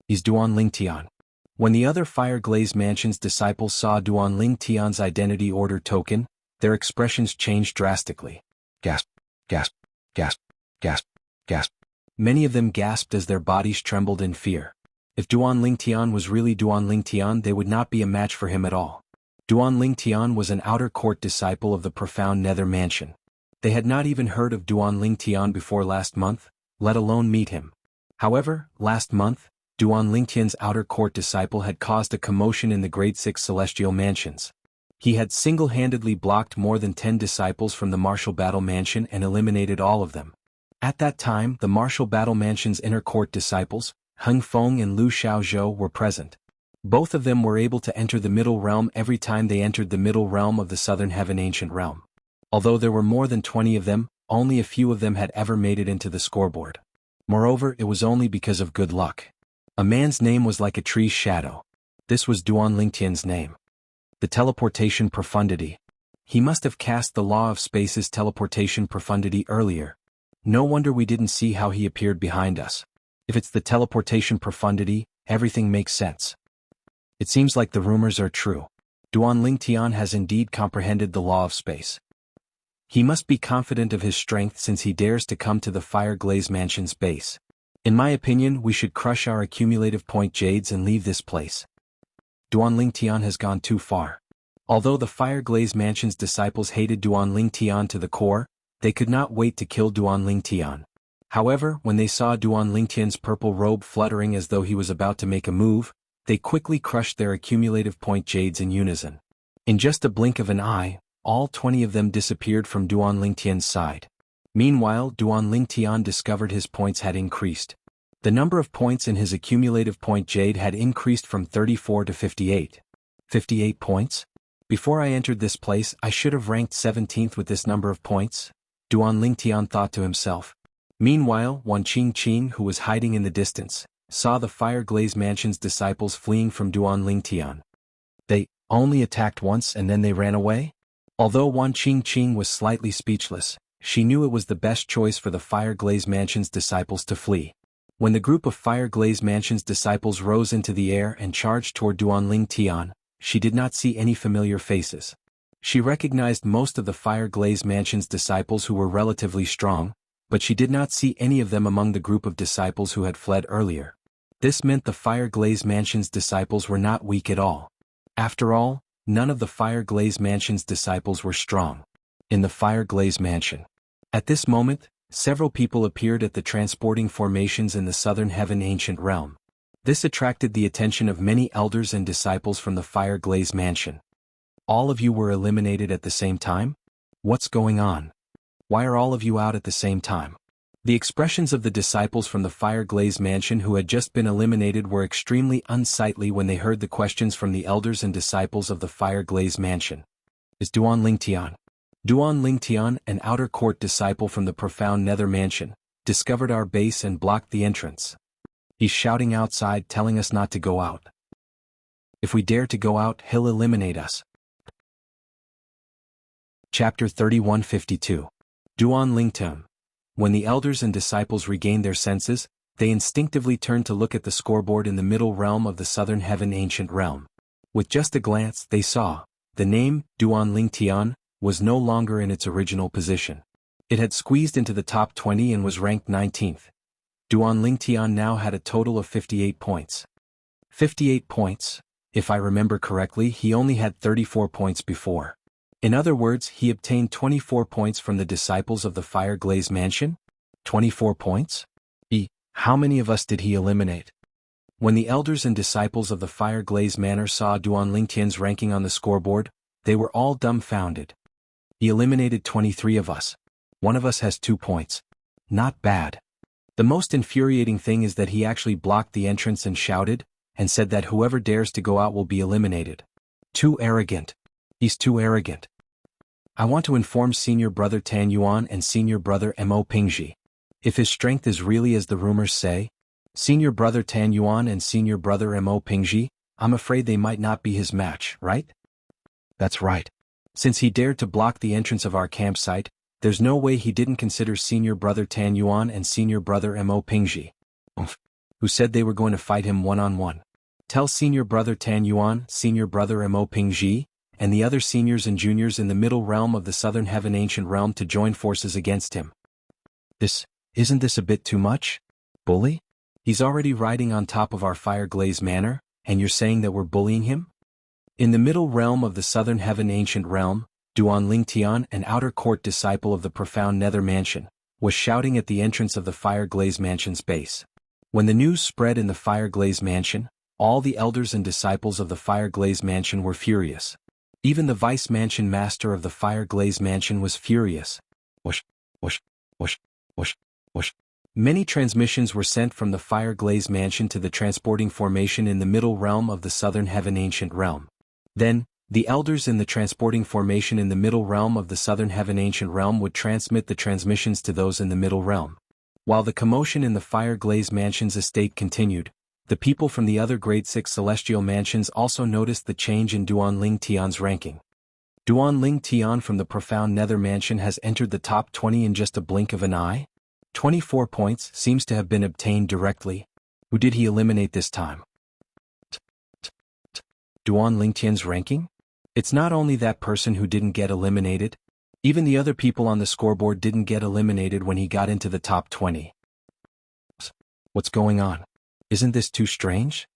He's Duanling Tian. When the other Fire Glaze Mansion's disciples saw Duanling Tian's identity order token, their expressions changed drastically. Gasp, gasp, Gasp, gasp, gasp. Many of them gasped as their bodies trembled in fear. If Duan Lingtian was really Duan Lingtian, they would not be a match for him at all. Duan Lingtian was an outer court disciple of the profound Nether Mansion. They had not even heard of Duan Lingtian before last month, let alone meet him. However, last month, Duan Lingtian's outer court disciple had caused a commotion in the Grade 6 Celestial Mansions. He had single-handedly blocked more than 10 disciples from the Martial Battle Mansion and eliminated all of them. At that time, the Martial Battle Mansion's inner court disciples, Heng Feng and Liu Xiaozhou, were present. Both of them were able to enter the Middle Realm every time they entered the Middle Realm of the Southern Heaven Ancient Realm. Although there were more than 20 of them, only a few of them had ever made it into the scoreboard. Moreover, it was only because of good luck. A man's name was like a tree's shadow. This was Duan Lingtian's name. The teleportation profundity. He must have cast the law of space's teleportation profundity earlier. No wonder we didn't see how he appeared behind us. If it's the teleportation profundity, everything makes sense. It seems like the rumors are true. Duan Lingtian has indeed comprehended the law of space. He must be confident of his strength since he dares to come to the Fire Glaze Mansion's base. In my opinion, we should crush our accumulative point jades and leave this place. Duan Lingtian has gone too far. Although the Fire Glaze Mansion's disciples hated Duan Lingtian to the core, they could not wait to kill Duan Lingtian. However, when they saw Duan Lingtian's purple robe fluttering as though he was about to make a move, they quickly crushed their accumulative point jades in unison. In just a blink of an eye, all 20 of them disappeared from Duan Lingtian's side. Meanwhile, Duan Lingtian discovered his points had increased. The number of points in his accumulative point jade had increased from 34 to 58. 58 points? Before I entered this place, I should have ranked 17th with this number of points, Duan Lingtian thought to himself. Meanwhile, Wan Qingqing, who was hiding in the distance, saw the Fire Glaze Mansion's disciples fleeing from Duan Lingtian. They only attacked once and then they ran away? Although Wan Qingqing was slightly speechless, she knew it was the best choice for the Fire Glaze Mansion's disciples to flee. When the group of Fire Glaze Mansion's disciples rose into the air and charged toward Duan Lingtian, she did not see any familiar faces. She recognized most of the Fire Glaze Mansion's disciples who were relatively strong, but she did not see any of them among the group of disciples who had fled earlier. This meant the Fire Glaze Mansion's disciples were not weak at all. After all, none of the Fire Glaze Mansion's disciples were strong. In the Fire Glaze Mansion. At this moment, several people appeared at the transporting formations in the Southern Heaven Ancient Realm. This attracted the attention of many elders and disciples from the Fire Glaze Mansion. All of you were eliminated at the same time? What's going on? Why are all of you out at the same time? The expressions of the disciples from the Fire Glaze Mansion who had just been eliminated were extremely unsightly when they heard the questions from the elders and disciples of the Fire Glaze Mansion. Is Duan Lingtian? Duan Lingtian, an outer court disciple from the profound Nether Mansion, discovered our base and blocked the entrance. He's shouting outside telling us not to go out. If we dare to go out, he'll eliminate us. Chapter 3152. Duan Lingtian. When the elders and disciples regained their senses, they instinctively turned to look at the scoreboard in the middle realm of the Southern Heaven Ancient Realm. With just a glance, they saw, the name, Duan Lingtian, was no longer in its original position. It had squeezed into the top 20 and was ranked 19th. Duan Lingtian now had a total of 58 points. 58 points? If I remember correctly, he only had 34 points before. In other words, he obtained 24 points from the disciples of the Fire Glaze Mansion? 24 points? How many of us did he eliminate? When the elders and disciples of the Fire Glaze Manor saw Duan Lingtian's ranking on the scoreboard, they were all dumbfounded. He eliminated 23 of us. One of us has 2 points. Not bad. The most infuriating thing is that he actually blocked the entrance and shouted, and said that whoever dares to go out will be eliminated. Too arrogant. He's too arrogant. I want to inform Senior Brother Tan Yuan and Senior Brother Mo Pingji. If his strength is really as the rumors say, Senior Brother Tan Yuan and Senior Brother Mo Pingji, I'm afraid they might not be his match, right? That's right. Since he dared to block the entrance of our campsite, there's no way he didn't consider Senior Brother Tan Yuan and Senior Brother Mo Pingji, who said they were going to fight him one-on-one. Tell Senior Brother Tan Yuan, Senior Brother Mo Pingji, and the other seniors and juniors in the middle realm of the Southern Heaven Ancient Realm to join forces against him. Isn't this a bit too much? Bully? He's already riding on top of our fire-glazed manor, and you're saying that we're bullying him? In the middle realm of the southern heaven ancient realm, Duan Lingtian, an outer court disciple of the profound nether mansion, was shouting at the entrance of the fire-glazed mansion's base. When the news spread in the fire-glazed mansion, all the elders and disciples of the fire-glazed mansion were furious. Even the vice-mansion master of the fire-glazed mansion was furious. Whoosh, whoosh, whoosh, whoosh, whoosh. Many transmissions were sent from the fire-glazed mansion to the transporting formation in the middle realm of the southern heaven ancient realm. Then, the elders in the transporting formation in the middle realm of the southern heaven ancient realm would transmit the transmissions to those in the middle realm. While the commotion in the fire-glazed mansion's estate continued, the people from the other grade 6 celestial mansions also noticed the change in Duan Lingtian's ranking. Duan Lingtian from the profound nether mansion has entered the top 20 in just a blink of an eye. 24 points seems to have been obtained directly. Who did he eliminate this time? Duan Lingtian's ranking? It's not only that person who didn't get eliminated. Even the other people on the scoreboard didn't get eliminated when he got into the top 20. What's going on? Isn't this too strange?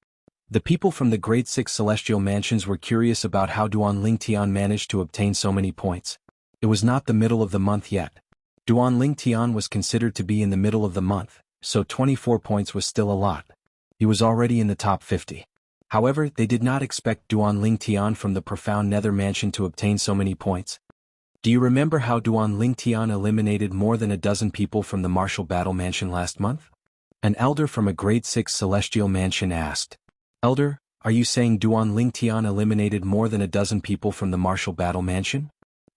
The people from the grade 6 celestial mansions were curious about how Duan Lingtian managed to obtain so many points. It was not the middle of the month yet. Duan Lingtian was considered to be in the middle of the month, so 24 points was still a lot. He was already in the top 50. However, they did not expect Duan Lingtian from the profound nether mansion to obtain so many points. Do you remember how Duan Lingtian eliminated more than a dozen people from the martial battle mansion last month? An elder from a grade 6 celestial mansion asked. Elder, are you saying Duan Lingtian eliminated more than a dozen people from the martial battle mansion?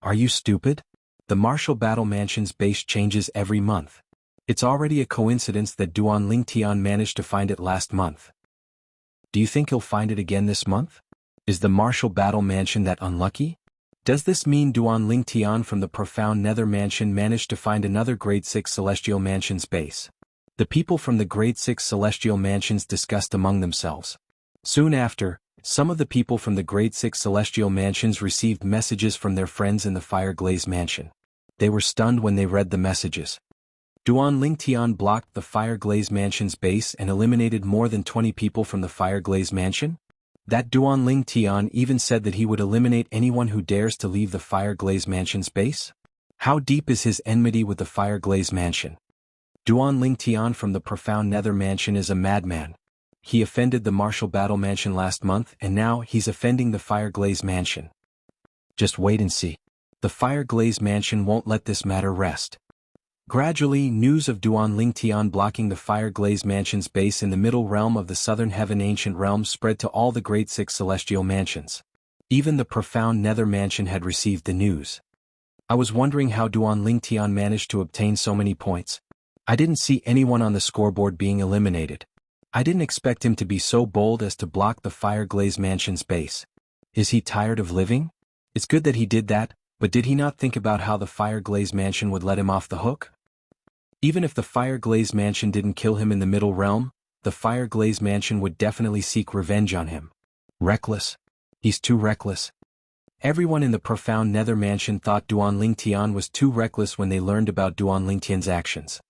Are you stupid? The martial battle mansion's base changes every month. It's already a coincidence that Duan Lingtian managed to find it last month. Do you think he'll find it again this month? Is the martial battle mansion that unlucky? Does this mean Duan Lingtian from the profound nether mansion managed to find another grade 6 celestial mansion's base? The people from the grade 6 celestial mansions discussed among themselves. Soon after, some of the people from the grade 6 celestial mansions received messages from their friends in the fire-glazed mansion. They were stunned when they read the messages. Duan Lingtian blocked the fire-glazed mansion's base and eliminated more than 20 people from the fire-glazed mansion? That Duan Lingtian even said that he would eliminate anyone who dares to leave the fire-glazed mansion's base? How deep is his enmity with the fire-glazed mansion? Duan Lingtian from the profound nether mansion is a madman. He offended the martial battle mansion last month and now he's offending the fire-glazed mansion. Just wait and see. The fire-glazed mansion won't let this matter rest. Gradually, news of Duan Lingtian blocking the fire-glazed mansion's base in the middle realm of the southern heaven ancient realm spread to all the grade 6 celestial mansions. Even the profound nether mansion had received the news. I was wondering how Duan Lingtian managed to obtain so many points. I didn't see anyone on the scoreboard being eliminated. I didn't expect him to be so bold as to block the fire-glazed mansion's base. Is he tired of living? It's good that he did that, but did he not think about how the fire-glazed mansion would let him off the hook? Even if the fire-glazed mansion didn't kill him in the middle realm, the fire-glazed mansion would definitely seek revenge on him. Reckless. He's too reckless. Everyone in the profound nether mansion thought Duan Lingtian was too reckless when they learned about Duan Lingtian's actions.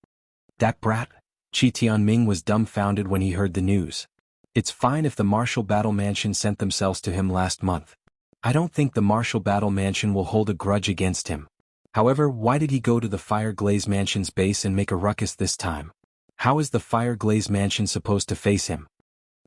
That brat? Qi Tianming was dumbfounded when he heard the news. It's fine if the martial battle mansion sent themselves to him last month. I don't think the martial battle mansion will hold a grudge against him. However, why did he go to the fire-glazed mansion's base and make a ruckus this time? How is the fire-glazed mansion supposed to face him?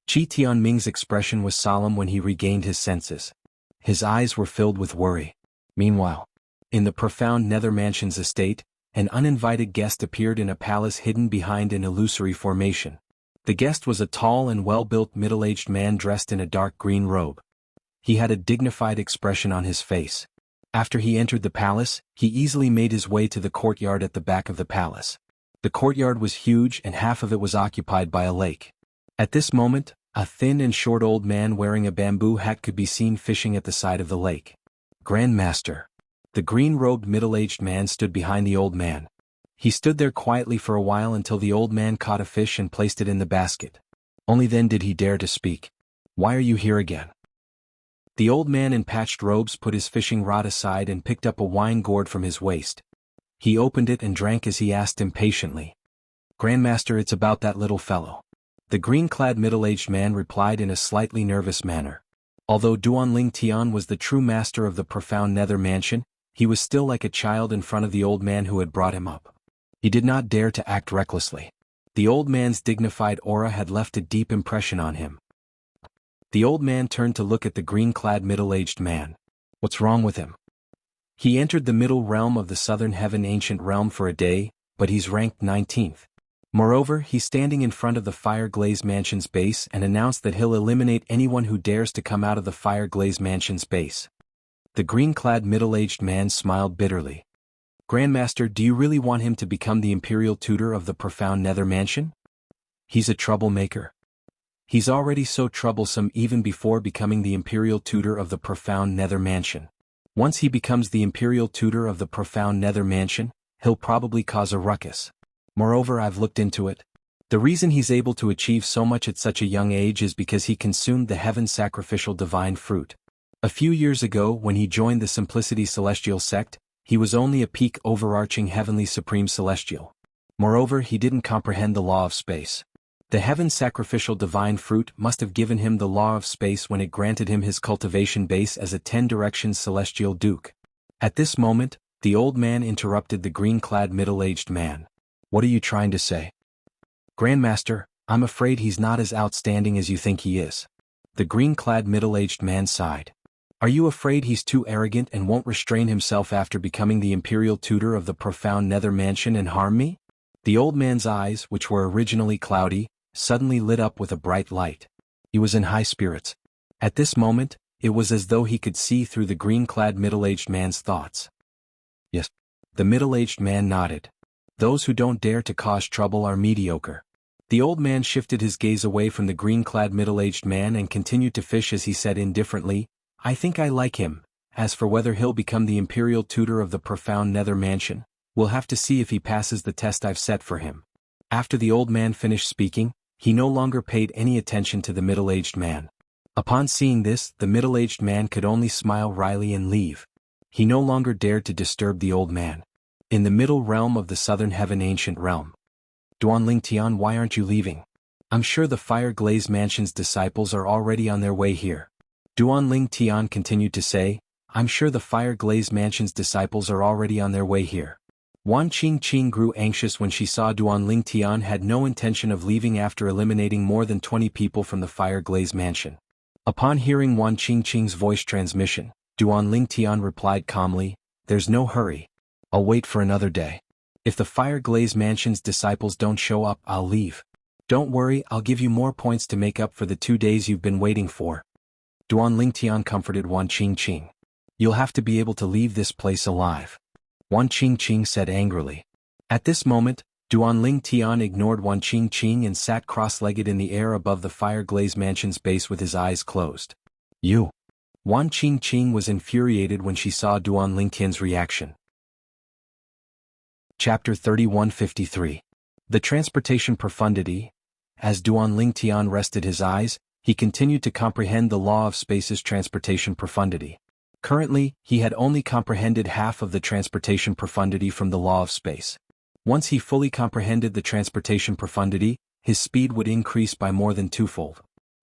Qi Tianming's expression was solemn when he regained his senses. His eyes were filled with worry. Meanwhile, in the profound nether mansion's estate, an uninvited guest appeared in a palace hidden behind an illusory formation. The guest was a tall and well-built middle-aged man dressed in a dark green robe. He had a dignified expression on his face. After he entered the palace, he easily made his way to the courtyard at the back of the palace. The courtyard was huge and half of it was occupied by a lake. At this moment, a thin and short old man wearing a bamboo hat could be seen fishing at the side of the lake. Grandmaster. The green-robed middle-aged man stood behind the old man. He stood there quietly for a while until the old man caught a fish and placed it in the basket. Only then did he dare to speak. Why are you here again? The old man in patched robes put his fishing rod aside and picked up a wine gourd from his waist. He opened it and drank as he asked impatiently. "Grandmaster, it's about that little fellow." The green-clad middle-aged man replied in a slightly nervous manner. Although Duanling Tian was the true master of the profound nether mansion, he was still like a child in front of the old man who had brought him up. He did not dare to act recklessly. The old man's dignified aura had left a deep impression on him. The old man turned to look at the green-clad middle-aged man. "What's wrong with him? He entered the middle realm of the southern heaven ancient realm for a day, but he's ranked 19th. Moreover, he's standing in front of the Fire Glaze Mansion's base and announced that he'll eliminate anyone who dares to come out of the Fire Glaze Mansion's base." The green-clad middle-aged man smiled bitterly. "Grandmaster, do you really want him to become the imperial tutor of the profound nether mansion? He's a troublemaker. He's already so troublesome even before becoming the imperial tutor of the profound nether mansion. Once he becomes the imperial tutor of the profound nether mansion, he'll probably cause a ruckus. Moreover, I've looked into it. The reason he's able to achieve so much at such a young age is because he consumed the heaven sacrificial divine fruit. A few years ago, when he joined the Simplicity Celestial sect, he was only a peak overarching heavenly supreme celestial. Moreover, he didn't comprehend the law of space. The heaven sacrificial divine fruit must have given him the law of space when it granted him his cultivation base as a 10 directions celestial duke." At this moment, the old man interrupted the green-clad middle-aged man. "What are you trying to say?" "Grandmaster, I'm afraid he's not as outstanding as you think he is." The green-clad middle-aged man sighed. "Are you afraid he's too arrogant and won't restrain himself after becoming the imperial tutor of the profound nether mansion and harm me?" The old man's eyes, which were originally cloudy, suddenly lit up with a bright light. He was in high spirits. At this moment, it was as though he could see through the green-clad middle-aged man's thoughts. "Yes." The middle-aged man nodded. "Those who don't dare to cause trouble are mediocre." The old man shifted his gaze away from the green-clad middle-aged man and continued to fish as he said indifferently, "I think I like him. As for whether he'll become the imperial tutor of the profound nether mansion, we'll have to see if he passes the test I've set for him." After the old man finished speaking, he no longer paid any attention to the middle-aged man. Upon seeing this, the middle-aged man could only smile wryly and leave. He no longer dared to disturb the old man. In the middle realm of the southern heaven ancient realm. "Duanling Tian, why aren't you leaving? I'm sure the Fire Glaze Mansion's disciples are already on their way here." Duanling Tian continued to say, "I'm sure the Fire Glaze Mansion's disciples are already on their way here." Wan Qingqing grew anxious when she saw Duanling Tian had no intention of leaving after eliminating more than 20 people from the Fire Glaze Mansion. Upon hearing Wan Qingqing's voice transmission, Duanling Tian replied calmly, "There's no hurry. I'll wait for another day. If the Fire Glaze Mansion's disciples don't show up, I'll leave. Don't worry, I'll give you more points to make up for the 2 days you've been waiting for." Duanling Tian comforted Wan Qingqing. "You'll have to be able to leave this place alive," Wan Qingqing said angrily. At this moment, Duanling Tian ignored Wan Qingqing and sat cross-legged in the air above the Fire Glaze Mansion's base with his eyes closed. "You." Wan Qingqing was infuriated when she saw Duanling Tian's reaction. Chapter 3153. The Transportation Profundity. As Duanling Tian rested his eyes, he continued to comprehend the law of space's transportation profundity. Currently, he had only comprehended half of the transportation profundity from the law of space. Once he fully comprehended the transportation profundity, his speed would increase by more than twofold.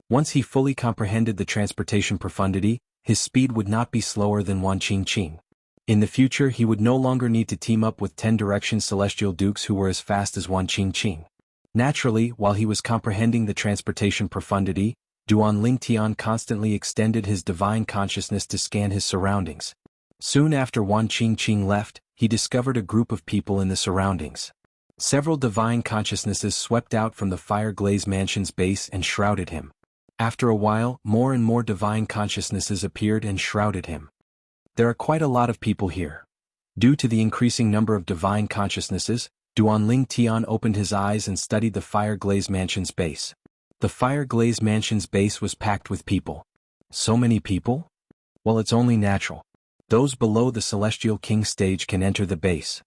Once he fully comprehended the transportation profundity, his speed would not be slower than Wan Qingqing. In the future, he would no longer need to team up with 10 direction celestial dukes who were as fast as Wan Qingqing. Naturally, while he was comprehending the transportation profundity, Duanling Tian constantly extended his divine consciousness to scan his surroundings. Soon after Wan Qingqing left, he discovered a group of people in the surroundings. Several divine consciousnesses swept out from the Fire Glaze Mansion's base and shrouded him. After a while, more and more divine consciousnesses appeared and shrouded him. There are quite a lot of people here. Due to the increasing number of divine consciousnesses, Duanling Tian opened his eyes and studied the Fire Glaze Mansion's base. The Fire Glaze Mansion's base was packed with people. So many people? Well, it's only natural. Those below the Celestial King stage can enter the base.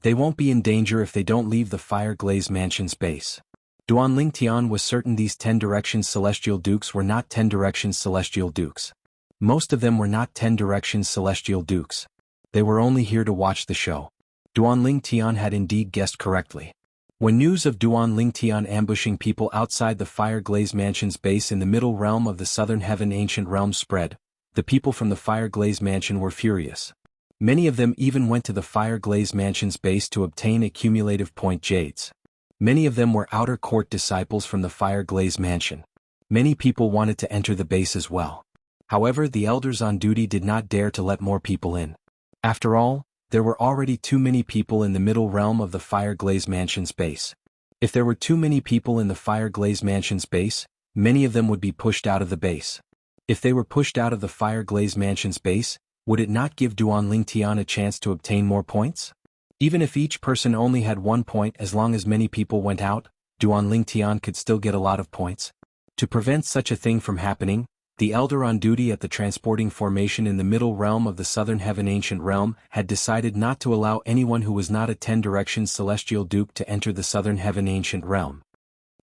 They won't be in danger if they don't leave the Fire Glaze Mansion's base. Duanling Tian was certain these 10 Directions Celestial Dukes were not 10 Directions Celestial Dukes. Most of them were not 10 Directions Celestial Dukes. They were only here to watch the show. Duanling Tian had indeed guessed correctly. When news of Duanling Tian ambushing people outside the Fire Glaze Mansion's base in the middle realm of the Southern Heaven Ancient Realm spread, the people from the Fire Glaze Mansion were furious. Many of them even went to the Fire Glaze Mansion's base to obtain accumulative point jades. Many of them were outer court disciples from the Fire Glaze Mansion. Many people wanted to enter the base as well. However, the elders on duty did not dare to let more people in. After all, there were already too many people in the middle realm of the Fire Glaze Mansion's base. If there were too many people in the Fire Glaze Mansion's base, many of them would be pushed out of the base. If they were pushed out of the Fire Glaze Mansion's base, would it not give Duanling Tian a chance to obtain more points? Even if each person only had 1 point, as long as many people went out, Duanling Tian could still get a lot of points. To prevent such a thing from happening, the elder on duty at the transporting formation in the middle realm of the Southern Heaven Ancient Realm had decided not to allow anyone who was not a 10 Directions Celestial Duke to enter the Southern Heaven Ancient Realm.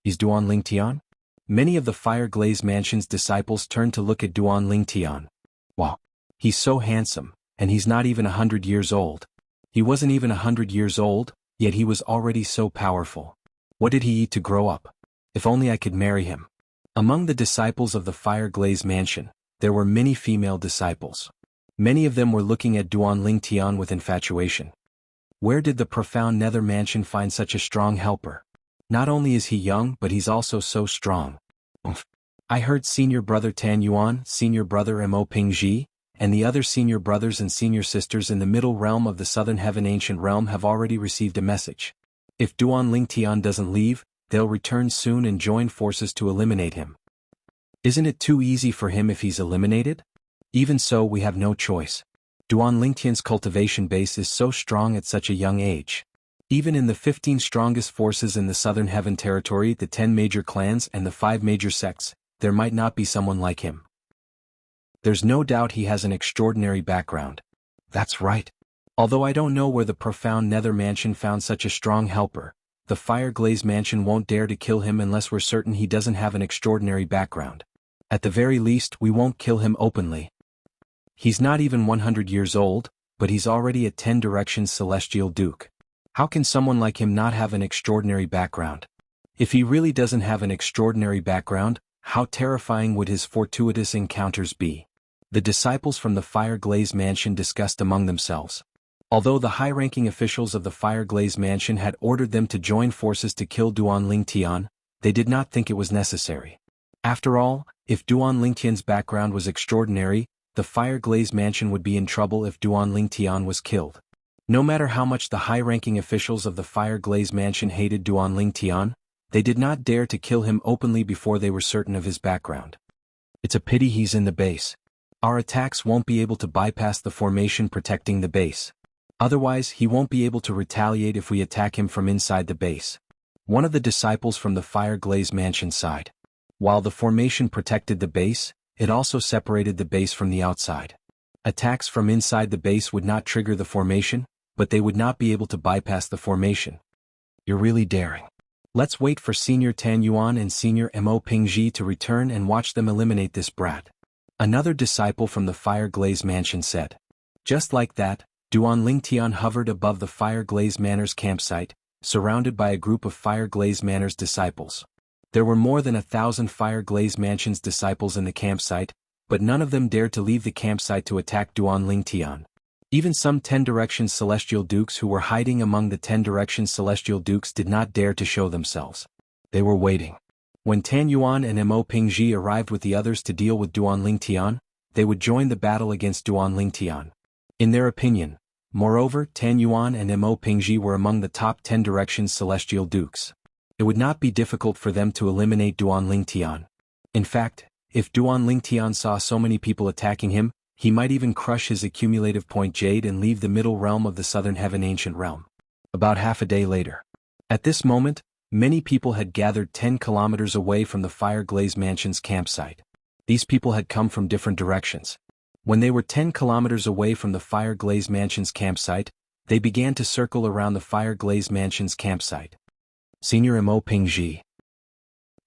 Is Duanling Tian? Many of the Fire Glaze Mansion's disciples turned to look at Duanling Tian. Wow! He's so handsome, and he's not even 100 years old. He wasn't even 100 years old, yet he was already so powerful. What did he eat to grow up? If only I could marry him. Among the disciples of the Fire Glaze Mansion, there were many female disciples. Many of them were looking at Duanling Tian with infatuation. Where did the profound Nether Mansion find such a strong helper? Not only is he young, but he's also so strong. I heard senior brother Tan Yuan, senior brother Mo Pingji, and the other senior brothers and senior sisters in the middle realm of the Southern Heaven Ancient Realm have already received a message. If Duanling Tian doesn't leave, they'll return soon and join forces to eliminate him. Isn't it too easy for him if he's eliminated? Even so, we have no choice. Duanling Tian's cultivation base is so strong at such a young age. Even in the 15 strongest forces in the Southern Heaven territory, the 10 major clans and the 5 major sects, there might not be someone like him. There's no doubt he has an extraordinary background. That's right. Although I don't know where the profound Nether Mansion found such a strong helper, the Fire Glaze Mansion won't dare to kill him unless we're certain he doesn't have an extraordinary background. At the very least, we won't kill him openly. He's not even 100 years old, but he's already a 10 Directions Celestial Duke. How can someone like him not have an extraordinary background? If he really doesn't have an extraordinary background, how terrifying would his fortuitous encounters be? The disciples from the Fire Glaze Mansion discussed among themselves. Although the high-ranking officials of the Fire Glaze Mansion had ordered them to join forces to kill Duanling Tian, they did not think it was necessary. After all, if Duanling Tian's background was extraordinary, the Fire Glaze Mansion would be in trouble if Duanling Tian was killed. No matter how much the high-ranking officials of the Fire Glaze Mansion hated Duanling Tian, they did not dare to kill him openly before they were certain of his background. It's a pity he's in the base. Our attacks won't be able to bypass the formation protecting the base. Otherwise, he won't be able to retaliate if we attack him from inside the base. One of the disciples from the Fire Glaze Mansion sighed. While the formation protected the base, it also separated the base from the outside. Attacks from inside the base would not trigger the formation, but they would not be able to bypass the formation. You're really daring. Let's wait for Senior Tan Yuan and Senior Mo Pingji to return and watch them eliminate this brat. Another disciple from the Fire Glaze Mansion said. Just like that, Duanling Tian hovered above the Fire Glaze Manor's campsite, surrounded by a group of Fire Glaze Manor's disciples. There were more than 1,000 Fire Glaze Mansion's disciples in the campsite, but none of them dared to leave the campsite to attack Duanling Tian. Even some 10 Directions Celestial Dukes who were hiding among the 10 Directions Celestial Dukes did not dare to show themselves. They were waiting. When Tan Yuan and Mo Pingji arrived with the others to deal with Duanling Tian, they would join the battle against Duanling Tian. In their opinion, moreover, Tan Yuan and Mo Pingji were among the top 10 Directions Celestial Dukes. It would not be difficult for them to eliminate Duanling Tian. In fact, if Duanling Tian saw so many people attacking him, he might even crush his accumulative point jade and leave the middle realm of the Southern Heaven Ancient Realm. About half a day later. At this moment, many people had gathered 10 kilometers away from the Fire Glaze Mansion's campsite. These people had come from different directions. When they were 10 kilometers away from the Fire Glaze Mansion's campsite, they began to circle around the Fire Glaze Mansion's campsite. Senior Mo Pingji.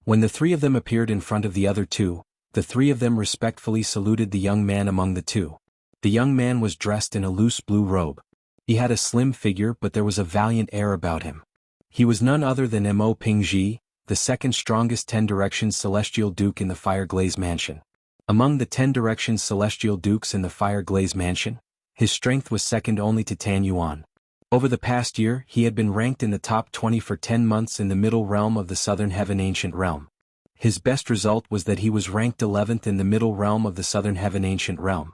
When the three of them appeared in front of the other two, the three of them respectfully saluted the young man among the two. The young man was dressed in a loose blue robe. He had a slim figure, but there was a valiant air about him. He was none other than Mo Pingji, the second strongest 10 Directions Celestial Duke in the Fireglaze Mansion. Among the 10 Directions Celestial Dukes in the Fireglaze Mansion, his strength was second only to Tan Yuan. Over the past year, he had been ranked in the top 20 for 10 months in the Middle Realm of the Southern Heaven Ancient Realm. His best result was that he was ranked 11th in the Middle Realm of the Southern Heaven Ancient Realm.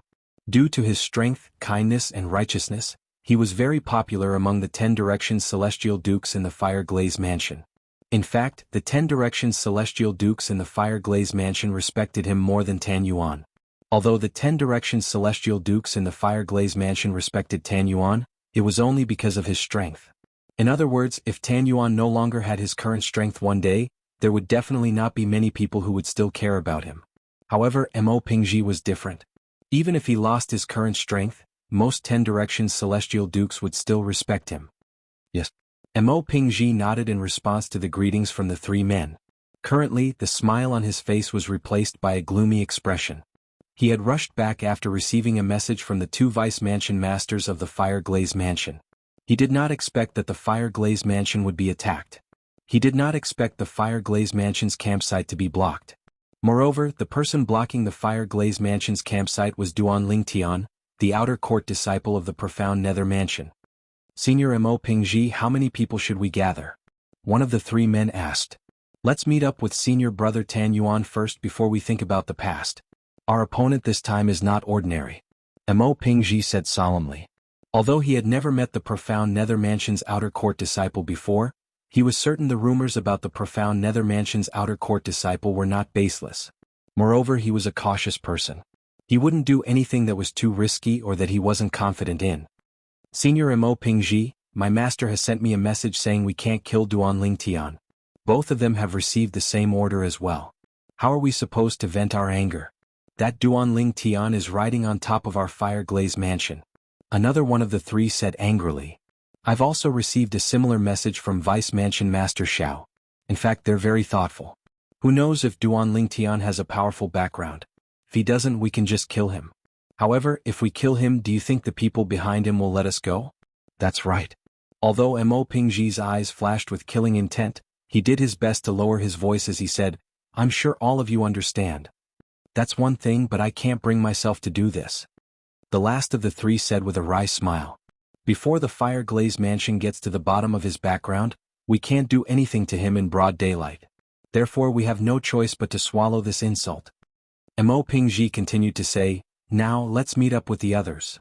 Due to his strength, kindness and righteousness, he was very popular among the 10 Directions Celestial Dukes in the Fireglaze Mansion. In fact, the 10 Directions Celestial Dukes in the Fireglaze Mansion respected him more than Tan Yuan. Although the 10 Directions Celestial Dukes in the Fireglaze Mansion respected Tan Yuan, it was only because of his strength. In other words, if Tan Yuan no longer had his current strength one day, there would definitely not be many people who would still care about him. However, Mo Pingji was different. Even if he lost his current strength, most 10 Directions Celestial Dukes would still respect him. Yes. Mo Pingji nodded in response to the greetings from the three men. Currently, the smile on his face was replaced by a gloomy expression. He had rushed back after receiving a message from the two Vice Mansion Masters of the Fireglaze Mansion. He did not expect that the Fireglaze Mansion would be attacked. He did not expect the Fireglaze Mansion's campsite to be blocked. Moreover, the person blocking the Fireglaze Mansion's campsite was Duan Lingtian, the outer court disciple of the Profound Nether Mansion. Senior Mo Pingji, how many people should we gather? One of the three men asked. Let's meet up with Senior Brother Tan Yuan first before we think about the past. Our opponent this time is not ordinary. Mo Pingji said solemnly. Although he had never met the Profound Nether Mansion's outer court disciple before, he was certain the rumors about the Profound Nether Mansion's outer court disciple were not baseless. Moreover, he was a cautious person. He wouldn't do anything that was too risky or that he wasn't confident in. Senior Mo Pingji, my master has sent me a message saying we can't kill Duan Lingtian. Both of them have received the same order as well. How are we supposed to vent our anger? That Duan Lingtian is riding on top of our Fireglaze Mansion. Another one of the three said angrily. I've also received a similar message from Vice Mansion Master Xiao. In fact, they're very thoughtful. Who knows if Duan Lingtian has a powerful background? If he doesn't, we can just kill him. However, if we kill him, do you think the people behind him will let us go? That's right. Although Mo Pingji's eyes flashed with killing intent, he did his best to lower his voice as he said, I'm sure all of you understand. That's one thing, but I can't bring myself to do this. The last of the three said with a wry smile. Before the Fireglaze Mansion gets to the bottom of his background, we can't do anything to him in broad daylight. Therefore we have no choice but to swallow this insult. Mo Pingji continued to say, now let's meet up with the others.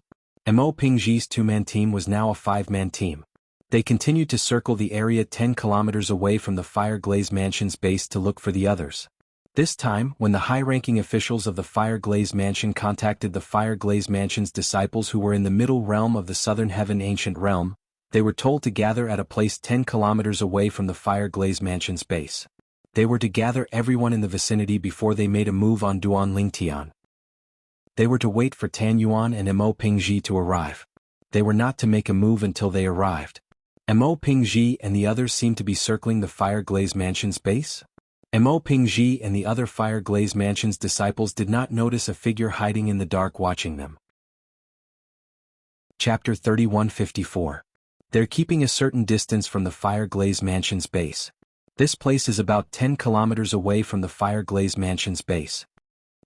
Mo Pingji's two-man team was now a five-man team. They continued to circle the area 10 kilometers away from the Fireglaze Mansion's base to look for the others. This time, when the high-ranking officials of the Fireglaze Mansion contacted the Fireglaze Mansion's disciples who were in the middle realm of the Southern Heaven Ancient Realm, they were told to gather at a place 10 kilometers away from the Fireglaze Mansion's base. They were to gather everyone in the vicinity before they made a move on Duan Lingtian. They were to wait for Tan Yuan and Mo Pingji to arrive. They were not to make a move until they arrived. Mo Pingji and the others seemed to be circling the Fireglaze Mansion's base. Mo Pingji and the other Fireglaze Mansion's disciples did not notice a figure hiding in the dark watching them. Chapter 3154. They're keeping a certain distance from the Fireglaze Mansion's base. This place is about 10 kilometers away from the Fireglaze Mansion's base.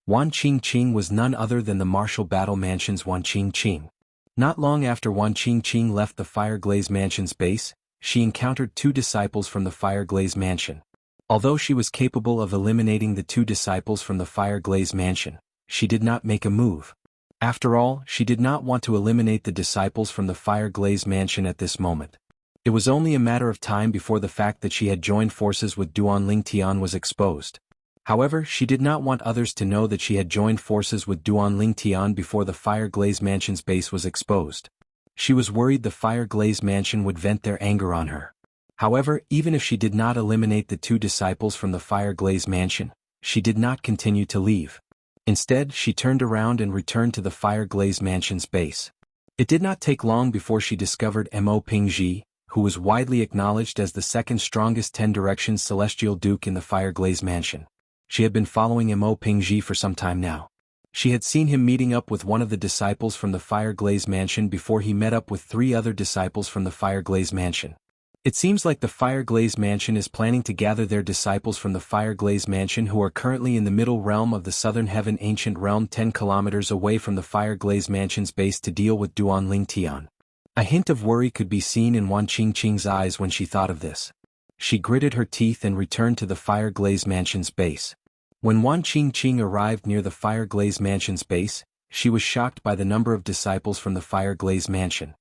Wan Qingqing was none other than the Martial Battle Mansion's Wan Qingqing. Not long after Wan Qingqing left the Fireglaze Mansion's base, she encountered two disciples from the Fireglaze Mansion. Although she was capable of eliminating the two disciples from the Fireglaze Mansion, she did not make a move. After all, she did not want to eliminate the disciples from the Fireglaze Mansion at this moment. It was only a matter of time before the fact that she had joined forces with Duan Lingtian was exposed. However, she did not want others to know that she had joined forces with Duan Lingtian before the Fireglaze Mansion's base was exposed. She was worried the Fireglaze Mansion would vent their anger on her. However, even if she did not eliminate the two disciples from the Fireglaze Mansion, she did not continue to leave. Instead, she turned around and returned to the Fireglaze Mansion's base. It did not take long before she discovered Mo Pingji, who was widely acknowledged as the second strongest 10 Directions Celestial Duke in the Fireglaze Mansion. She had been following Mo Pingji for some time now. She had seen him meeting up with one of the disciples from the Fireglaze Mansion before he met up with 3 other disciples from the Fireglaze Mansion. It seems like the Fireglaze Mansion is planning to gather their disciples from the Fireglaze Mansion who are currently in the middle realm of the Southern Heaven Ancient Realm 10 kilometers away from the Fireglaze Mansion's base to deal with Duanling Tian. A hint of worry could be seen in Wan Qingqing's eyes when she thought of this. She gritted her teeth and returned to the Fireglaze Mansion's base. When Wan Qingqing arrived near the Fireglaze Mansion's base, she was shocked by the number of disciples from the Fireglaze Mansion.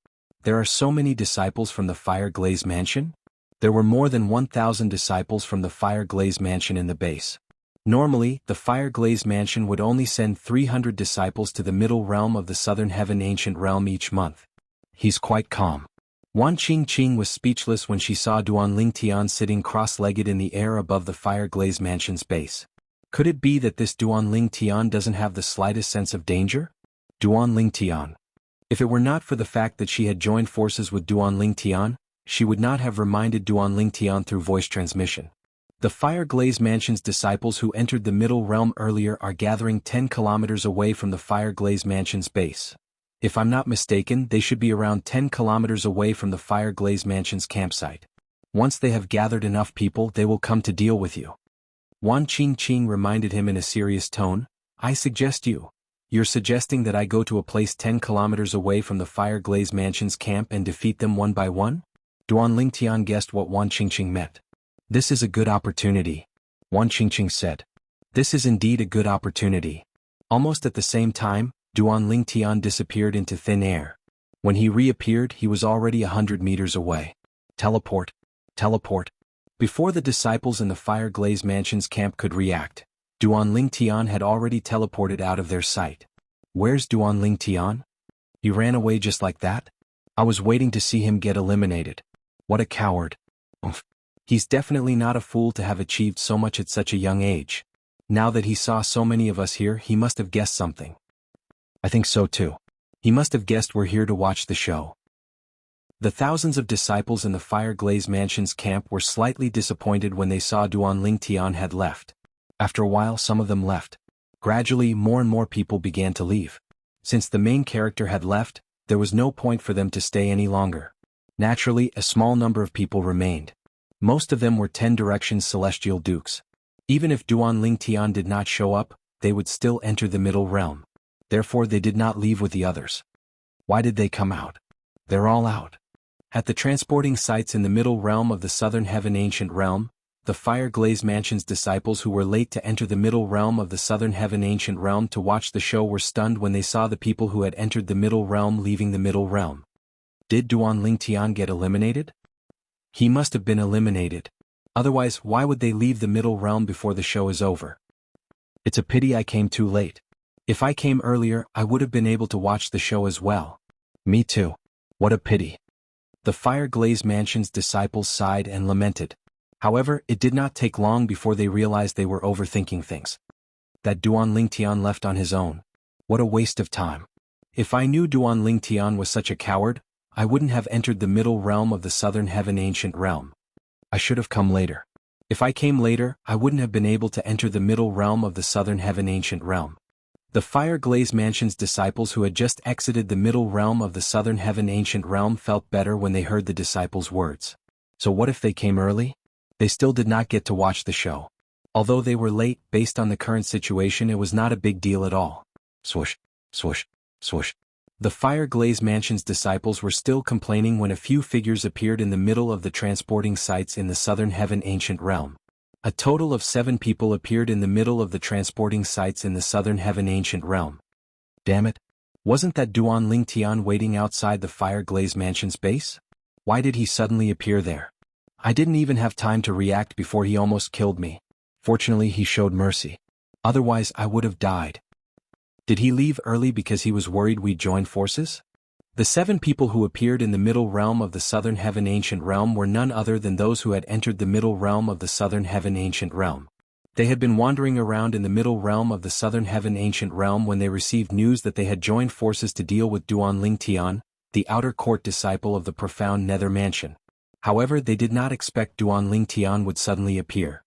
There are so many disciples from the Fireglaze Mansion? There were more than 1,000 disciples from the Fireglaze Mansion in the base. Normally, the Fireglaze Mansion would only send 300 disciples to the middle realm of the Southern Heaven Ancient Realm each month. He's quite calm. Wan Qingqing was speechless when she saw Duanling Tian sitting cross-legged in the air above the Fireglaze Mansion's base. Could it be that this Duanling Tian doesn't have the slightest sense of danger? Duanling Tian. If it were not for the fact that she had joined forces with Duanling Tian, she would not have reminded Duanling Tian through voice transmission. The Fireglaze Mansion's disciples who entered the middle realm earlier are gathering 10 kilometers away from the Fireglaze Mansion's base. If I'm not mistaken, they should be around 10 kilometers away from the Fireglaze Mansion's campsite. Once they have gathered enough people, they will come to deal with you. Wan Qingqing reminded him in a serious tone, I suggest you're suggesting that I go to a place 10 kilometers away from the Fireglaze Mansion's camp and defeat them one by one? Duanling Tian guessed what Wan Qingqing meant. This is a good opportunity, Wan Qingqing said. This is indeed a good opportunity. Almost at the same time, Duanling Tian disappeared into thin air. When he reappeared, he was already 100 meters away. Teleport. Teleport. Before the disciples in the Fireglaze Mansion's camp could react, Duanling Tian had already teleported out of their sight. Where's Duanling Tian? He ran away just like that? I was waiting to see him get eliminated. What a coward. Oof. He's definitely not a fool to have achieved so much at such a young age. Now that he saw so many of us here, he must have guessed something. I think so too. He must have guessed we're here to watch the show. The thousands of disciples in the Fireglaze Mansion's camp were slightly disappointed when they saw Duanling Tian had left. After a while, some of them left. Gradually, more and more people began to leave. Since the main character had left, there was no point for them to stay any longer. Naturally, a small number of people remained. Most of them were 10 Directions Celestial Dukes. Even if Duanling Tian did not show up, they would still enter the middle realm. Therefore, they did not leave with the others. Why did they come out? They're all out. At the transporting sites in the middle realm of the Southern Heaven Ancient Realm, the Fireglaze Mansion's disciples who were late to enter the middle realm of the Southern Heaven Ancient Realm to watch the show were stunned when they saw the people who had entered the middle realm leaving the middle realm. Did Duanling Tian get eliminated? He must have been eliminated. Otherwise, why would they leave the middle realm before the show is over? It's a pity I came too late. If I came earlier, I would have been able to watch the show as well. Me too. What a pity. The Fireglaze Mansion's disciples sighed and lamented. However, it did not take long before they realized they were overthinking things. That Duanling Tian left on his own. What a waste of time. If I knew Duanling Tian was such a coward, I wouldn't have entered the middle realm of the Southern Heaven Ancient Realm. I should have come later. If I came later, I wouldn't have been able to enter the middle realm of the Southern Heaven Ancient Realm. The Fireglaze Mansion's disciples who had just exited the middle realm of the Southern Heaven Ancient Realm felt better when they heard the disciples' words. So what if they came early? They still did not get to watch the show. Although they were late, based on the current situation, it was not a big deal at all. Swoosh, swoosh, swoosh. The Fireglaze Mansion's disciples were still complaining when a few figures appeared in the middle of the transporting sites in the Southern Heaven Ancient Realm. A total of 7 people appeared in the middle of the transporting sites in the Southern Heaven Ancient Realm. Damn it. Wasn't that Duanling Tian waiting outside the Fireglaze Mansion's base? Why did he suddenly appear there? I didn't even have time to react before he almost killed me. Fortunately, he showed mercy. Otherwise, I would have died. Did he leave early because he was worried we'd join forces? The 7 people who appeared in the middle realm of the Southern Heaven Ancient Realm were none other than those who had entered the middle realm of the Southern Heaven Ancient Realm. They had been wandering around in the middle realm of the Southern Heaven Ancient Realm when they received news that they had joined forces to deal with Duanling Tian, the outer court disciple of the profound Nether Mansion. However, they did not expect Duanling Tian would suddenly appear.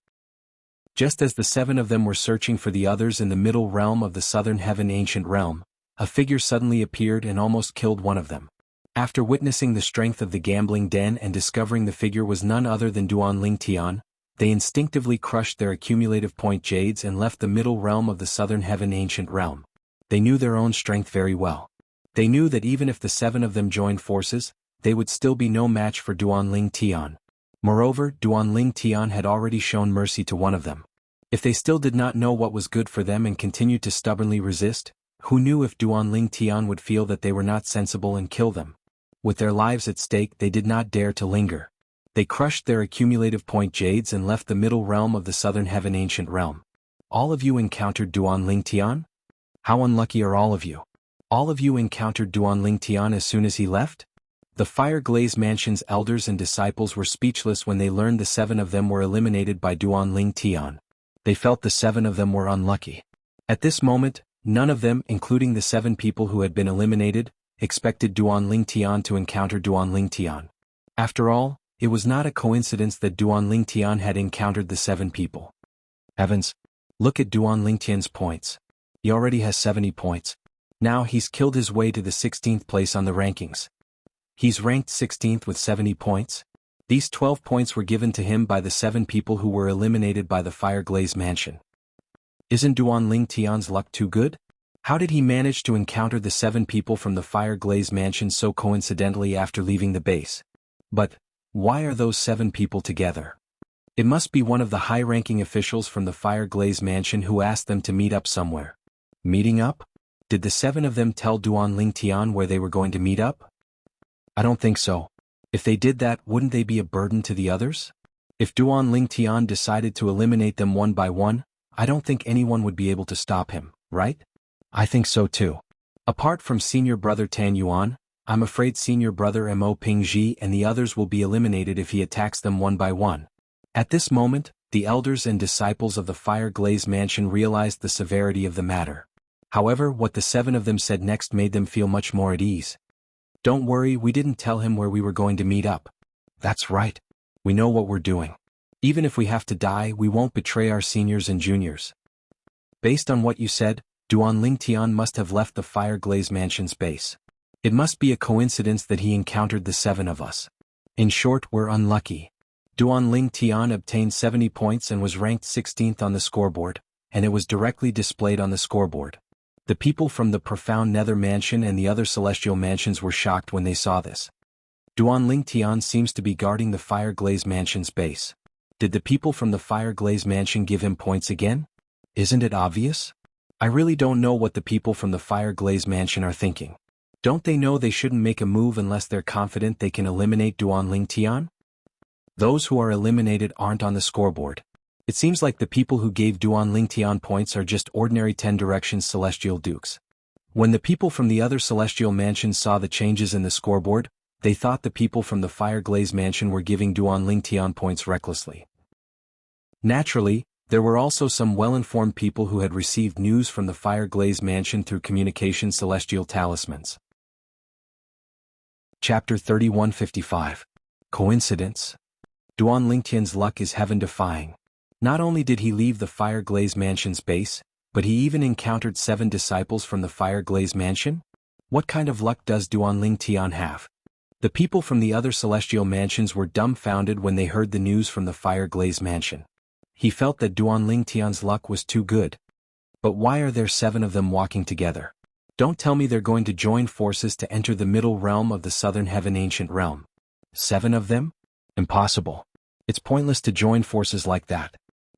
Just as the 7 of them were searching for the others in the middle realm of the southern heaven ancient realm, a figure suddenly appeared and almost killed one of them. After witnessing the strength of the gambling den and discovering the figure was none other than Duanling Tian, they instinctively crushed their accumulative point jades and left the middle realm of the southern heaven ancient realm. They knew their own strength very well. They knew that even if the 7 of them joined forces, they would still be no match for Duanling Tian. Moreover, Duanling Tian had already shown mercy to one of them. If they still did not know what was good for them and continued to stubbornly resist, who knew if Duanling Tian would feel that they were not sensible and kill them? With their lives at stake, they did not dare to linger. They crushed their accumulative point jades and left the middle realm of the southern heaven ancient realm. All of you encountered Duanling Tian? How unlucky are all of you? All of you encountered Duanling Tian as soon as he left? The Fire Glaze Mansion's elders and disciples were speechless when they learned the 7 of them were eliminated by Duanling Tian. They felt the 7 of them were unlucky. At this moment, none of them, including the 7 people who had been eliminated, expected Duanling Tian to encounter Duanling Tian. After all, it was not a coincidence that Duanling Tian had encountered the 7 people. Heavens! Look at Duanling Tian's points. He already has 70 points. Now he's killed his way to the 16th place on the rankings. He's ranked 16th with 70 points. These 12 points were given to him by the 7 people who were eliminated by the Fire Glaze Mansion. Isn't Duanling Tian's luck too good? How did he manage to encounter the 7 people from the Fire Glaze Mansion so coincidentally after leaving the base? But why are those 7 people together? It must be one of the high-ranking officials from the Fire Glaze Mansion who asked them to meet up somewhere. Meeting up? Did the 7 of them tell Duanling Tian where they were going to meet up? I don't think so. If they did that, wouldn't they be a burden to the others? If Duanling Tian decided to eliminate them one by one, I don't think anyone would be able to stop him, right? I think so too. Apart from senior brother Tan Yuan, I'm afraid senior brother Mo Pingji and the others will be eliminated if he attacks them one by one. At this moment, the elders and disciples of the Fire Glaze Mansion realized the severity of the matter. However, what the 7 of them said next made them feel much more at ease. Don't worry, we didn't tell him where we were going to meet up. That's right. We know what we're doing. Even if we have to die, we won't betray our seniors and juniors. Based on what you said, Duanling Tian must have left the Fire Glaze Mansion's base. It must be a coincidence that he encountered the 7 of us. In short, we're unlucky. Duanling Tian obtained 70 points and was ranked 16th on the scoreboard, and it was directly displayed on the scoreboard. The people from the Profound Nether Mansion and the other celestial mansions were shocked when they saw this. Duanling Tian seems to be guarding the Fire Glaze Mansion's base. Did the people from the Fire Glaze Mansion give him points again? Isn't it obvious? I really don't know what the people from the Fire Glaze Mansion are thinking. Don't they know they shouldn't make a move unless they're confident they can eliminate Duanling Tian? Those who are eliminated aren't on the scoreboard. It seems like the people who gave Duanling Tian points are just ordinary 10 Directions Celestial Dukes. When the people from the other celestial mansions saw the changes in the scoreboard, they thought the people from the Fire Glaze Mansion were giving Duanling Tian points recklessly. Naturally, there were also some well-informed people who had received news from the Fire Glaze Mansion through communication celestial talismans. Chapter 3155. Coincidence? Duanling Tian's luck is heaven-defying. Not only did he leave the Fire Glaze Mansion's base, but he even encountered 7 disciples from the Fire Glaze Mansion? What kind of luck does Duanling Tian have? The people from the other celestial mansions were dumbfounded when they heard the news from the Fire Glaze Mansion. He felt that Duanling Tian's luck was too good. But why are there 7 of them walking together? Don't tell me they're going to join forces to enter the middle realm of the southern heaven ancient realm. 7 of them? Impossible. It's pointless to join forces like that.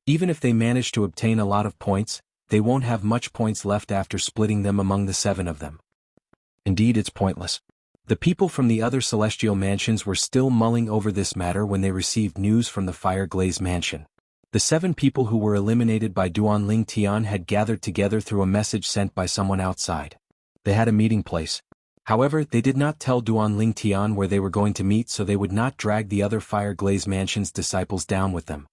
Even if they manage to obtain a lot of points, they won't have much points left after splitting them among the 7 of them. Indeed, it's pointless. The people from the other celestial mansions were still mulling over this matter when they received news from the Fire Glaze Mansion. The 7 people who were eliminated by Duanling Tian had gathered together through a message sent by someone outside. They had a meeting place. However, they did not tell Duanling Tian where they were going to meet so they would not drag the other Fire Glaze Mansion's disciples down with them.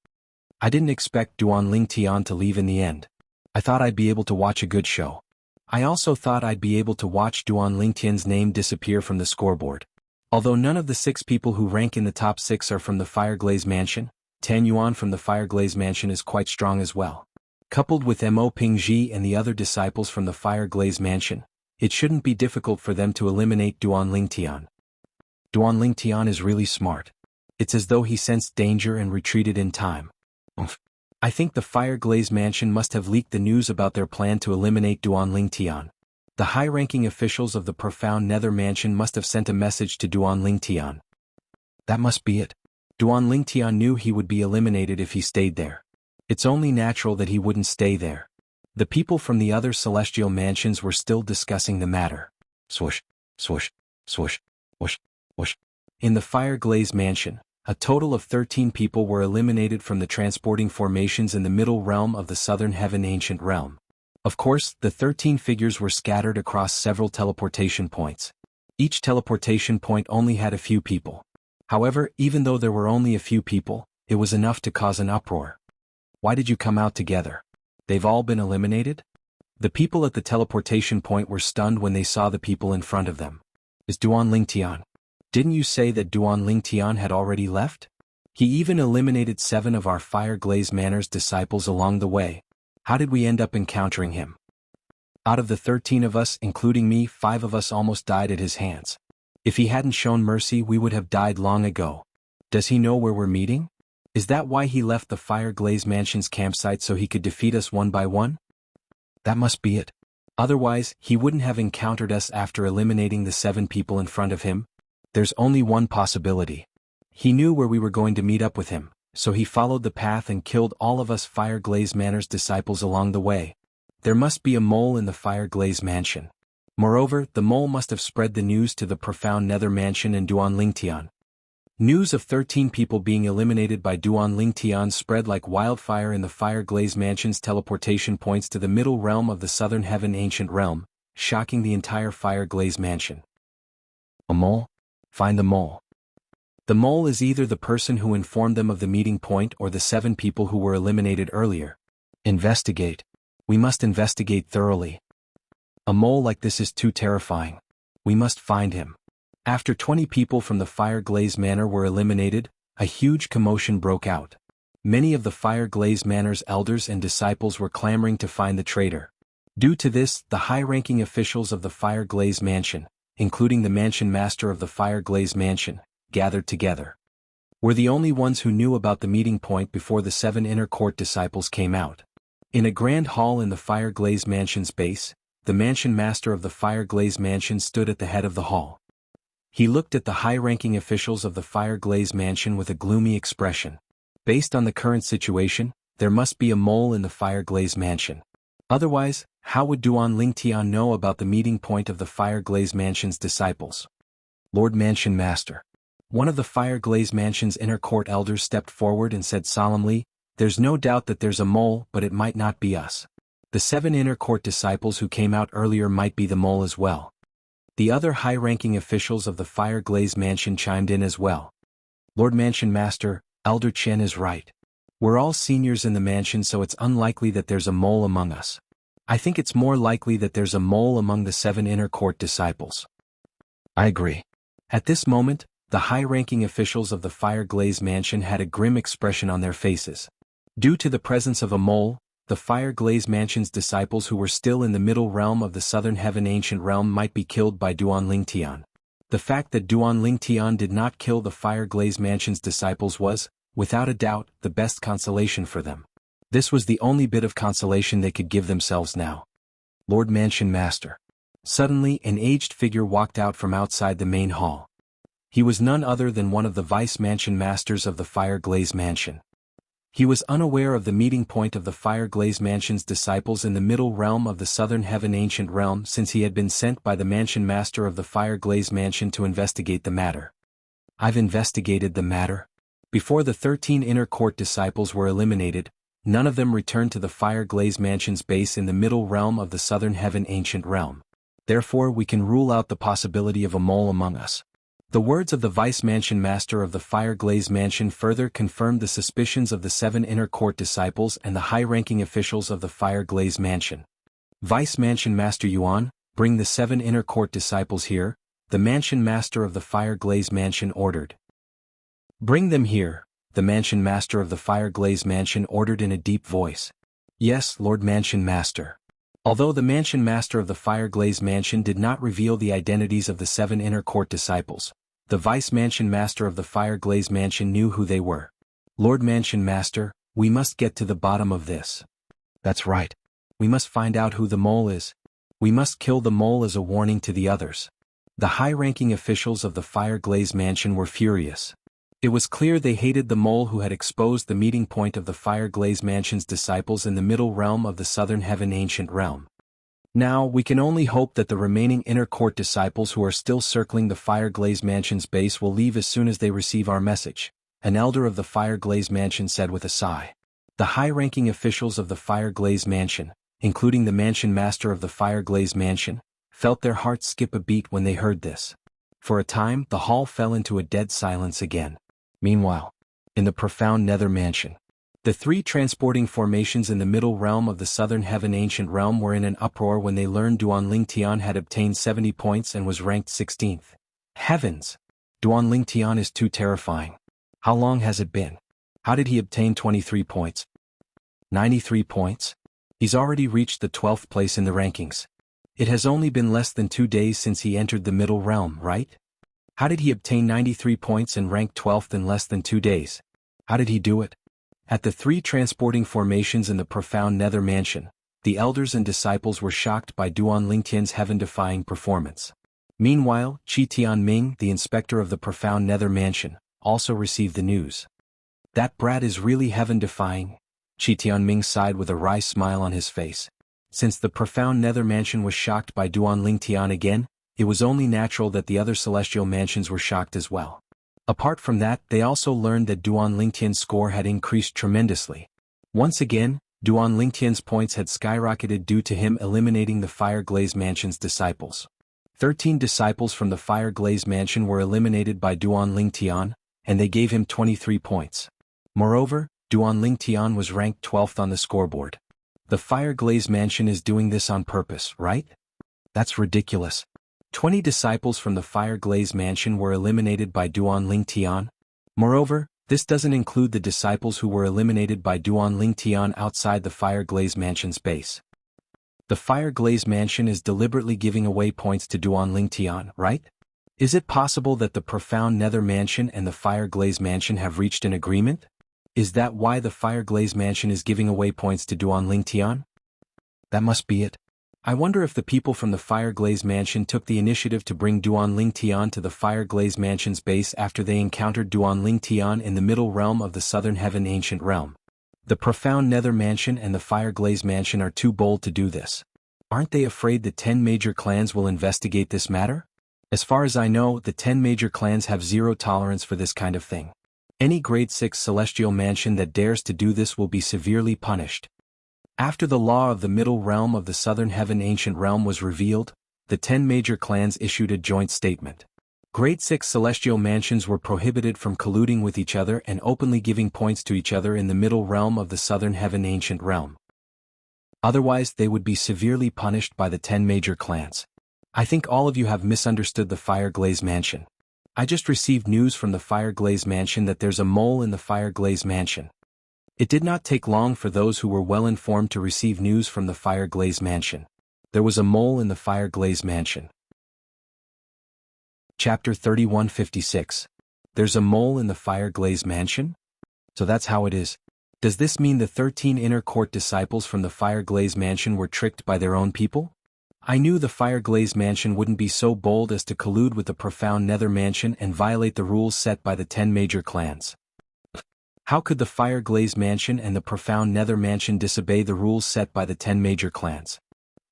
I didn't expect Duanling Tian to leave in the end. I thought I'd be able to watch a good show. I also thought I'd be able to watch Duanling Tian's name disappear from the scoreboard. Although none of the 6 people who rank in the top 6 are from the Fire Glaze Mansion, Tan Yuan from the Fire Glaze Mansion is quite strong as well. Coupled with Mo Pingji and the other disciples from the Fire Glaze Mansion, it shouldn't be difficult for them to eliminate Duan Lingtian. Duan Lingtian is really smart. It's as though he sensed danger and retreated in time. I think the Fire Glaze Mansion must have leaked the news about their plan to eliminate Duan Lingtian. The high-ranking officials of the Profound Nether Mansion must have sent a message to Duan Lingtian. That must be it. Duan Lingtian knew he would be eliminated if he stayed there. It's only natural that he wouldn't stay there. The people from the other celestial mansions were still discussing the matter. Swoosh, swoosh, swoosh, whoosh, whoosh. In the Fire Glaze Mansion, a total of 13 people were eliminated from the transporting formations in the middle realm of the Southern Heaven Ancient Realm. Of course, the 13 figures were scattered across several teleportation points. Each teleportation point only had a few people. However, even though there were only a few people, it was enough to cause an uproar. Why did you come out together? They've all been eliminated? The people at the teleportation point were stunned when they saw the people in front of them. Is Duan Lingtian? Didn't you say that Duan Lingtian had already left? He even eliminated 7 of our Fire Glaze Manor's disciples along the way. How did we end up encountering him? Out of the 13 of us, including me, 5 of us almost died at his hands. If he hadn't shown mercy, we would have died long ago. Does he know where we're meeting? Is that why he left the Fire Glaze Mansion's campsite so he could defeat us one by one? That must be it. Otherwise, he wouldn't have encountered us after eliminating the 7 people in front of him. There's only one possibility. He knew where we were going to meet up with him, so he followed the path and killed all of us Fire Glaze Manor's disciples along the way. There must be a mole in the Fire Glaze Mansion. Moreover, the mole must have spread the news to the Profound Nether Mansion and Duan Lingtian. News of 13 people being eliminated by Duan Lingtian spread like wildfire in the Fire Glaze Mansion's teleportation points to the middle realm of the Southern Heaven Ancient Realm, shocking the entire Fire Glaze Mansion. A mole? Find the mole. The mole is either the person who informed them of the meeting point or the 7 people who were eliminated earlier. Investigate. We must investigate thoroughly. A mole like this is too terrifying. We must find him. After 20 people from the Fire Glaze Manor were eliminated, a huge commotion broke out. Many of the Fire Glaze Manor's elders and disciples were clamoring to find the traitor. Due to this, the high-ranking officials of the Fire Glaze Mansion, including the Mansion Master of the Fire Glaze Mansion, gathered together. We're the only ones who knew about the meeting point before the 7 inner court disciples came out. In a grand hall in the Fire Glaze Mansion's base, the Mansion Master of the Fire Glaze Mansion stood at the head of the hall. He looked at the high-ranking officials of the Fire Glaze Mansion with a gloomy expression. Based on the current situation, there must be a mole in the Fire Glaze Mansion. Otherwise, how would Duan Lingtian know about the meeting point of the Fire Glaze Mansion's disciples? Lord Mansion Master. One of the Fire Glaze Mansion's inner court elders stepped forward and said solemnly, "There's no doubt that there's a mole, but it might not be us. The 7 inner court disciples who came out earlier might be the mole as well." The other high-ranking officials of the Fire Glaze Mansion chimed in as well. Lord Mansion Master, Elder Chen is right. We're all seniors in the mansion, so it's unlikely that there's a mole among us. I think it's more likely that there's a mole among the 7 inner court disciples. I agree. At this moment, the high-ranking officials of the Fire Glaze Mansion had a grim expression on their faces. Due to the presence of a mole, the Fire Glaze Mansion's disciples who were still in the middle realm of the Southern Heaven Ancient Realm might be killed by Duan Lingtian. The fact that Duan Lingtian did not kill the Fire Glaze Mansion's disciples was, without a doubt, the best consolation for them. This was the only bit of consolation they could give themselves now. Lord Mansion Master. Suddenly, an aged figure walked out from outside the main hall. He was none other than one of the Vice Mansion Masters of the Fire Glaze Mansion. He was unaware of the meeting point of the Fire Glaze Mansion's disciples in the middle realm of the Southern Heaven Ancient Realm, since he had been sent by the Mansion Master of the Fire Glaze Mansion to investigate the matter. I've investigated the matter. Before the 13 inner court disciples were eliminated, none of them returned to the Fire Glaze Mansion's base in the middle realm of the Southern Heaven Ancient Realm. Therefore, we can rule out the possibility of a mole among us. The words of the Vice Mansion Master of the Fire Glaze Mansion further confirmed the suspicions of the 7 inner court disciples and the high-ranking officials of the Fire Glaze Mansion. Vice Mansion Master Yuan, bring the 7 inner court disciples here, the Mansion Master of the Fire Glaze Mansion ordered. Bring them here. the mansion master of the Fire Glaze Mansion ordered in a deep voice. Yes, Lord Mansion Master. Although the Mansion Master of the Fire Glaze Mansion did not reveal the identities of the 7 inner court disciples, the Vice Mansion Master of the Fire Glaze Mansion knew who they were. Lord Mansion Master, we must get to the bottom of this. That's right. We must find out who the mole is. We must kill the mole as a warning to the others. The high-ranking officials of the Fire Glaze Mansion were furious. It was clear they hated the mole who had exposed the meeting point of the Fire Glaze Mansion's disciples in the middle realm of the Southern Heaven Ancient Realm. Now, we can only hope that the remaining inner court disciples who are still circling the Fire Glaze Mansion's base will leave as soon as they receive our message, an elder of the Fire Glaze Mansion said with a sigh. The high-ranking officials of the Fire Glaze Mansion, including the Mansion Master of the Fire Glaze Mansion, felt their hearts skip a beat when they heard this. For a time, the hall fell into a dead silence again. Meanwhile, in the profound Nether Mansion, the 3 transporting formations in the middle realm of the Southern Heaven Ancient Realm were in an uproar when they learned Duan Tian had obtained 70 points and was ranked 16th. Heavens! Duan Tian is too terrifying. How long has it been? How did he obtain 23 points? 93 points? He's already reached the 12th place in the rankings. It has only been less than 2 days since he entered the middle realm, right? How did he obtain 93 points and rank 12th in less than 2 days? How did he do it? At the 3 transporting formations in the profound Nether Mansion, the elders and disciples were shocked by Duan Lingtian's heaven-defying performance. Meanwhile, Qi Tianming, the inspector of the profound Nether Mansion, also received the news. That brat is really heaven-defying. Qi Tianming sighed with a wry smile on his face. Since the profound Nether Mansion was shocked by Duan Lingtian again, it was only natural that the other celestial mansions were shocked as well. Apart from that, they also learned that Duan Lingtian's score had increased tremendously. Once again, Duan Lingtian's points had skyrocketed due to him eliminating the Fire Glaze Mansion's disciples. 13 disciples from the Fire Glaze Mansion were eliminated by Duan Lingtian, and they gave him 23 points. Moreover, Duan Lingtian was ranked 12th on the scoreboard. The Fire Glaze Mansion is doing this on purpose, right? That's ridiculous. 20 disciples from the Fire Glaze Mansion were eliminated by Duan Lingtian. Moreover, this doesn't include the disciples who were eliminated by Duan Lingtian outside the Fire Glaze Mansion's base. The Fire Glaze Mansion is deliberately giving away points to Duan Lingtian, right? Is it possible that the profound Nether Mansion and the Fire Glaze Mansion have reached an agreement? Is that why the Fire Glaze Mansion is giving away points to Duan Lingtian? That must be it. I wonder if the people from the Fire Glaze Mansion took the initiative to bring Duan Lingtian to the Fire Glaze Mansion's base after they encountered Duan Lingtian in the middle realm of the Southern Heaven Ancient Realm. The profound Nether Mansion and the Fire Glaze Mansion are too bold to do this. Aren't they afraid the 10 major clans will investigate this matter? As far as I know, the 10 major clans have zero tolerance for this kind of thing. Any grade 6 celestial mansion that dares to do this will be severely punished. After the law of the middle realm of the Southern Heaven Ancient Realm was revealed, the 10 major clans issued a joint statement. Grade 6 celestial mansions were prohibited from colluding with each other and openly giving points to each other in the middle realm of the Southern Heaven Ancient Realm. Otherwise, they would be severely punished by the 10 major clans. I think all of you have misunderstood the Fire Glaze Mansion. I just received news from the Fire Glaze Mansion that there's a mole in the Fire Glaze Mansion. It did not take long for those who were well informed to receive news from the Fire Glaze Mansion. There was a mole in the Fire Glaze Mansion. Chapter 3156. There's a mole in the Fire Glaze Mansion? So that's how it is. Does this mean the 13 inner court disciples from the Fire Glaze Mansion were tricked by their own people? I knew the Fire Glaze Mansion wouldn't be so bold as to collude with the profound Nether Mansion and violate the rules set by the 10 major clans. How could the Fire Glaze Mansion and the profound Nether Mansion disobey the rules set by the 10 major clans?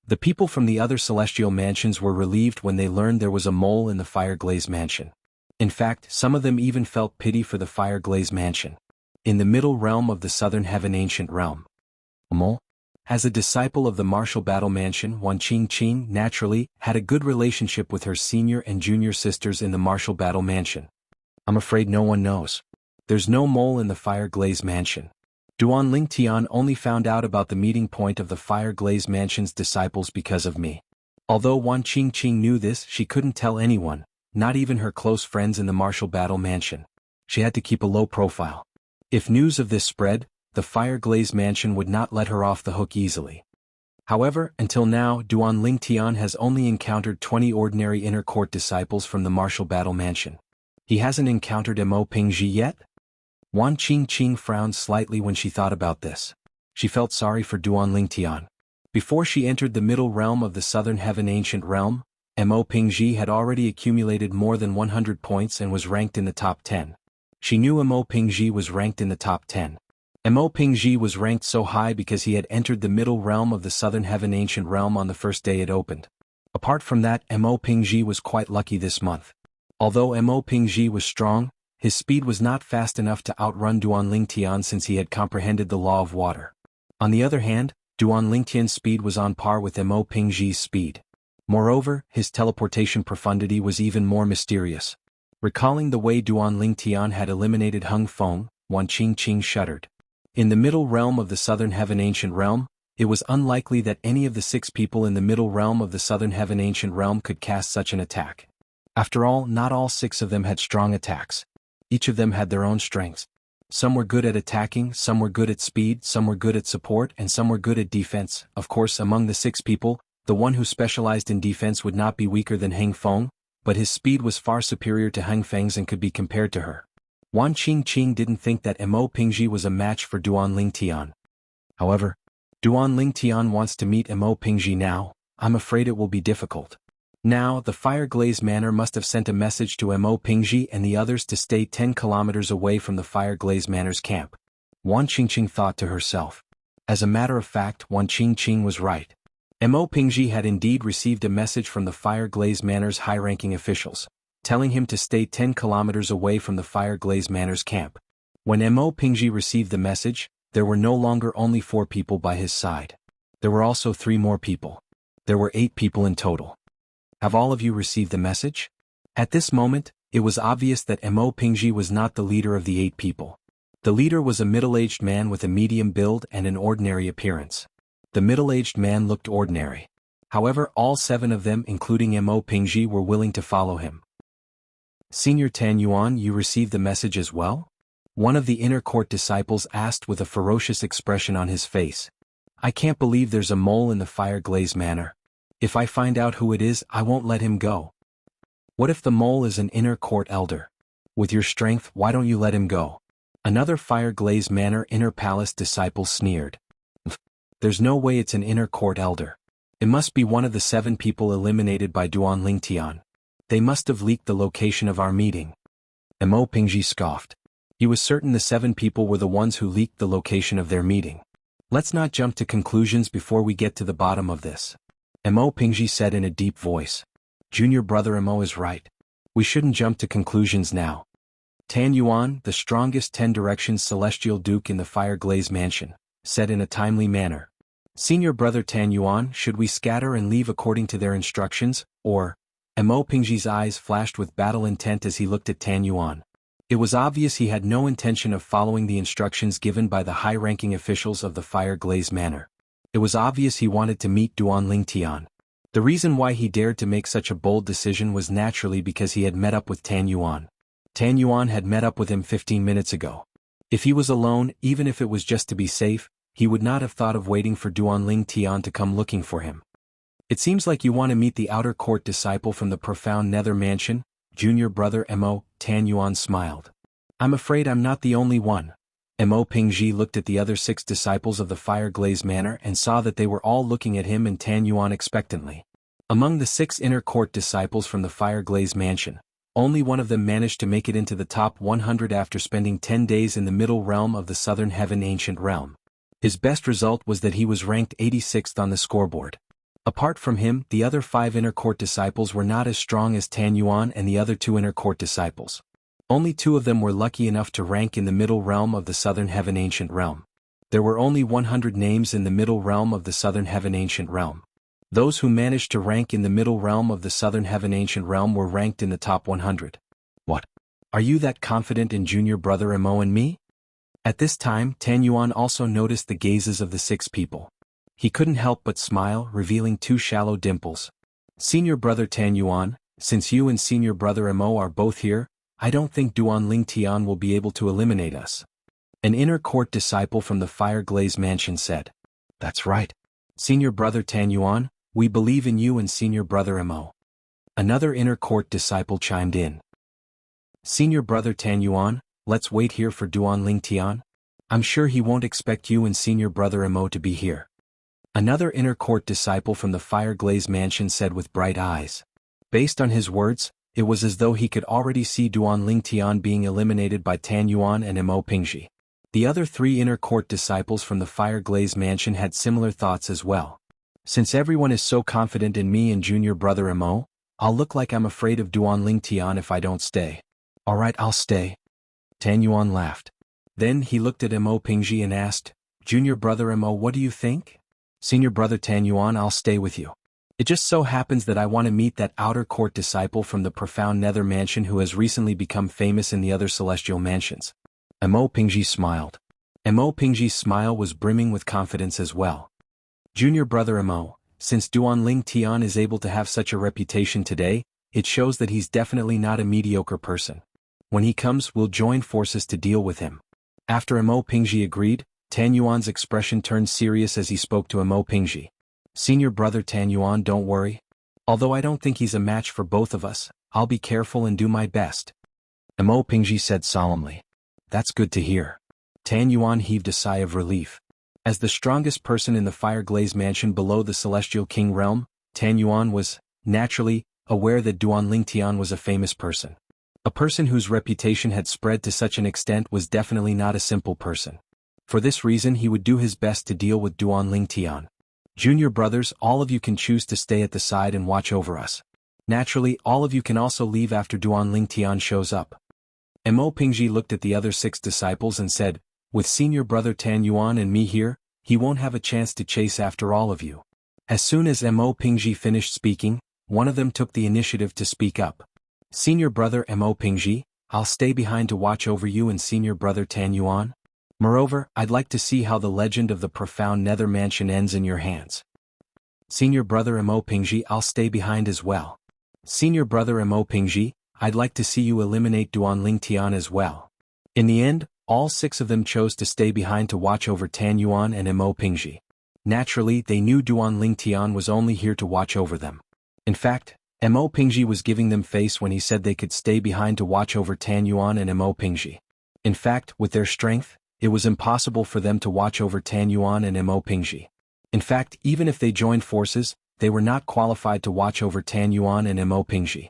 The people from the other celestial mansions were relieved when they learned there was a mole in the Fire Glaze Mansion. In fact, some of them even felt pity for the Fire Glaze Mansion. In the middle realm of the Southern Heaven Ancient Realm, a mole? As a disciple of the Martial Battle Mansion, Wan Qingqing naturally had a good relationship with her senior and junior sisters in the Martial Battle Mansion. I'm afraid no one knows. There's no mole in the Fire Glaze Mansion. Duan Lingtian only found out about the meeting point of the Fire Glaze Mansion's disciples because of me. Although Wan Qingqing knew this, she couldn't tell anyone, not even her close friends in the Martial Battle Mansion. She had to keep a low profile. If news of this spread, the fire-glazed mansion would not let her off the hook easily. However, until now, Duan Ling Tian has only encountered 20 ordinary inner court disciples from the martial battle mansion. He hasn't encountered Mo Pingji yet? Wan Qingqing frowned slightly when she thought about this. She felt sorry for Duan Ling Tian. Before she entered the middle realm of the Southern Heaven Ancient Realm, Mo Pingji had already accumulated more than 100 points and was ranked in the top 10. She knew Mo Pingji was ranked in the top 10. Mo Pingji was ranked so high because he had entered the middle realm of the Southern Heaven Ancient Realm on the first day it opened. Apart from that, Mo Pingji was quite lucky this month. Although Mo Pingji was strong, his speed was not fast enough to outrun Duan Ling Tian since he had comprehended the law of water. On the other hand, Duan Ling Tian's speed was on par with Mo Pingji's speed. Moreover, his teleportation profundity was even more mysterious. Recalling the way Duan Ling Tian had eliminated Hung Feng, Wan Qingqing shuddered. In the middle realm of the Southern Heaven Ancient Realm, it was unlikely that any of the 6 people in the middle realm of the Southern Heaven Ancient Realm could cast such an attack. After all, not all 6 of them had strong attacks. Each of them had their own strengths. Some were good at attacking, some were good at speed, some were good at support, and some were good at defense. Of course, among the 6 people, the one who specialized in defense would not be weaker than Heng Feng, but his speed was far superior to Heng Feng's and could be compared to her. Wan Qingqing didn't think that Mo Pingji was a match for Duan Ling Tian. However, Duan Ling Tian wants to meet Mo Pingji now. I'm afraid it will be difficult. Now, the fire-glazed manor must have sent a message to Mo Pingji and the others to stay 10 kilometers away from the fire-glazed manor's camp. Wan Qingqing thought to herself. As a matter of fact, Wan Qingqing was right. Mo Pingji had indeed received a message from the fire-glazed manor's high-ranking officials, telling him to stay 10 kilometers away from the fire-glazed manor's camp. When Mo Pingji received the message, there were no longer only 4 people by his side. There were also 3 more people. There were 8 people in total. Have all of you received the message? At this moment, it was obvious that Mo Pingji was not the leader of the 8 people. The leader was a middle-aged man with a medium build and an ordinary appearance. The middle-aged man looked ordinary. However, all 7 of them, including Mo Pingji, were willing to follow him. Senior Tan Yuan, you received the message as well? One of the inner court disciples asked with a ferocious expression on his face. I can't believe there's a mole in the fire-glazed manor. If I find out who it is, I won't let him go. What if the mole is an inner court elder? With your strength, why don't you let him go? Another fire-glazed manor inner palace disciple sneered. There's no way it's an inner court elder. It must be one of the 7 people eliminated by Duan Ling Tian. They must have leaked the location of our meeting. Mo Pingji scoffed. He was certain the 7 people were the ones who leaked the location of their meeting. Let's not jump to conclusions before we get to the bottom of this. Mo Pingji said in a deep voice. Junior brother Mo is right. We shouldn't jump to conclusions now. Tan Yuan, the strongest 10 directions celestial duke in the fire-glazed mansion, said in a timely manner. Senior brother Tan Yuan, should we scatter and leave according to their instructions, or? Mo Pingji's eyes flashed with battle intent as he looked at Tan Yuan. It was obvious he had no intention of following the instructions given by the high-ranking officials of the fire-glazed manor. It was obvious he wanted to meet Duan Ling Tian. The reason why he dared to make such a bold decision was naturally because he had met up with Tan Yuan. Tan Yuan had met up with him 15 minutes ago. If he was alone, even if it was just to be safe, he would not have thought of waiting for Duan Ling Tian to come looking for him. It seems like you want to meet the outer court disciple from the profound nether mansion, junior brother Mo, Tan Yuan smiled. I'm afraid I'm not the only one. Mo Pingji looked at the other 6 disciples of the fire-glazed manor and saw that they were all looking at him and Tan Yuan expectantly. Among the 6 inner court disciples from the fire-glazed mansion, only one of them managed to make it into the top 100 after spending 10 days in the middle realm of the Southern Heaven Ancient Realm. His best result was that he was ranked 86th on the scoreboard. Apart from him, the other 5 inner court disciples were not as strong as Tan Yuan and the other 2 inner court disciples. Only 2 of them were lucky enough to rank in the middle realm of the Southern Heaven Ancient Realm. There were only 100 names in the middle realm of the Southern Heaven Ancient Realm. Those who managed to rank in the middle realm of the Southern Heaven Ancient Realm were ranked in the top 100. What? Are you that confident in junior brother Mo and me? At this time, Tan Yuan also noticed the gazes of the 6 people. He couldn't help but smile, revealing 2 shallow dimples. Senior brother Tan Yuan, since you and senior brother Mo are both here, I don't think Duan Ling Tian will be able to eliminate us. An inner court disciple from the Fire Glaze Mansion said. That's right. Senior Brother Tan Yuan, we believe in you and Senior Brother Mo. Another inner court disciple chimed in. Senior Brother Tan Yuan, let's wait here for Duan Ling Tian. I'm sure he won't expect you and Senior Brother Mo to be here. Another inner court disciple from the Fire Glaze Mansion said with bright eyes. Based on his words, it was as though he could already see Duan Ling Tian being eliminated by Tan Yuan and Mo Pingji. The other three inner court disciples from the Fire Glaze Mansion had similar thoughts as well. Since everyone is so confident in me and Junior Brother Mo, I'll look like I'm afraid of Duan Ling Tian if I don't stay. Alright, I'll stay. Tan Yuan laughed. Then he looked at Mo Pingji and asked, Junior Brother Mo, what do you think? Senior Brother Tan Yuan, I'll stay with you. It just so happens that I want to meet that outer court disciple from the profound Nether Mansion who has recently become famous in the other celestial mansions. Mo Pingji smiled. Mo Pingji's smile was brimming with confidence as well. Junior Brother Mo, since Duan Ling Tian is able to have such a reputation today, it shows that he's definitely not a mediocre person. When he comes, we'll join forces to deal with him. After Mo Pingji agreed, Tan Yuan's expression turned serious as he spoke to Mo Pingji. Senior Brother Tan Yuan, don't worry. Although I don't think he's a match for both of us, I'll be careful and do my best. Mo Pingji said solemnly. That's good to hear. Tan Yuan heaved a sigh of relief. As the strongest person in the Fire Glaze Mansion below the Celestial King realm, Tan Yuan was, naturally, aware that Duan Ling Tian was a famous person. A person whose reputation had spread to such an extent was definitely not a simple person. For this reason he would do his best to deal with Duan Ling Tian. Junior brothers, all of you can choose to stay at the side and watch over us. Naturally, all of you can also leave after Duan Ling Tian shows up. Mo Pingji looked at the other 6 disciples and said, with Senior Brother Tan Yuan and me here, he won't have a chance to chase after all of you. As soon as Mo Pingji finished speaking, one of them took the initiative to speak up. Senior Brother Mo Pingji, I'll stay behind to watch over you and Senior Brother Tan Yuan. Moreover, I'd like to see how the legend of the profound Nether Mansion ends in your hands. Senior Brother Mo Pingji, I'll stay behind as well. Senior Brother Mo Pingji, I'd like to see you eliminate Duan Ling Tian as well. In the end, all 6 of them chose to stay behind to watch over Tan Yuan and Mo Pingji. Naturally, they knew Duan Ling Tian was only here to watch over them. In fact, Mo Pingji was giving them face when he said they could stay behind to watch over Tan Yuan and Mo Pingji. In fact, with their strength, it was impossible for them to watch over Tan Yuan and Mo Pingji. In fact, even if they joined forces, they were not qualified to watch over Tan Yuan and Mo Pingji.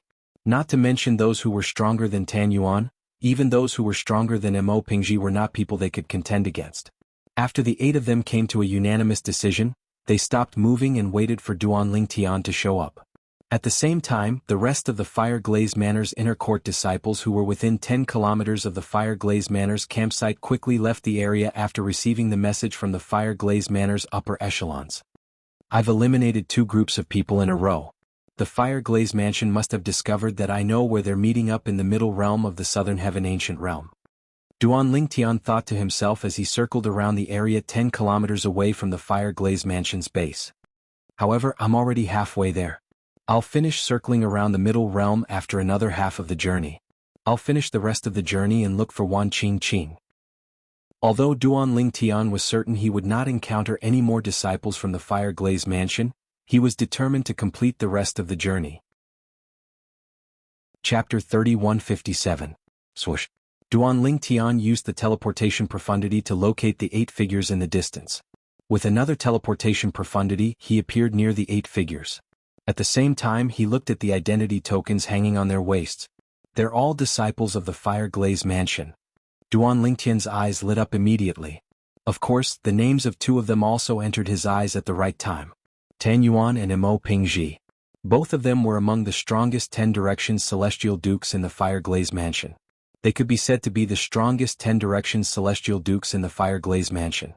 Not to mention those who were stronger than Tan Yuan, even those who were stronger than Mo Pingji were not people they could contend against. After the 8 of them came to a unanimous decision, they stopped moving and waited for Duan Ling Tian to show up. At the same time, the rest of the Fire Glaze Manor's inner court disciples who were within 10 kilometers of the Fire Glaze Manor's campsite quickly left the area after receiving the message from the Fire Glaze Manor's upper echelons. I've eliminated 2 groups of people in a row. The Fire Glaze Mansion must have discovered that I know where they're meeting up in the middle realm of the Southern Heaven Ancient Realm. Duan Ling Tian thought to himself as he circled around the area 10 kilometers away from the Fire Glaze Mansion's base. However, I'm already halfway there. I'll finish circling around the middle realm after another half of the journey. I'll finish the rest of the journey and look for Wan Qing. Although Duan Ling Tian was certain he would not encounter any more disciples from the Fire Glaze Mansion, he was determined to complete the rest of the journey. Chapter 3157. Swoosh. Duan Ling Tian used the teleportation profundity to locate the 8 figures in the distance. With another teleportation profundity, he appeared near the 8 figures. At the same time, he looked at the identity tokens hanging on their waists. They're all disciples of the Fire Glaze Mansion. Duan Ling Tian's eyes lit up immediately. Of course, the names of 2 of them also entered his eyes at the right time. Tan Yuan and Mo Pingji. Both of them were among the strongest 10 Directions Celestial Dukes in the Fire Glaze Mansion. They could be said to be the strongest 10 Directions Celestial Dukes in the Fire Glaze Mansion.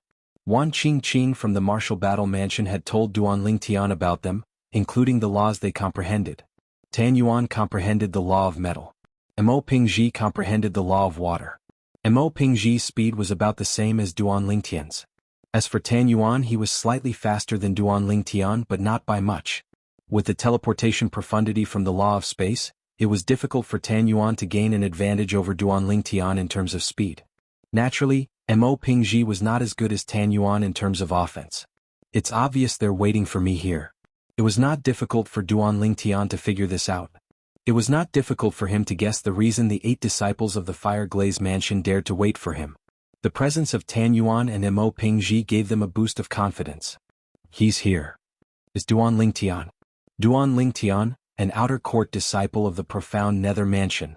Wan Qing from the Martial Battle Mansion had told Duan Ling Tian about them, including the laws they comprehended. Tan Yuan comprehended the law of metal. Mo Pingji comprehended the law of water. Mo Pingji's speed was about the same as Duan Ling Tian's. As for Tan Yuan, he was slightly faster than Duan Ling Tian but not by much. With the teleportation profundity from the law of space, it was difficult for Tan Yuan to gain an advantage over Duan Ling Tian in terms of speed. Naturally, Mo Pingji was not as good as Tan Yuan in terms of offense. It's obvious they're waiting for me here. It was not difficult for Duan Tian to figure this out. It was not difficult for him to guess the reason the 8 disciples of the Fire Glaze Mansion dared to wait for him. The presence of Tan Yuan and Mo Pingji gave them a boost of confidence. He's here. Is Duan Tian. Duan Tian, an outer court disciple of the profound Nether Mansion.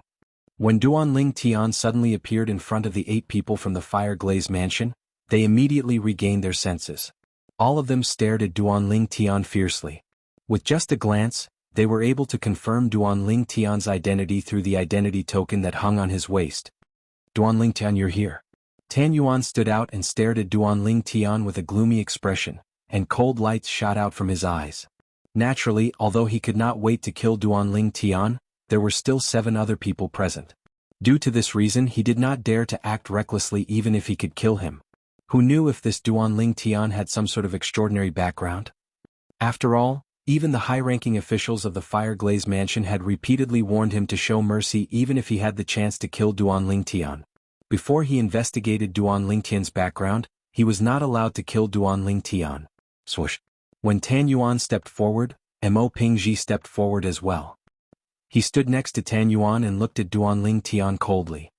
When Duan Tian suddenly appeared in front of the 8 people from the Fire Glaze Mansion, they immediately regained their senses. All of them stared at Duan Tian fiercely. With just a glance, they were able to confirm Duan Tian's identity through the identity token that hung on his waist. Duan Tian, you're here. Tan Yuan stood out and stared at Duan Tian with a gloomy expression, and cold lights shot out from his eyes. Naturally, although he could not wait to kill Duan Tian, there were still 7 other people present. Due to this reason, he did not dare to act recklessly even if he could kill him. Who knew if this Duan Tian had some sort of extraordinary background? After all, even the high-ranking officials of the Fire Glaze Mansion had repeatedly warned him to show mercy even if he had the chance to kill Duan Tian. Before he investigated Duan Tian's background, he was not allowed to kill Duan Tian. Swoosh. When Tan Yuan stepped forward, Mo Pingji stepped forward as well. He stood next to Tan Yuan and looked at Duan Tian coldly.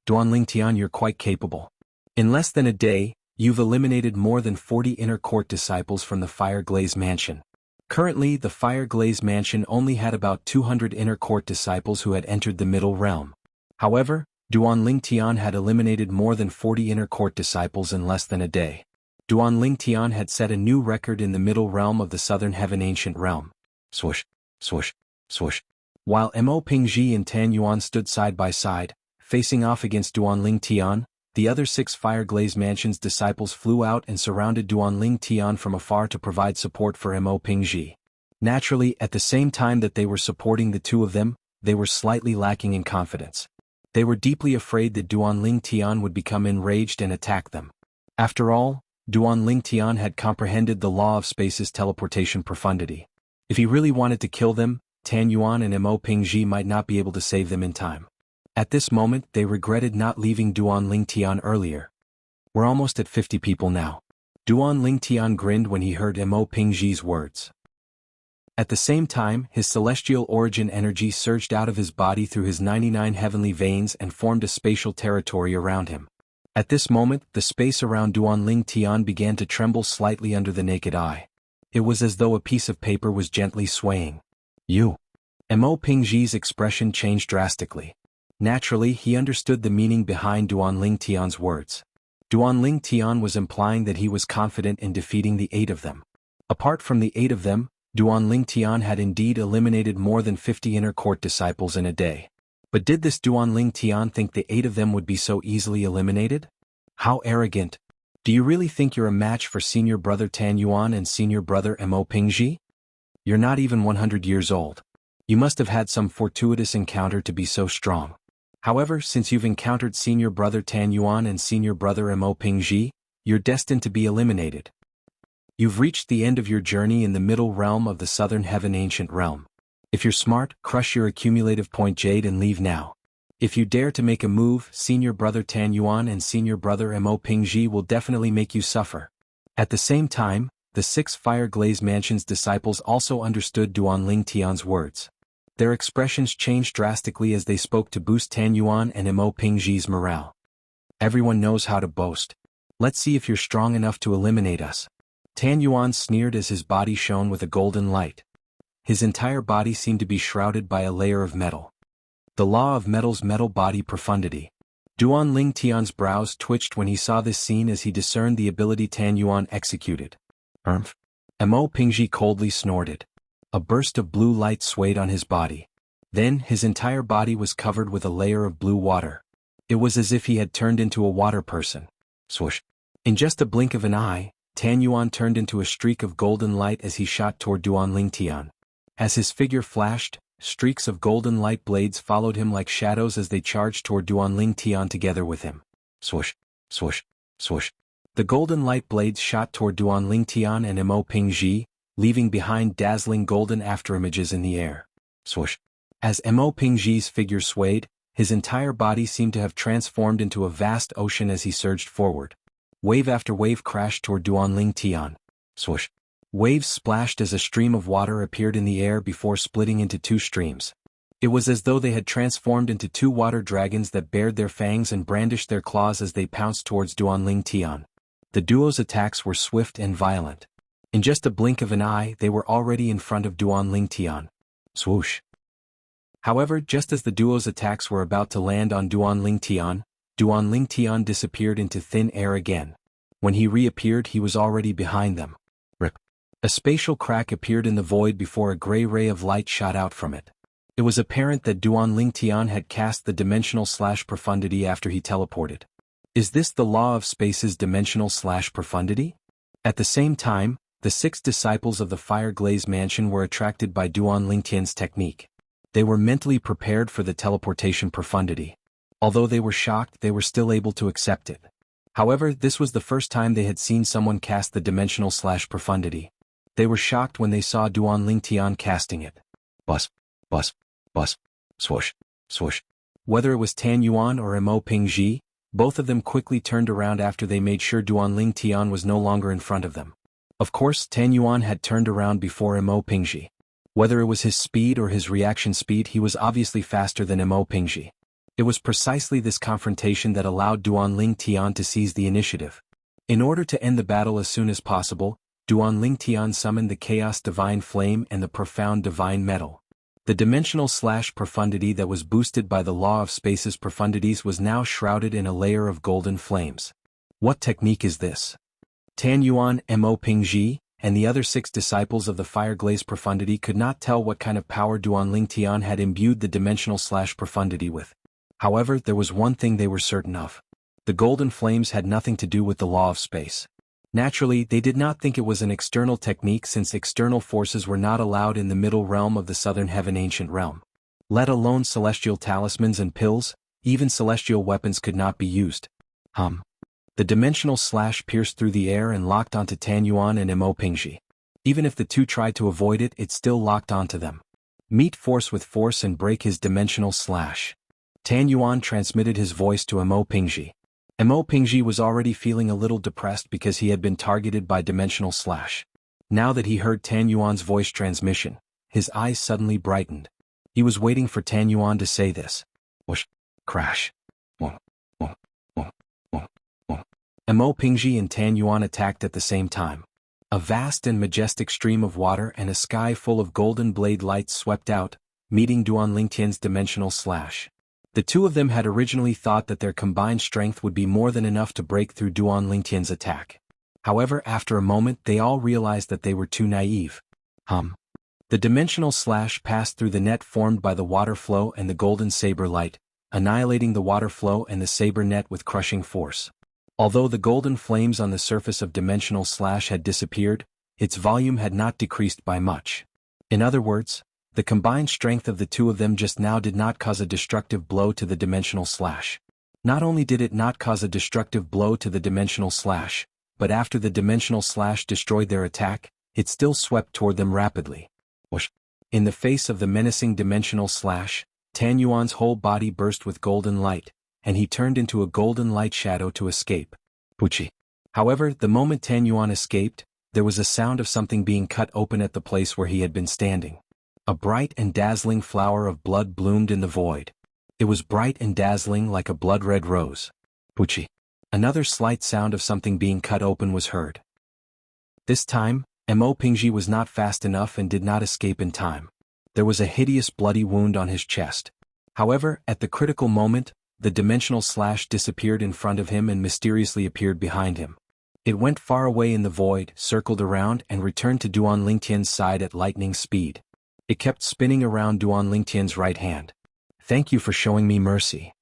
Duan Tian, you're quite capable. In less than a day, you've eliminated more than 40 inner court disciples from the Fire Glaze Mansion. Currently, the Fire Glaze Mansion only had about 200 inner court disciples who had entered the Middle Realm. However, Duan Tian had eliminated more than 40 inner court disciples in less than a day. Duan Tian had set a new record in the Middle Realm of the Southern Heaven Ancient Realm. Swoosh, swoosh, swoosh. While Mo Pingji and Tan Yuan stood side by side, facing off against Duan Tian, the other 6 Fire Glaze Mansion's disciples flew out and surrounded Duan Tian from afar to provide support for Mo Pingji. Naturally, at the same time that they were supporting the 2 of them, they were slightly lacking in confidence. They were deeply afraid that Duan Tian would become enraged and attack them. After all, Duan Tian had comprehended the law of space's teleportation profundity. If he really wanted to kill them, Tan Yuan and Mo Pingji might not be able to save them in time. At this moment, they regretted not leaving Duan Tian earlier. We're almost at 50 people now. Duan Tian grinned when he heard Mo Pingji's words. At the same time, his celestial origin energy surged out of his body through his 99 heavenly veins and formed a spatial territory around him. At this moment, the space around Duan Tian began to tremble slightly under the naked eye. It was as though a piece of paper was gently swaying. Mo Pingji's expression changed drastically. Naturally, he understood the meaning behind Duan Tian's words. Duan Tian was implying that he was confident in defeating the 8 of them. Apart from the 8 of them, Duan Tian had indeed eliminated more than 50 inner court disciples in a day. But did this Duan Tian think the 8 of them would be so easily eliminated? How arrogant! Do you really think you're a match for senior brother Tan Yuan and senior brother Mo Pingji? You're not even 100 years old. You must have had some fortuitous encounter to be so strong. However, since you've encountered senior brother Tan Yuan and senior brother Mo Pingji, you're destined to be eliminated. You've reached the end of your journey in the middle realm of the Southern Heaven Ancient Realm. If you're smart, crush your accumulative point jade and leave now. If you dare to make a move, senior brother Tan Yuan and senior brother Mo Pingji will definitely make you suffer. At the same time, the 6 Fire Glaze Mansion's disciples also understood Duan Tian's words. Their expressions changed drastically as they spoke to boost Tan Yuan and Mo Pingji's morale. Everyone knows how to boast. Let's see if you're strong enough to eliminate us. Tan Yuan sneered as his body shone with a golden light. His entire body seemed to be shrouded by a layer of metal. The law of metal's metal body profundity. Duan Tian's brows twitched when he saw this scene as he discerned the ability Tan Yuan executed. Mo Pingji coldly snorted. A burst of blue light swayed on his body. Then, his entire body was covered with a layer of blue water. It was as if he had turned into a water person. Swoosh. In just a blink of an eye, Tan Yuan turned into a streak of golden light as he shot toward Duan Tian. As his figure flashed, streaks of golden light blades followed him like shadows as they charged toward Duan Tian together with him. Swoosh, swoosh, swoosh. The golden light blades shot toward Duan Tian and Mo Pingji, leaving behind dazzling golden afterimages in the air. Swoosh. As Mo Pingji's figure swayed, His entire body seemed to have transformed into a vast ocean as he surged forward. Wave after wave crashed toward Duanling Tian. Swoosh. Waves splashed as a stream of water appeared in the air before splitting into two streams. It was as though they had transformed into two water dragons that bared their fangs and brandished their claws as they pounced towards Duanling Tian. The duo's attacks were swift and violent. In just a blink of an eye, they were already in front of Duanling Tian. Swoosh. However, just as the duo's attacks were about to land on Duanling Tian disappeared into thin air again. When he reappeared, he was already behind them. Rip. A spatial crack appeared in the void before a gray ray of light shot out from it. It was apparent that Duanling Tian had cast the dimensional/profundity after he teleported. Is this the law of space's dimensional/profundity? At the same time, the 6 disciples of the Fire Glaze Mansion were attracted by Duanling Tian's technique. They were mentally prepared for the teleportation profundity. Although they were shocked, they were still able to accept it. However, this was the first time they had seen someone cast the dimensional/profundity. They were shocked when they saw Duanling Tian casting it. Bus, bus, bus, swoosh, swoosh. Whether it was Tan Yuan or Mo Pingji, both of them quickly turned around after they made sure Duanling Tian was no longer in front of them. Of course, Tan Yuan had turned around before Mo Pingji. Whether it was his speed or his reaction speed, he was obviously faster than Mo Pingji. It was precisely this confrontation that allowed Duanling Tian to seize the initiative. In order to end the battle as soon as possible, Duanling Tian summoned the Chaos Divine Flame and the Profound Divine Metal. The dimensional/profundity that was boosted by the law of space's profundities was now shrouded in a layer of golden flames. What technique is this? Tan Yuan, Mo Pingji, and the other 6 disciples of the Fire Glaze Profundity could not tell what kind of power Duanling Tian had imbued the dimensional/profundity with. However, there was one thing they were certain of. The golden flames had nothing to do with the law of space. Naturally, they did not think it was an external technique since external forces were not allowed in the middle realm of the Southern Heaven Ancient Realm. Let alone celestial talismans and pills, even celestial weapons could not be used. The dimensional slash pierced through the air and locked onto Tan Yuan and Mo Pingji. Even if the two tried to avoid it, it still locked onto them. Meet force with force and break his dimensional slash. Tan Yuan transmitted his voice to Mo Pingji. Mo Pingji was already feeling a little depressed because he had been targeted by dimensional slash. Now that he heard Tan Yuan's voice transmission, his eyes suddenly brightened. He was waiting for Tan Yuan to say this. Whoosh. Crash. Mo Pingji and Tan Yuan attacked at the same time. A vast and majestic stream of water and a sky full of golden blade lights swept out, meeting Duanling Tian's dimensional slash. The two of them had originally thought that their combined strength would be more than enough to break through Duanling Tian's attack. However, after a moment they all realized that they were too naive. The dimensional slash passed through the net formed by the water flow and the golden saber light, annihilating the water flow and the saber net with crushing force. Although the golden flames on the surface of dimensional slash had disappeared, its volume had not decreased by much. In other words, the combined strength of the two of them just now did not cause a destructive blow to the dimensional slash. Not only did it not cause a destructive blow to the dimensional slash, but after the dimensional slash destroyed their attack, it still swept toward them rapidly. Whoosh. In the face of the menacing dimensional slash, Tan Yuan's whole body burst with golden light, and he turned into a golden light shadow to escape. Puchi. However, the moment Tan Yuan escaped, there was a sound of something being cut open at the place where he had been standing. A bright and dazzling flower of blood bloomed in the void. It was bright and dazzling like a blood-red rose. Puchi. Another slight sound of something being cut open was heard. This time, Mo Pingji was not fast enough and did not escape in time. There was a hideous bloody wound on his chest. However, at the critical moment, the dimensional slash disappeared in front of him and mysteriously appeared behind him. It went far away in the void, circled around and returned to Duanling Tian's side at lightning speed. It kept spinning around Duanling Tian's right hand. Thank you for showing me mercy.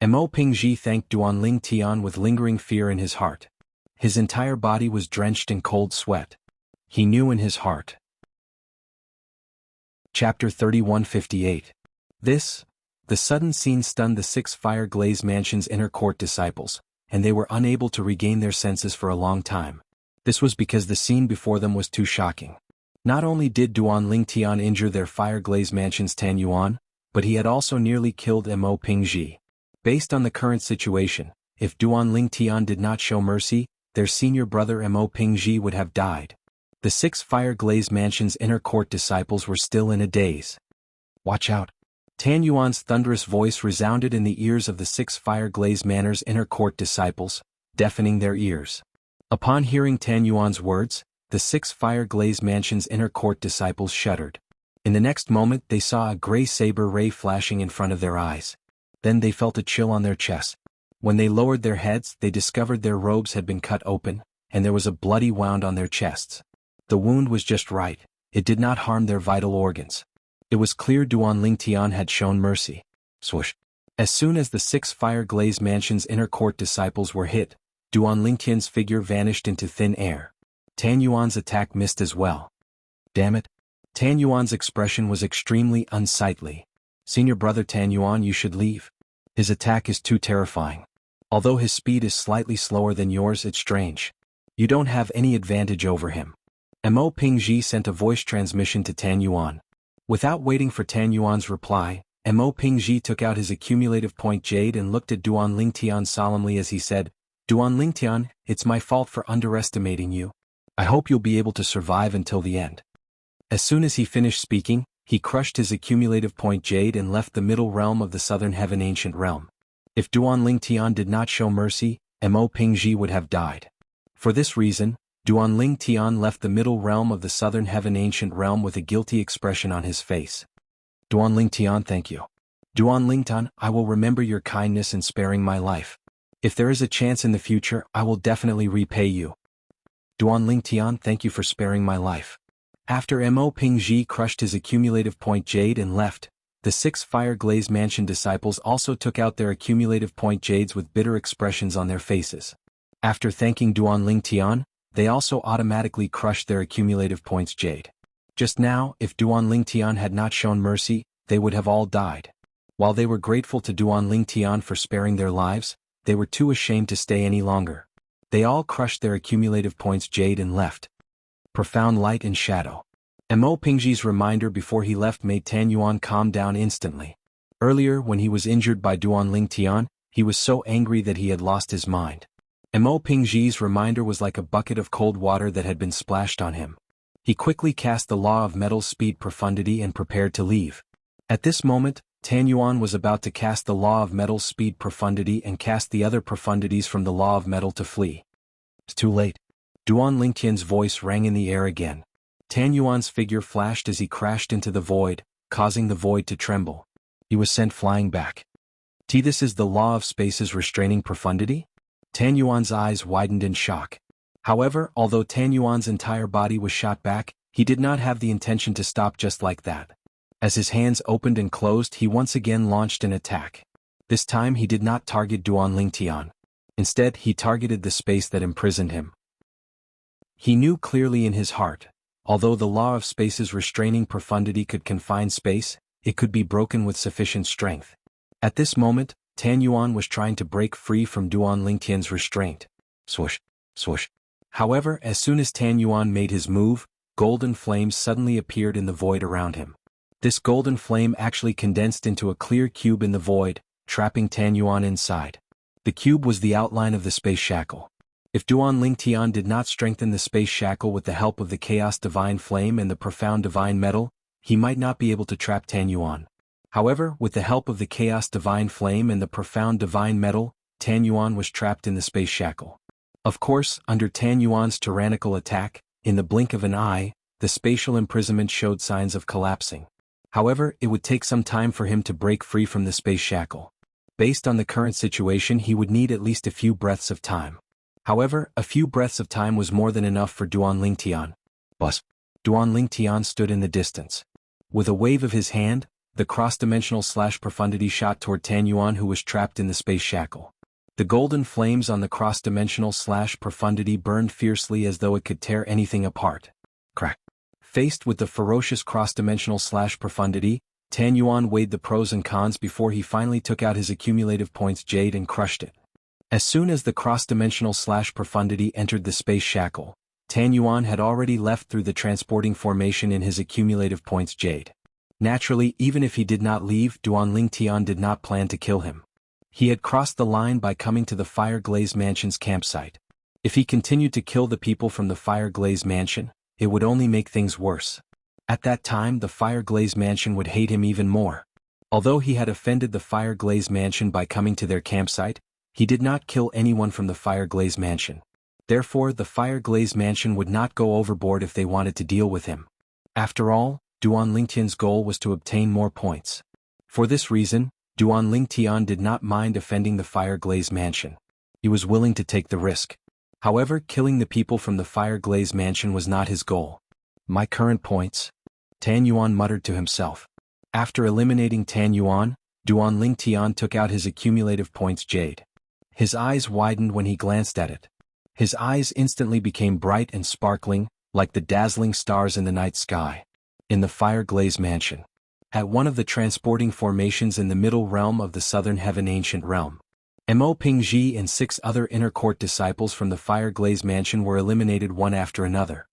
Mo Pingji thanked Duanling Tian with lingering fear in his heart. His entire body was drenched in cold sweat. He knew in his heart. Chapter 3158. The sudden scene stunned the 6 Fire Glaze Mansion's inner court disciples, and they were unable to regain their senses for a long time. This was because the scene before them was too shocking. Not only did Duanling Tian injure their Fire Glaze Mansion's Tan Yuan, but he had also nearly killed Mo Pingji. Based on the current situation, if Duan Ling Tian did not show mercy, their senior brother Mo Pingji would have died. The 6 Fire Glaze Mansion's inner court disciples were still in a daze. Watch out! Tan Yuan's thunderous voice resounded in the ears of the 6 Fire Glaze Manor's inner court disciples, deafening their ears. Upon hearing Tan Yuan's words, the 6 Fire Glaze Mansion's inner court disciples shuddered. In the next moment they saw a gray saber ray flashing in front of their eyes. Then they felt a chill on their chests. When they lowered their heads, they discovered their robes had been cut open, and there was a bloody wound on their chests. The wound was just right, it did not harm their vital organs. It was clear Duan Ling Tian had shown mercy. Swoosh! As soon as the 6 Fire Glaze Mansion's inner court disciples were hit, Duan Ling Tian's figure vanished into thin air. Tan Yuan's attack missed as well. Damn it! Tan Yuan's expression was extremely unsightly. Senior brother Tan Yuan, you should leave. His attack is too terrifying. Although his speed is slightly slower than yours, it's strange. You don't have any advantage over him. Mo Pingji sent a voice transmission to Tan Yuan. Without waiting for Tan Yuan's reply, Mo Pingji took out his accumulative point jade and looked at Duan Ling Tian solemnly as he said, Duan Ling Tian, it's my fault for underestimating you. I hope you'll be able to survive until the end. As soon as he finished speaking, he crushed his accumulative point jade and left the middle realm of the Southern Heaven Ancient Realm. If Duan Ling Tian did not show mercy, Mo Pingji would have died. For this reason, Duan Ling Tian left the middle realm of the Southern Heaven Ancient Realm with a guilty expression on his face. Duan Ling Tian, thank you. Duan Ling Tian, I will remember your kindness in sparing my life. If there is a chance in the future, I will definitely repay you. Duan Ling Tian, thank you for sparing my life. After Mo Pingji crushed his accumulative point jade and left, the 6 Fire Glaze Mansion disciples also took out their accumulative point jades with bitter expressions on their faces. After thanking Duan Ling Tian, they also automatically crushed their accumulative points jade. Just now, if Duan Ling Tian had not shown mercy, they would have all died. While they were grateful to Duan Ling Tian for sparing their lives, they were too ashamed to stay any longer. They all crushed their accumulative points jade and left. Profound light and shadow. Mo Pingji's reminder before he left made Tan Yuan calm down instantly. Earlier, when he was injured by Duan Ling Tian, he was so angry that he had lost his mind. Mo Pingji's reminder was like a bucket of cold water that had been splashed on him. He quickly cast the Law of Metal's Speed Profundity and prepared to leave. At this moment, Tan Yuan was about to cast the Law of Metal's Speed Profundity and cast the other profundities from the Law of Metal to flee. It's too late. Duan Ling Tian's voice rang in the air again. Tan Yuan's figure flashed as he crashed into the void, causing the void to tremble. He was sent flying back. This is the Law of Space's restraining profundity? Tan Yuan's eyes widened in shock. However, although Tan Yuan's entire body was shot back, he did not have the intention to stop just like that. As his hands opened and closed, he once again launched an attack. This time he did not target Duan Ling Tian. Instead, he targeted the space that imprisoned him. He knew clearly in his heart, although the Law of Space's restraining profundity could confine space, it could be broken with sufficient strength. At this moment, Tan Yuan was trying to break free from Duan Ling Tian's restraint. Swoosh, swoosh. However, as soon as Tan Yuan made his move, golden flames suddenly appeared in the void around him. This golden flame actually condensed into a clear cube in the void, trapping Tan Yuan inside. The cube was the outline of the space shackle. If Duan Ling Tian did not strengthen the space shackle with the help of the Chaos Divine Flame and the Profound Divine Metal, he might not be able to trap Tan Yuan. However, with the help of the Chaos Divine Flame and the Profound Divine Metal, Tan Yuan was trapped in the space shackle. Of course, under Tan Yuan's tyrannical attack, in the blink of an eye, the spatial imprisonment showed signs of collapsing. However, it would take some time for him to break free from the space shackle. Based on the current situation, he would need at least a few breaths of time. However, a few breaths of time was more than enough for Duan Ling Tian. Bus. Duan Ling Tian stood in the distance. With a wave of his hand, the cross-dimensional profundity shot toward Tan Yuan, who was trapped in the space shackle. The golden flames on the cross-dimensional profundity burned fiercely as though it could tear anything apart. Crack. Faced with the ferocious cross-dimensional profundity, Tan Yuan weighed the pros and cons before he finally took out his accumulative points jade and crushed it. As soon as the cross-dimensional profundity entered the space shackle, Tan Yuan had already left through the transporting formation in his accumulative points jade. Naturally, even if he did not leave, Duanling Tian did not plan to kill him. He had crossed the line by coming to the Fire Glaze Mansion's campsite. If he continued to kill the people from the Fire Glaze Mansion, it would only make things worse. At that time, the Fire Glaze Mansion would hate him even more. Although he had offended the Fire Glaze Mansion by coming to their campsite, he did not kill anyone from the Fire Glaze Mansion. Therefore, the Fire Glaze Mansion would not go overboard if they wanted to deal with him. After all, Duanling Tian's goal was to obtain more points. For this reason, Duanling Tian did not mind offending the Fire Glaze Mansion. He was willing to take the risk. However, killing the people from the Fire Glaze Mansion was not his goal. My current points? Tan Yuan muttered to himself. After eliminating Tan Yuan, Duanling Tian took out his accumulative points jade. His eyes widened when he glanced at it. His eyes instantly became bright and sparkling, like the dazzling stars in the night sky. In the Fire Glaze Mansion. At one of the transporting formations in the middle realm of the Southern Heaven Ancient Realm. Mo Pingji and 6 other inner court disciples from the Fire Glaze Mansion were eliminated one after another.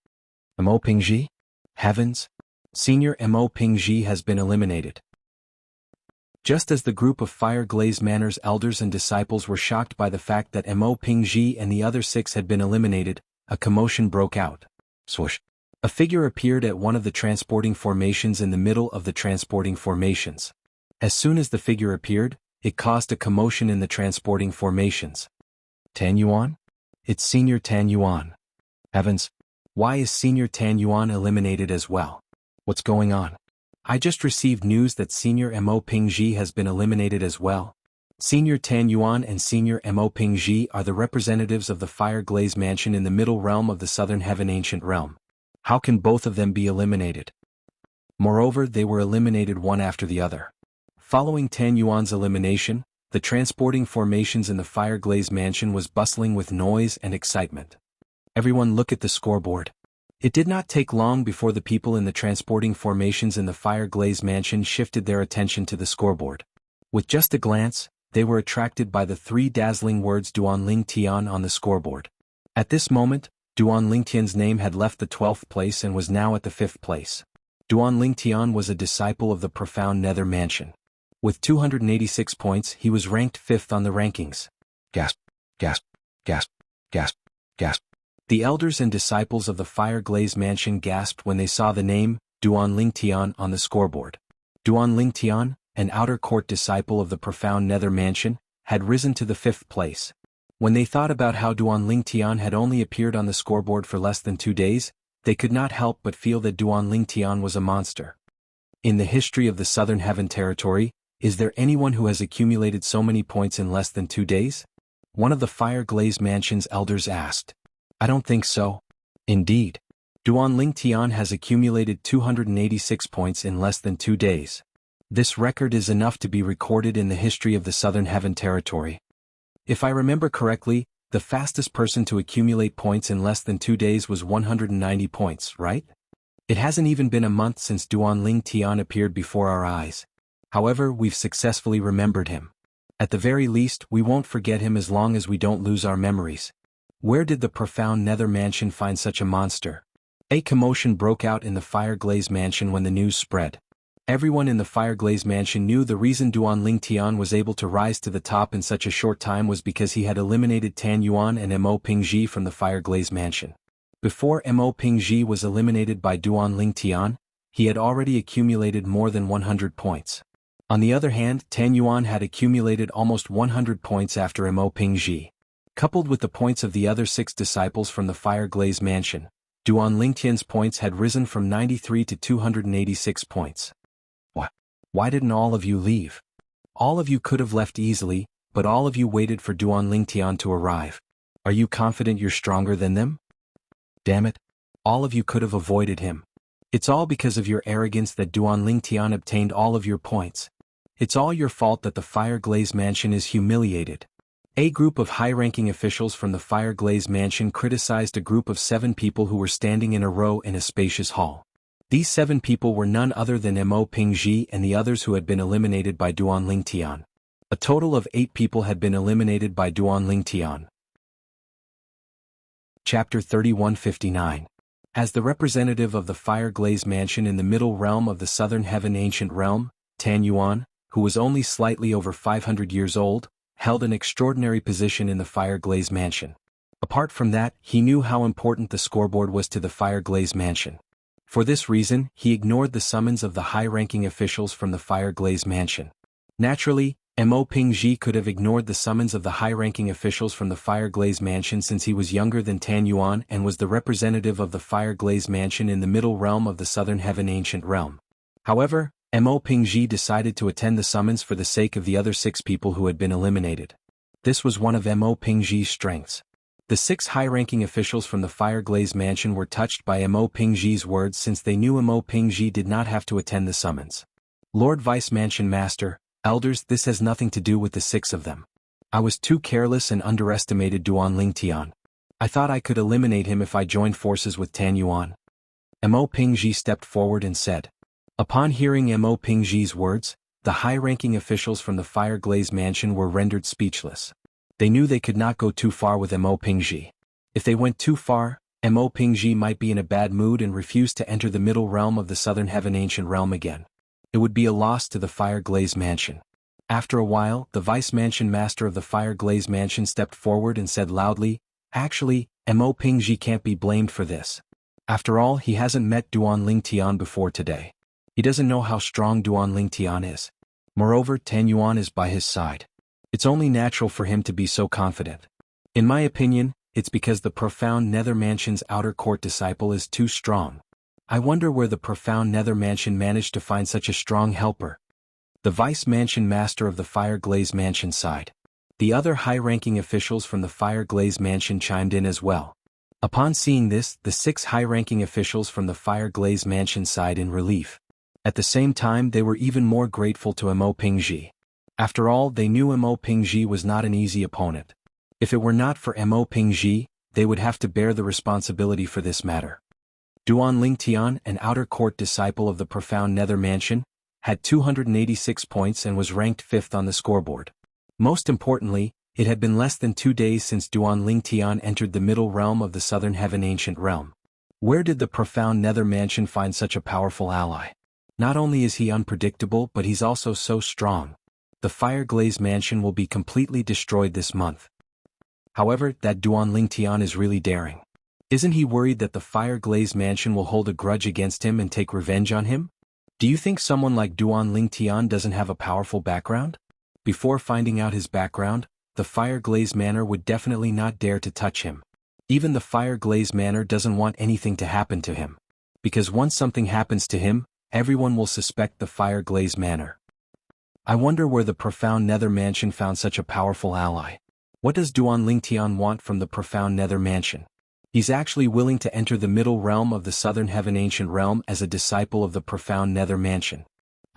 Mo Pingji? Heavens? Senior Mo Pingji has been eliminated. Just as the group of Fire Glaze Manor's elders and disciples were shocked by the fact that Mo Pingji and the other 6 had been eliminated, a commotion broke out. Swoosh. A figure appeared at one of the transporting formations in the middle of the transporting formations. As soon as the figure appeared, it caused a commotion in the transporting formations. Tan Yuan? It's Senior Tan Yuan. Heavens! Why is Senior Tan Yuan eliminated as well? What's going on? I just received news that Senior Mo Pingji has been eliminated as well. Senior Tan Yuan and Senior Mo Pingji are the representatives of the Fire Glaze Mansion in the middle realm of the Southern Heaven Ancient Realm. How can both of them be eliminated? Moreover, they were eliminated one after the other. Following Tan Yuan's elimination, the transporting formations in the Fire Glaze Mansion was bustling with noise and excitement. Everyone look at the scoreboard. It did not take long before the people in the transporting formations in the Fire Glaze Mansion shifted their attention to the scoreboard. With just a glance, they were attracted by the 3 dazzling words Duanling Tian on the scoreboard. At this moment, Duanling Tian's name had left the 12th place and was now at the 5th place. Duanling Tian was a disciple of the Profound Nether Mansion. With 286 points, he was ranked 5th on the rankings. Gasp, gasp, gasp, gasp, gasp. The elders and disciples of the Fire Glaze Mansion gasped when they saw the name, Duanling Tian, on the scoreboard. Duanling Tian, an outer court disciple of the Profound Nether Mansion, had risen to the 5th place. When they thought about how Duanling Tian had only appeared on the scoreboard for less than 2 days, they could not help but feel that Duanling Tian was a monster. In the history of the Southern Heaven Territory, is there anyone who has accumulated so many points in less than 2 days? One of the Fire Glaze Mansion's elders asked. I don't think so. Indeed. Duanling Tian has accumulated 286 points in less than 2 days. This record is enough to be recorded in the history of the Southern Heaven Territory. If I remember correctly, the fastest person to accumulate points in less than 2 days was 190 points, right? It hasn't even been a month since Duanling Tian appeared before our eyes. However, we've successfully remembered him. At the very least, we won't forget him as long as we don't lose our memories. Where did the Profound Nether Mansion find such a monster? A commotion broke out in the Fire Glaze Mansion when the news spread. Everyone in the Fire Glaze Mansion knew the reason Duanling Tian was able to rise to the top in such a short time was because he had eliminated Tan Yuan and Mo Pingji from the Fire Glaze Mansion. Before Mo Pingji was eliminated by Duanling Tian, he had already accumulated more than 100 points. On the other hand, Tan Yuan had accumulated almost 100 points after Mo Pingji. Coupled with the points of the other 6 disciples from the Fire Glaze Mansion, Duanling Tian's points had risen from 93 to 286 points. Why didn't all of you leave? All of you could have left easily, but all of you waited for Duanling Tian to arrive. Are you confident you're stronger than them? Damn it. All of you could have avoided him. It's all because of your arrogance that Duanling Tian obtained all of your points. It's all your fault that the Fire Glaze Mansion is humiliated. A group of high-ranking officials from the Fire Glaze Mansion criticized a group of 7 people who were standing in a row in a spacious hall. These 7 people were none other than Mo Pingji and the others who had been eliminated by Duanling Tian. A total of 8 people had been eliminated by Duanling Tian. Chapter 3159. As the representative of the Fire Glaze Mansion in the Middle Realm of the Southern Heaven Ancient Realm, Tan Yuan, who was only slightly over 500 years old, held an extraordinary position in the Fire Glaze Mansion. Apart from that, he knew how important the scoreboard was to the Fire Glaze Mansion. For this reason, he ignored the summons of the high-ranking officials from the Fire Glaze Mansion. Naturally, Mo Pingji could have ignored the summons of the high-ranking officials from the Fire Glaze Mansion since he was younger than Tan Yuan and was the representative of the Fire Glaze Mansion in the Middle Realm of the Southern Heaven Ancient Realm. However, Mo Pingji decided to attend the summons for the sake of the other 6 people who had been eliminated. This was one of Mo Pingji's strengths. The 6 high-ranking officials from the Fire Glaze Mansion were touched by Mo Pingji's words since they knew Mo Pingji did not have to attend the summons. Lord Vice Mansion Master, Elders, this has nothing to do with the 6 of them. I was too careless and underestimated Duan Lingtian. I thought I could eliminate him if I joined forces with Tan Yuan. Mo Pingji stepped forward and said. Upon hearing Mo Pingji's words, the high-ranking officials from the Fire Glaze Mansion were rendered speechless. They knew they could not go too far with Mo Pingji. If they went too far, Mo Pingji might be in a bad mood and refuse to enter the Middle Realm of the Southern Heaven Ancient Realm again. It would be a loss to the Fire Glaze Mansion. After a while, the Vice Mansion Master of the Fire Glaze Mansion stepped forward and said loudly, Actually, Mo Pingji can't be blamed for this. After all, he hasn't met Duan Lingtian before today. He doesn't know how strong Duan Lingtian is. Moreover, Tan Yuan is by his side. It's only natural for him to be so confident. In my opinion, it's because the Profound Nether Mansion's outer court disciple is too strong. I wonder where the Profound Nether Mansion managed to find such a strong helper. The Vice Mansion Master of the Fire Glaze Mansion sighed. The other high-ranking officials from the Fire Glaze Mansion chimed in as well. Upon seeing this, the 6 high-ranking officials from the Fire Glaze Mansion sighed in relief. At the same time, they were even more grateful to Mo Pingji. After all, they knew Mo Pingji was not an easy opponent. If it were not for Mo Pingji, they would have to bear the responsibility for this matter. Duan Lingtian, an outer court disciple of the Profound Nether Mansion, had 286 points and was ranked 5th on the scoreboard. Most importantly, it had been less than 2 days since Duan Lingtian entered the Middle Realm of the Southern Heaven Ancient Realm. Where did the Profound Nether Mansion find such a powerful ally? Not only is he unpredictable, but he's also so strong. The Fire Glaze Mansion will be completely destroyed this month. However, that Duan Lingtian is really daring. Isn't he worried that the Fire Glaze Mansion will hold a grudge against him and take revenge on him? Do you think someone like Duan Lingtian doesn't have a powerful background? Before finding out his background, the Fire Glaze Manor would definitely not dare to touch him. Even the Fire Glaze Manor doesn't want anything to happen to him. Because once something happens to him, everyone will suspect the Fire Glaze Manor. I wonder where the Profound Nether Mansion found such a powerful ally. What does Duan Lingtian want from the Profound Nether Mansion? He's actually willing to enter the Middle Realm of the Southern Heaven Ancient Realm as a disciple of the Profound Nether Mansion.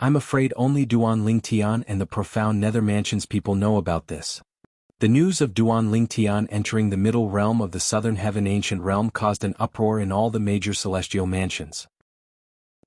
I'm afraid only Duan Lingtian and the Profound Nether Mansion's people know about this. The news of Duan Lingtian entering the Middle Realm of the Southern Heaven Ancient Realm caused an uproar in all the major celestial mansions.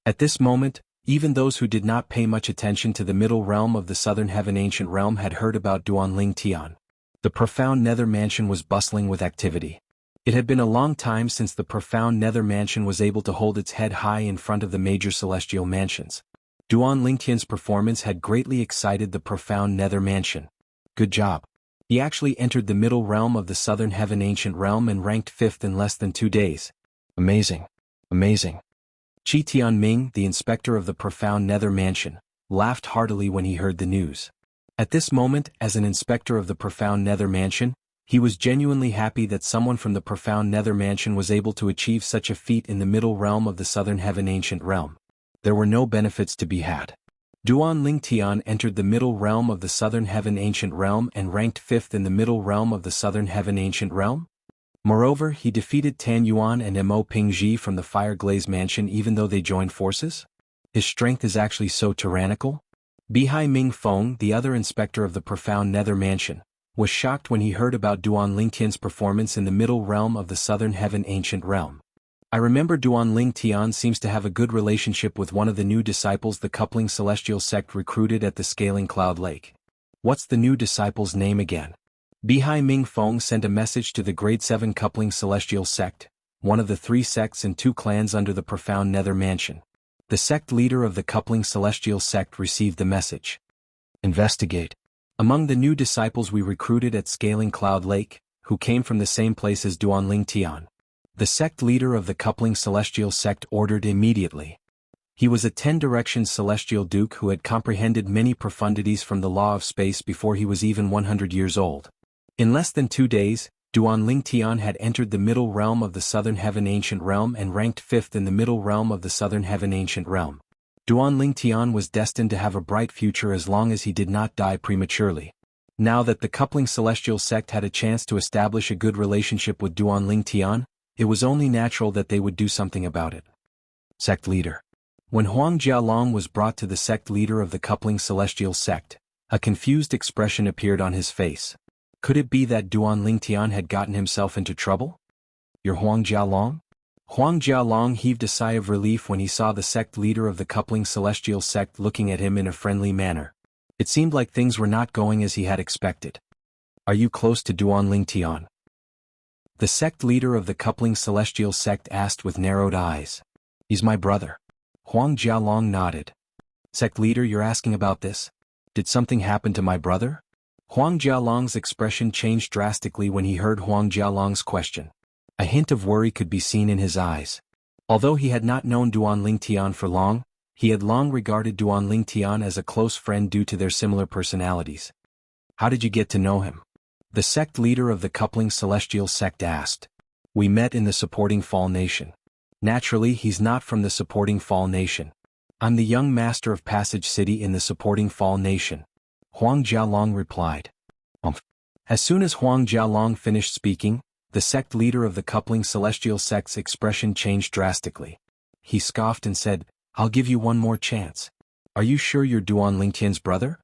At this moment, even those who did not pay much attention to the Middle Realm of the Southern Heaven Ancient Realm had heard about Duan Lingtian. The Profound Nether Mansion was bustling with activity. It had been a long time since the Profound Nether Mansion was able to hold its head high in front of the major celestial mansions. Duan Lingtian's performance had greatly excited the Profound Nether Mansion. Good job. He actually entered the Middle Realm of the Southern Heaven Ancient Realm and ranked 5th in less than 2 days. Amazing. Amazing. Qi Tianming, the inspector of the Profound Nether Mansion, laughed heartily when he heard the news. At this moment, as an inspector of the Profound Nether Mansion, he was genuinely happy that someone from the Profound Nether Mansion was able to achieve such a feat in the Middle Realm of the Southern Heaven Ancient Realm. There were no benefits to be had. Duan Lingtian entered the Middle Realm of the Southern Heaven Ancient Realm and ranked 5th in the Middle Realm of the Southern Heaven Ancient Realm. Moreover, he defeated Tan Yuan and Mo Pingji from the Fire Glaze Mansion even though they joined forces? His strength is actually so tyrannical? Bihai Ming Feng, the other inspector of the Profound Nether Mansion, was shocked when he heard about Duan Lingtian's performance in the Middle Realm of the Southern Heaven Ancient Realm. I remember Duan Lingtian seems to have a good relationship with one of the new disciples the Coupling Celestial Sect recruited at the Scaling Cloud Lake. What's the new disciple's name again? Bihai Ming Feng sent a message to the Grade 7 Coupling Celestial Sect, one of the 3 sects and 2 clans under the profound Nether Mansion. The sect leader of the coupling Celestial sect received the message. Investigate. Among the new disciples we recruited at Scaling Cloud Lake, who came from the same place as Duanling Tian. The sect leader of the coupling Celestial sect ordered immediately. He was a 10 Directions Celestial Duke who had comprehended many profundities from the law of space before he was even 100 years old. In less than 2 days, Duanling Tian had entered the middle realm of the Southern Heaven Ancient Realm and ranked 5th in the middle realm of the Southern Heaven Ancient Realm. Duanling Tian was destined to have a bright future as long as he did not die prematurely. Now that the coupling Celestial sect had a chance to establish a good relationship with Duanling Tian, it was only natural that they would do something about it. Sect Leader. When Huang Jialong was brought to the sect leader of the coupling Celestial sect, a confused expression appeared on his face. Could it be that Duanling Tian had gotten himself into trouble? You're Huang Jialong? Huang Jialong heaved a sigh of relief when he saw the sect leader of the coupling Celestial sect looking at him in a friendly manner. It seemed like things were not going as he had expected. Are you close to Duanling Tian? The sect leader of the coupling Celestial sect asked with narrowed eyes. He's my brother. Huang Jialong nodded. Sect leader, you're asking about this? Did something happen to my brother? Huang Jialong's expression changed drastically when he heard Huang Jialong's question. A hint of worry could be seen in his eyes. Although he had not known Duanling Tian for long, he had long regarded Duanling Tian as a close friend due to their similar personalities. How did you get to know him? The sect leader of the coupling Celestial sect asked. We met in the supporting Fall Nation. Naturally, he's not from the supporting Fall Nation. I'm the young master of Passage City in the supporting Fall Nation. Huang Jialong replied. As soon as Huang Jialong finished speaking, the sect leader of the coupling Celestial sect's expression changed drastically. He scoffed and said, I'll give you one more chance. Are you sure you're Duanling Tian's brother?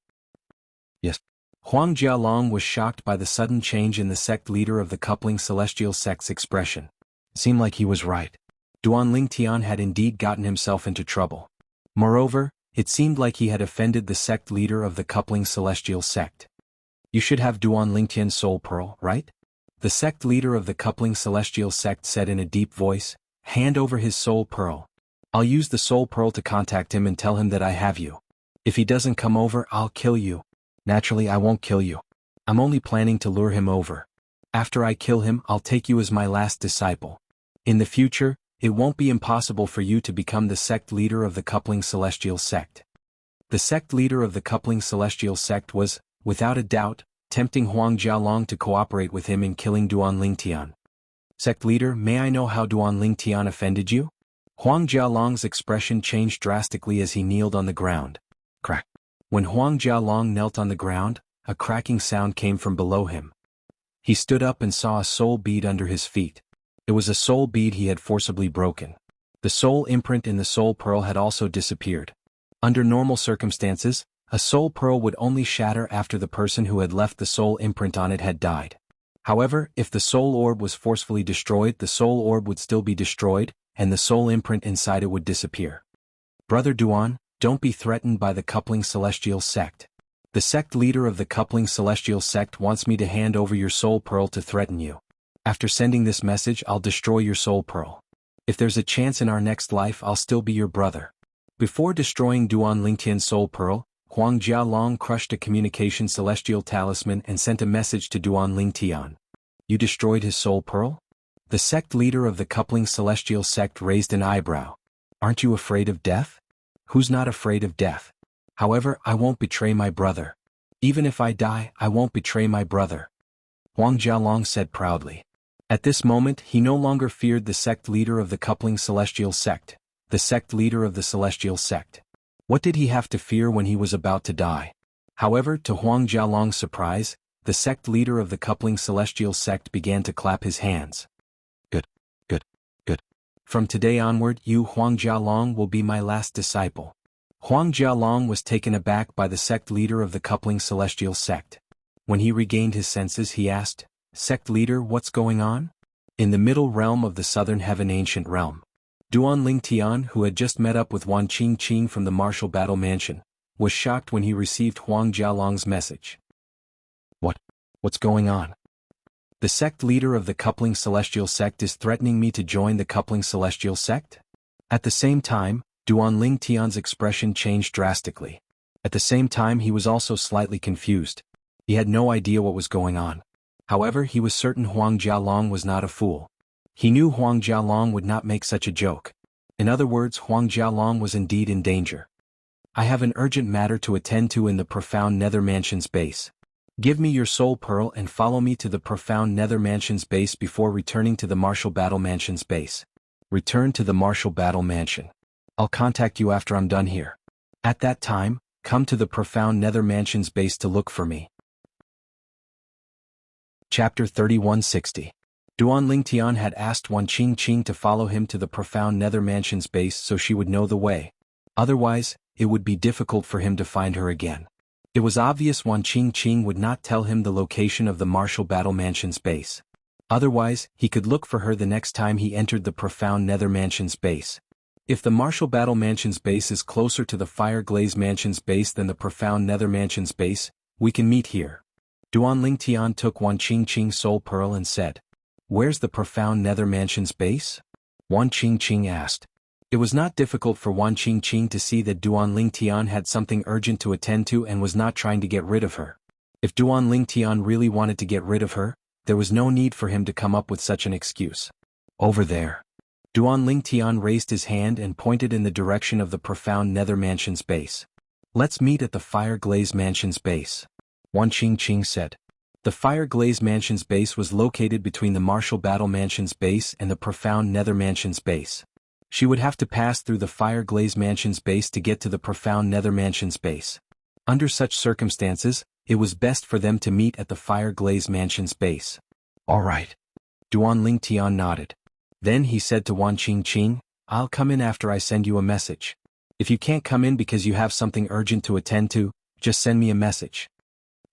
Yes. Huang Jialong was shocked by the sudden change in the sect leader of the coupling Celestial sect's expression. It seemed like he was right. Duanling Tian had indeed gotten himself into trouble. Moreover, it seemed like he had offended the sect leader of the coupling Celestial sect. You should have Duanling Tian's soul pearl, right? The sect leader of the coupling Celestial sect said in a deep voice, Hand over his soul pearl. I'll use the soul pearl to contact him and tell him that I have you. If he doesn't come over, I'll kill you. Naturally, I won't kill you. I'm only planning to lure him over. After I kill him, I'll take you as my last disciple. In the future, it won't be impossible for you to become the sect leader of the coupling Celestial sect. The sect leader of the coupling Celestial sect was, without a doubt, tempting Huang Jialong to cooperate with him in killing Duanling Tian. Sect leader, may I know how Duanling Tian offended you? Huang Jialong's expression changed drastically as he kneeled on the ground. Crack. When Huang Jialong knelt on the ground, a cracking sound came from below him. He stood up and saw a soul bead under his feet. It was a soul bead he had forcibly broken. The soul imprint in the soul pearl had also disappeared. Under normal circumstances, a soul pearl would only shatter after the person who had left the soul imprint on it had died. However, if the soul orb was forcefully destroyed, the soul orb would still be destroyed, and the soul imprint inside it would disappear. Brother Duan, don't be threatened by the coupling Celestial sect. The sect leader of the coupling Celestial sect wants me to hand over your soul pearl to threaten you. After sending this message, I'll destroy your soul pearl. If there's a chance in our next life, I'll still be your brother. Before destroying Duanling Tian's soul pearl, Huang Jialong crushed a communication celestial talisman and sent a message to Duanling Tian. You destroyed his soul pearl? The sect leader of the coupling Celestial sect raised an eyebrow. Aren't you afraid of death? Who's not afraid of death? However, I won't betray my brother. Even if I die, I won't betray my brother. Huang Jialong said proudly. At this moment, he no longer feared the sect leader of the coupling Celestial sect, the sect leader of the Celestial sect. What did he have to fear when he was about to die? However, to Huang Jialong's surprise, the sect leader of the coupling Celestial sect began to clap his hands. Good, good, good. From today onward, you, Huang Jialong, will be my last disciple. Huang Jialong was taken aback by the sect leader of the coupling Celestial sect. When he regained his senses, he asked, Sect leader, what's going on? In the middle realm of the Southern Heaven Ancient Realm, Duanling Tian, who had just met up with Wan Qing from the Martial Battle Mansion, was shocked when he received Huang Jialong's message. What's going on? The sect leader of the Coupling Celestial Sect is threatening me to join the Coupling Celestial Sect? At the same time, Duanling Tian's expression changed drastically. At the same time he was also slightly confused. He had no idea what was going on. However, he was certain Huang Jialong was not a fool. He knew Huang Jialong would not make such a joke. In other words, Huang Jialong was indeed in danger. I have an urgent matter to attend to in the Profound Nether Mansion's base. Give me your soul pearl and follow me to the Profound Nether Mansion's base before returning to the Martial Battle Mansion's base. Return to the Martial Battle Mansion. I'll contact you after I'm done here. At that time, come to the Profound Nether Mansion's base to look for me. Chapter 3160. Duanling Tian had asked Wan Qingqing to follow him to the Profound Nether Mansion's base so she would know the way. Otherwise, it would be difficult for him to find her again. It was obvious Wan Qingqing would not tell him the location of the Martial Battle Mansion's base. Otherwise, he could look for her the next time he entered the Profound Nether Mansion's base. If the Martial Battle Mansion's base is closer to the Fire Glaze Mansion's base than the Profound Nether Mansion's base, we can meet here. Duanling Tian took Wan Qingqing's soul pearl and said, "Where's the Profound Nether Mansion's base?" Wan Qingqing asked. It was not difficult for Wan Qingqing to see that Duanling Tian had something urgent to attend to and was not trying to get rid of her. If Duanling Tian really wanted to get rid of her, there was no need for him to come up with such an excuse. Over there. Duanling Tian raised his hand and pointed in the direction of the Profound Nether Mansion's base. Let's meet at the Fire Glaze Mansion's base. Wan Qingqing said. The Fire Glaze Mansion's base was located between the Martial Battle Mansion's base and the Profound Nether Mansion's base. She would have to pass through the Fire Glaze Mansion's base to get to the Profound Nether Mansion's base. Under such circumstances, it was best for them to meet at the Fire Glaze Mansion's base. All right. Duanling Tian nodded. Then he said to Wan Qingqing, I'll come in after I send you a message. If you can't come in because you have something urgent to attend to, just send me a message.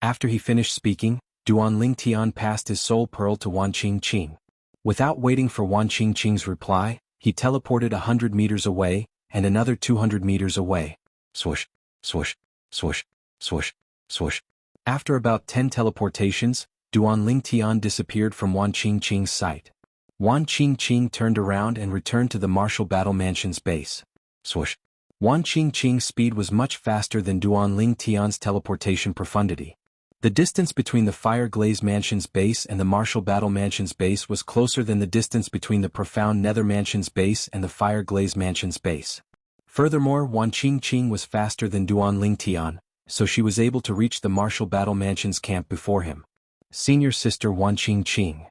After he finished speaking, Duanling Tian passed his soul pearl to Wan Qingqing. Without waiting for Wan Qingqing's reply, he teleported 100 meters away, and another 200 meters away. Swoosh, swoosh, swoosh, swoosh, swoosh. After about 10 teleportations, Duanling Tian disappeared from Wan Qingqing's sight. Wan Qingqing turned around and returned to the Martial Battle Mansion's base. Swoosh. Wan Qingqing's speed was much faster than Duanling Tian's teleportation profundity. The distance between the Fire Glaze Mansion's base and the Martial Battle Mansion's base was closer than the distance between the Profound Nether Mansion's base and the Fire Glaze Mansion's base. Furthermore, Wan Qingqing was faster than Duanling Tian, so she was able to reach the Martial Battle Mansion's camp before him. Senior Sister Wan Qingqing.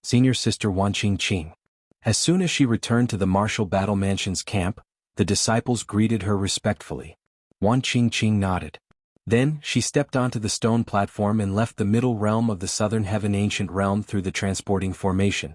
Senior Sister Wan Qingqing. As soon as she returned to the Martial Battle Mansion's camp, the disciples greeted her respectfully. Wan Qingqing nodded. Then, she stepped onto the stone platform and left the middle realm of the Southern Heaven Ancient Realm through the transporting formation.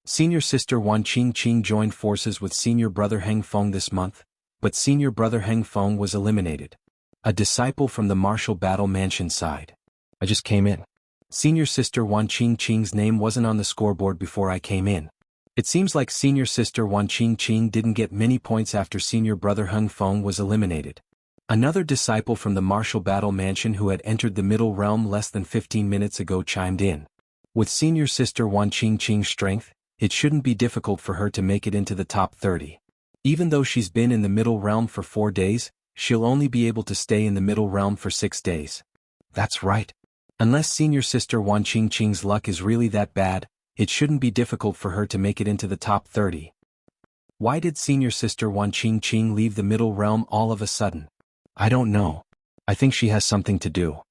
Senior Sister Wan Qingqing joined forces with Senior Brother Heng Feng this month, but Senior Brother Heng Feng was eliminated. A disciple from the Martial Battle Mansion side. I just came in. Senior Sister Wan Qingqing's name wasn't on the scoreboard before I came in. It seems like Senior Sister Wan Qingqing didn't get many points after Senior Brother Heng Feng was eliminated. Another disciple from the Martial Battle Mansion who had entered the middle realm less than 15 minutes ago chimed in. With Senior Sister Wan Qingqing's strength, it shouldn't be difficult for her to make it into the top 30. Even though she's been in the middle realm for 4 days, she'll only be able to stay in the middle realm for 6 days. That's right. Unless Senior Sister Wan Qingqing's luck is really that bad, it shouldn't be difficult for her to make it into the top 30. Why did Senior Sister Wan Qingqing leave the middle realm all of a sudden? I don't know. I think she has something to do.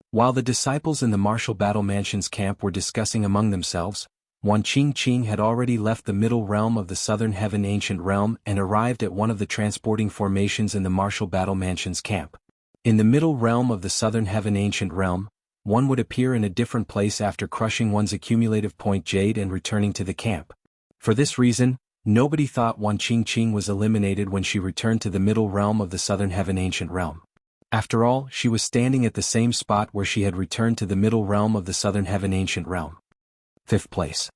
While the disciples in the Martial Battle Mansion's camp were discussing among themselves, Wan Qingqing had already left the middle realm of the Southern Heaven Ancient Realm and arrived at one of the transporting formations in the Martial Battle Mansion's camp. In the middle realm of the Southern Heaven Ancient Realm, one would appear in a different place after crushing one's accumulative point jade and returning to the camp. For this reason, nobody thought Wan Qingqing was eliminated when she returned to the middle realm of the Southern Heaven Ancient Realm. After all, she was standing at the same spot where she had returned to the middle realm of the Southern Heaven Ancient Realm. 5th place.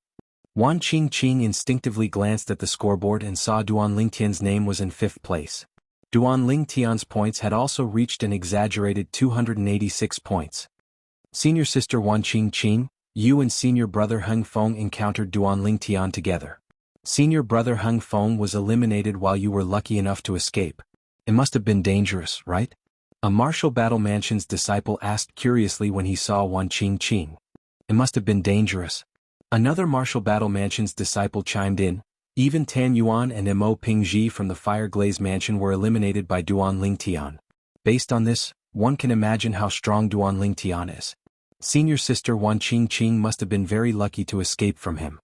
Wan Qingqing instinctively glanced at the scoreboard and saw Duanling Tian's name was in 5th place. Duanling Tian's points had also reached an exaggerated 286 points. Senior Sister Wan Qingqing, You and senior brother Hung Feng encountered Duan Lingtian together. Senior brother Hung Feng was eliminated while you were lucky enough to escape. It must have been dangerous, right? A martial battle mansion's disciple asked curiously when he saw Wan Qingqing. It must have been dangerous. Another martial battle mansion's disciple chimed in. Even Tan Yuan and Mo Pingji from the Fire Glaze Mansion were eliminated by Duan Lingtian. Based on this, one can imagine how strong Duan Lingtian is. Senior sister Wan Qingqing must have been very lucky to escape from him.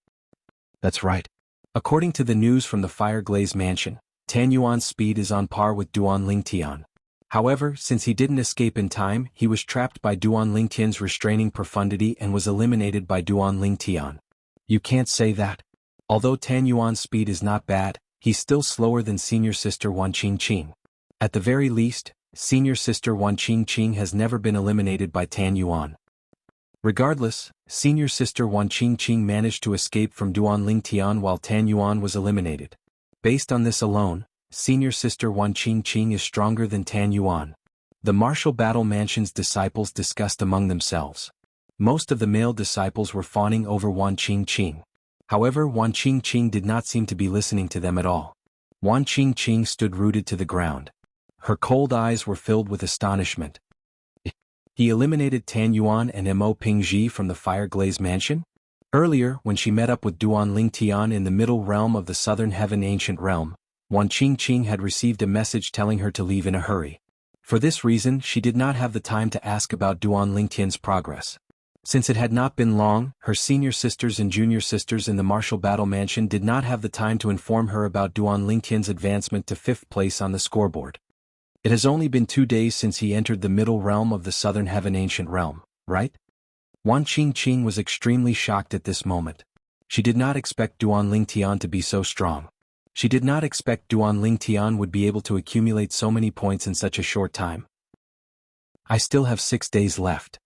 That's right. According to the news from the Fire Glaze Mansion, Tan Yuan's speed is on par with Duan Lingtian. However, since he didn't escape in time, he was trapped by Duan Lingtian's restraining profundity and was eliminated by Duan Lingtian. You can't say that. Although Tan Yuan's speed is not bad, he's still slower than senior sister Wan Qingqing. At the very least, senior sister Wan Qingqing has never been eliminated by Tan Yuan. Regardless, senior sister Wan Qingqing managed to escape from Duan Lingtian while Tan Yuan was eliminated. Based on this alone, senior sister Wan Qingqing is stronger than Tan Yuan. The martial battle mansion's disciples discussed among themselves. Most of the male disciples were fawning over Wan Qingqing. However, Wan Qingqing did not seem to be listening to them at all. Wan Qingqing stood rooted to the ground. Her cold eyes were filled with astonishment. He eliminated Tan Yuan and Mo Pingji from the Fire Glaze Mansion? Earlier, when she met up with Duan Lingtian in the middle realm of the Southern Heaven Ancient Realm, Wan Qingqing had received a message telling her to leave in a hurry. For this reason, she did not have the time to ask about Duan Lingtian's progress. Since it had not been long, her senior sisters and junior sisters in the Martial Battle Mansion did not have the time to inform her about Duan Lingtian's advancement to 5th place on the scoreboard. It has only been 2 days since he entered the middle realm of the Southern Heaven Ancient Realm, right? Wan Qingqing was extremely shocked at this moment. She did not expect Duan Lingtian to be so strong. She did not expect Duan Lingtian would be able to accumulate so many points in such a short time. I still have 6 days left.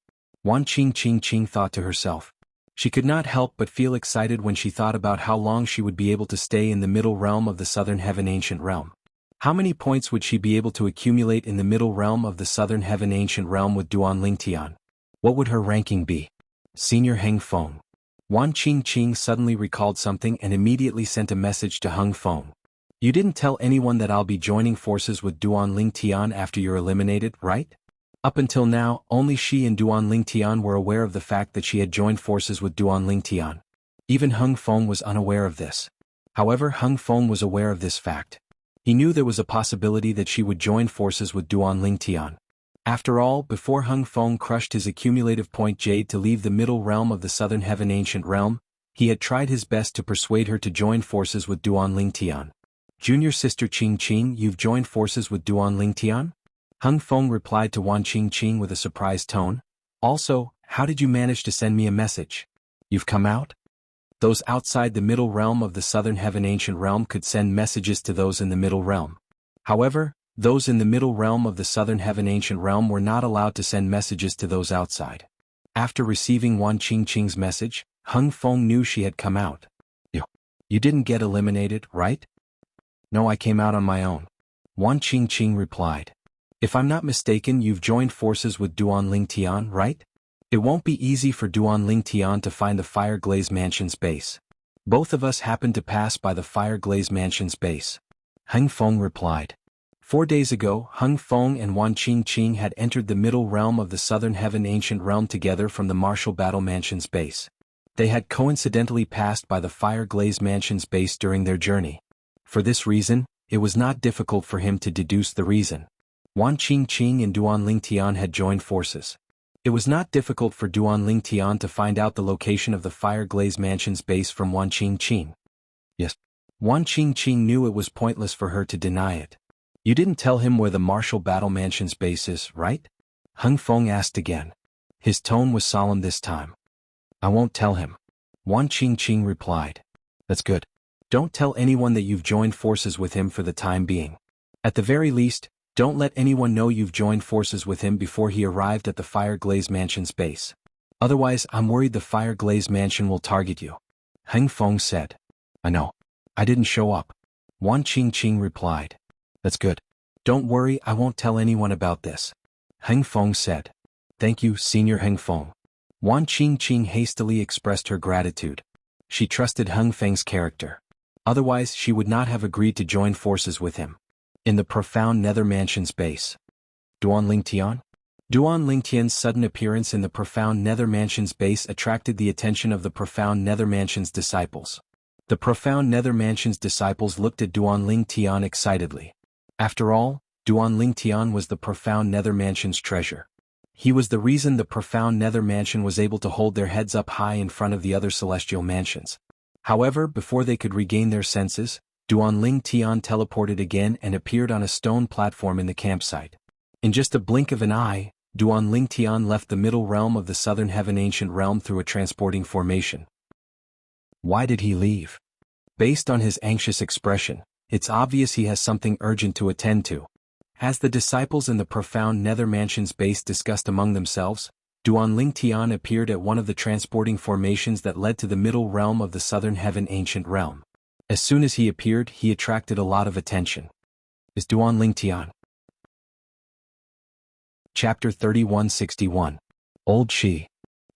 Wan Qingqing thought to herself. She could not help but feel excited when she thought about how long she would be able to stay in the middle realm of the Southern Heaven Ancient Realm. How many points would she be able to accumulate in the middle realm of the Southern Heaven Ancient Realm with Duan Lingtian? What would her ranking be? Senior Hung Feng. Wan Qingqing suddenly recalled something and immediately sent a message to Hung Feng. You didn't tell anyone that I'll be joining forces with Duan Lingtian after you're eliminated, right? Up until now, only she and Duan Lingtian were aware of the fact that she had joined forces with Duan Lingtian. Even Hung Feng was unaware of this. However, Hung Feng was aware of this fact. He knew there was a possibility that she would join forces with Duan Lingtian. After all, before Hung Feng crushed his accumulative point jade to leave the middle realm of the Southern Heaven Ancient Realm, he had tried his best to persuade her to join forces with Duan Lingtian. Junior sister Qingqing, you've joined forces with Duan Lingtian? Hung Feng replied to Wan Qingqing with a surprised tone. Also, how did you manage to send me a message? You've come out? Those outside the middle realm of the Southern Heaven Ancient Realm could send messages to those in the middle realm. However, those in the middle realm of the Southern Heaven Ancient Realm were not allowed to send messages to those outside. After receiving Wan Qingqing's message, Hung Feng knew she had come out. You didn't get eliminated, right? No, I came out on my own. Wan Qingqing replied. If I'm not mistaken, you've joined forces with Duan Lingtian, right? It won't be easy for Duan Lingtian to find the Fire Glaze Mansion's base. Both of us happened to pass by the Fire Glaze Mansion's base. Hung Feng replied. 4 days ago, Hung Feng and Wan Qingqing had entered the middle realm of the Southern Heaven Ancient Realm together from the Martial Battle Mansion's base. They had coincidentally passed by the Fire Glaze Mansion's base during their journey. For this reason, it was not difficult for him to deduce the reason. Wan Qingqing and Duan Lingtian had joined forces. It was not difficult for Duan Lingtian to find out the location of the Fire Glaze Mansion's base from Wan Qingqing. Yes. Wan Qingqing knew it was pointless for her to deny it. You didn't tell him where the Martial Battle Mansion's base is, right? Hung Feng asked again. His tone was solemn this time. I won't tell him. Wan Qingqing replied. That's good. Don't tell anyone that you've joined forces with him for the time being. At the very least, don't let anyone know you've joined forces with him before he arrived at the Fire Glaze Mansion's base. Otherwise, I'm worried the Fire Glaze Mansion will target you. Hung Feng said. I know. I didn't show up. Wan Qingqing replied. That's good. Don't worry, I won't tell anyone about this. Hung Feng said. Thank you, Senior Hung Feng. Wan Qingqing hastily expressed her gratitude. She trusted Hung Feng's character. Otherwise she would not have agreed to join forces with him. In the profound Nether Mansion's base. Duan Lingtian? Duan Lingtian's sudden appearance in the profound Nether Mansion's base attracted the attention of the profound Nether Mansion's disciples. The profound Nether Mansion's disciples looked at Duan Lingtian excitedly. After all, Duan Lingtian was the profound Nether Mansion's treasure. He was the reason the profound Nether Mansion was able to hold their heads up high in front of the other celestial mansions. However, before they could regain their senses, Duan Lingtian teleported again and appeared on a stone platform in the campsite. In just a blink of an eye, Duan Lingtian left the middle realm of the southern heaven ancient realm through a transporting formation. Why did he leave? Based on his anxious expression, it's obvious he has something urgent to attend to. As the disciples in the profound Nether Mansion's base discussed among themselves, Duan Lingtian appeared at one of the transporting formations that led to the middle realm of the southern heaven ancient realm. As soon as he appeared, he attracted a lot of attention. Is Duan Lingtian? Chapter 3161. Old Shi.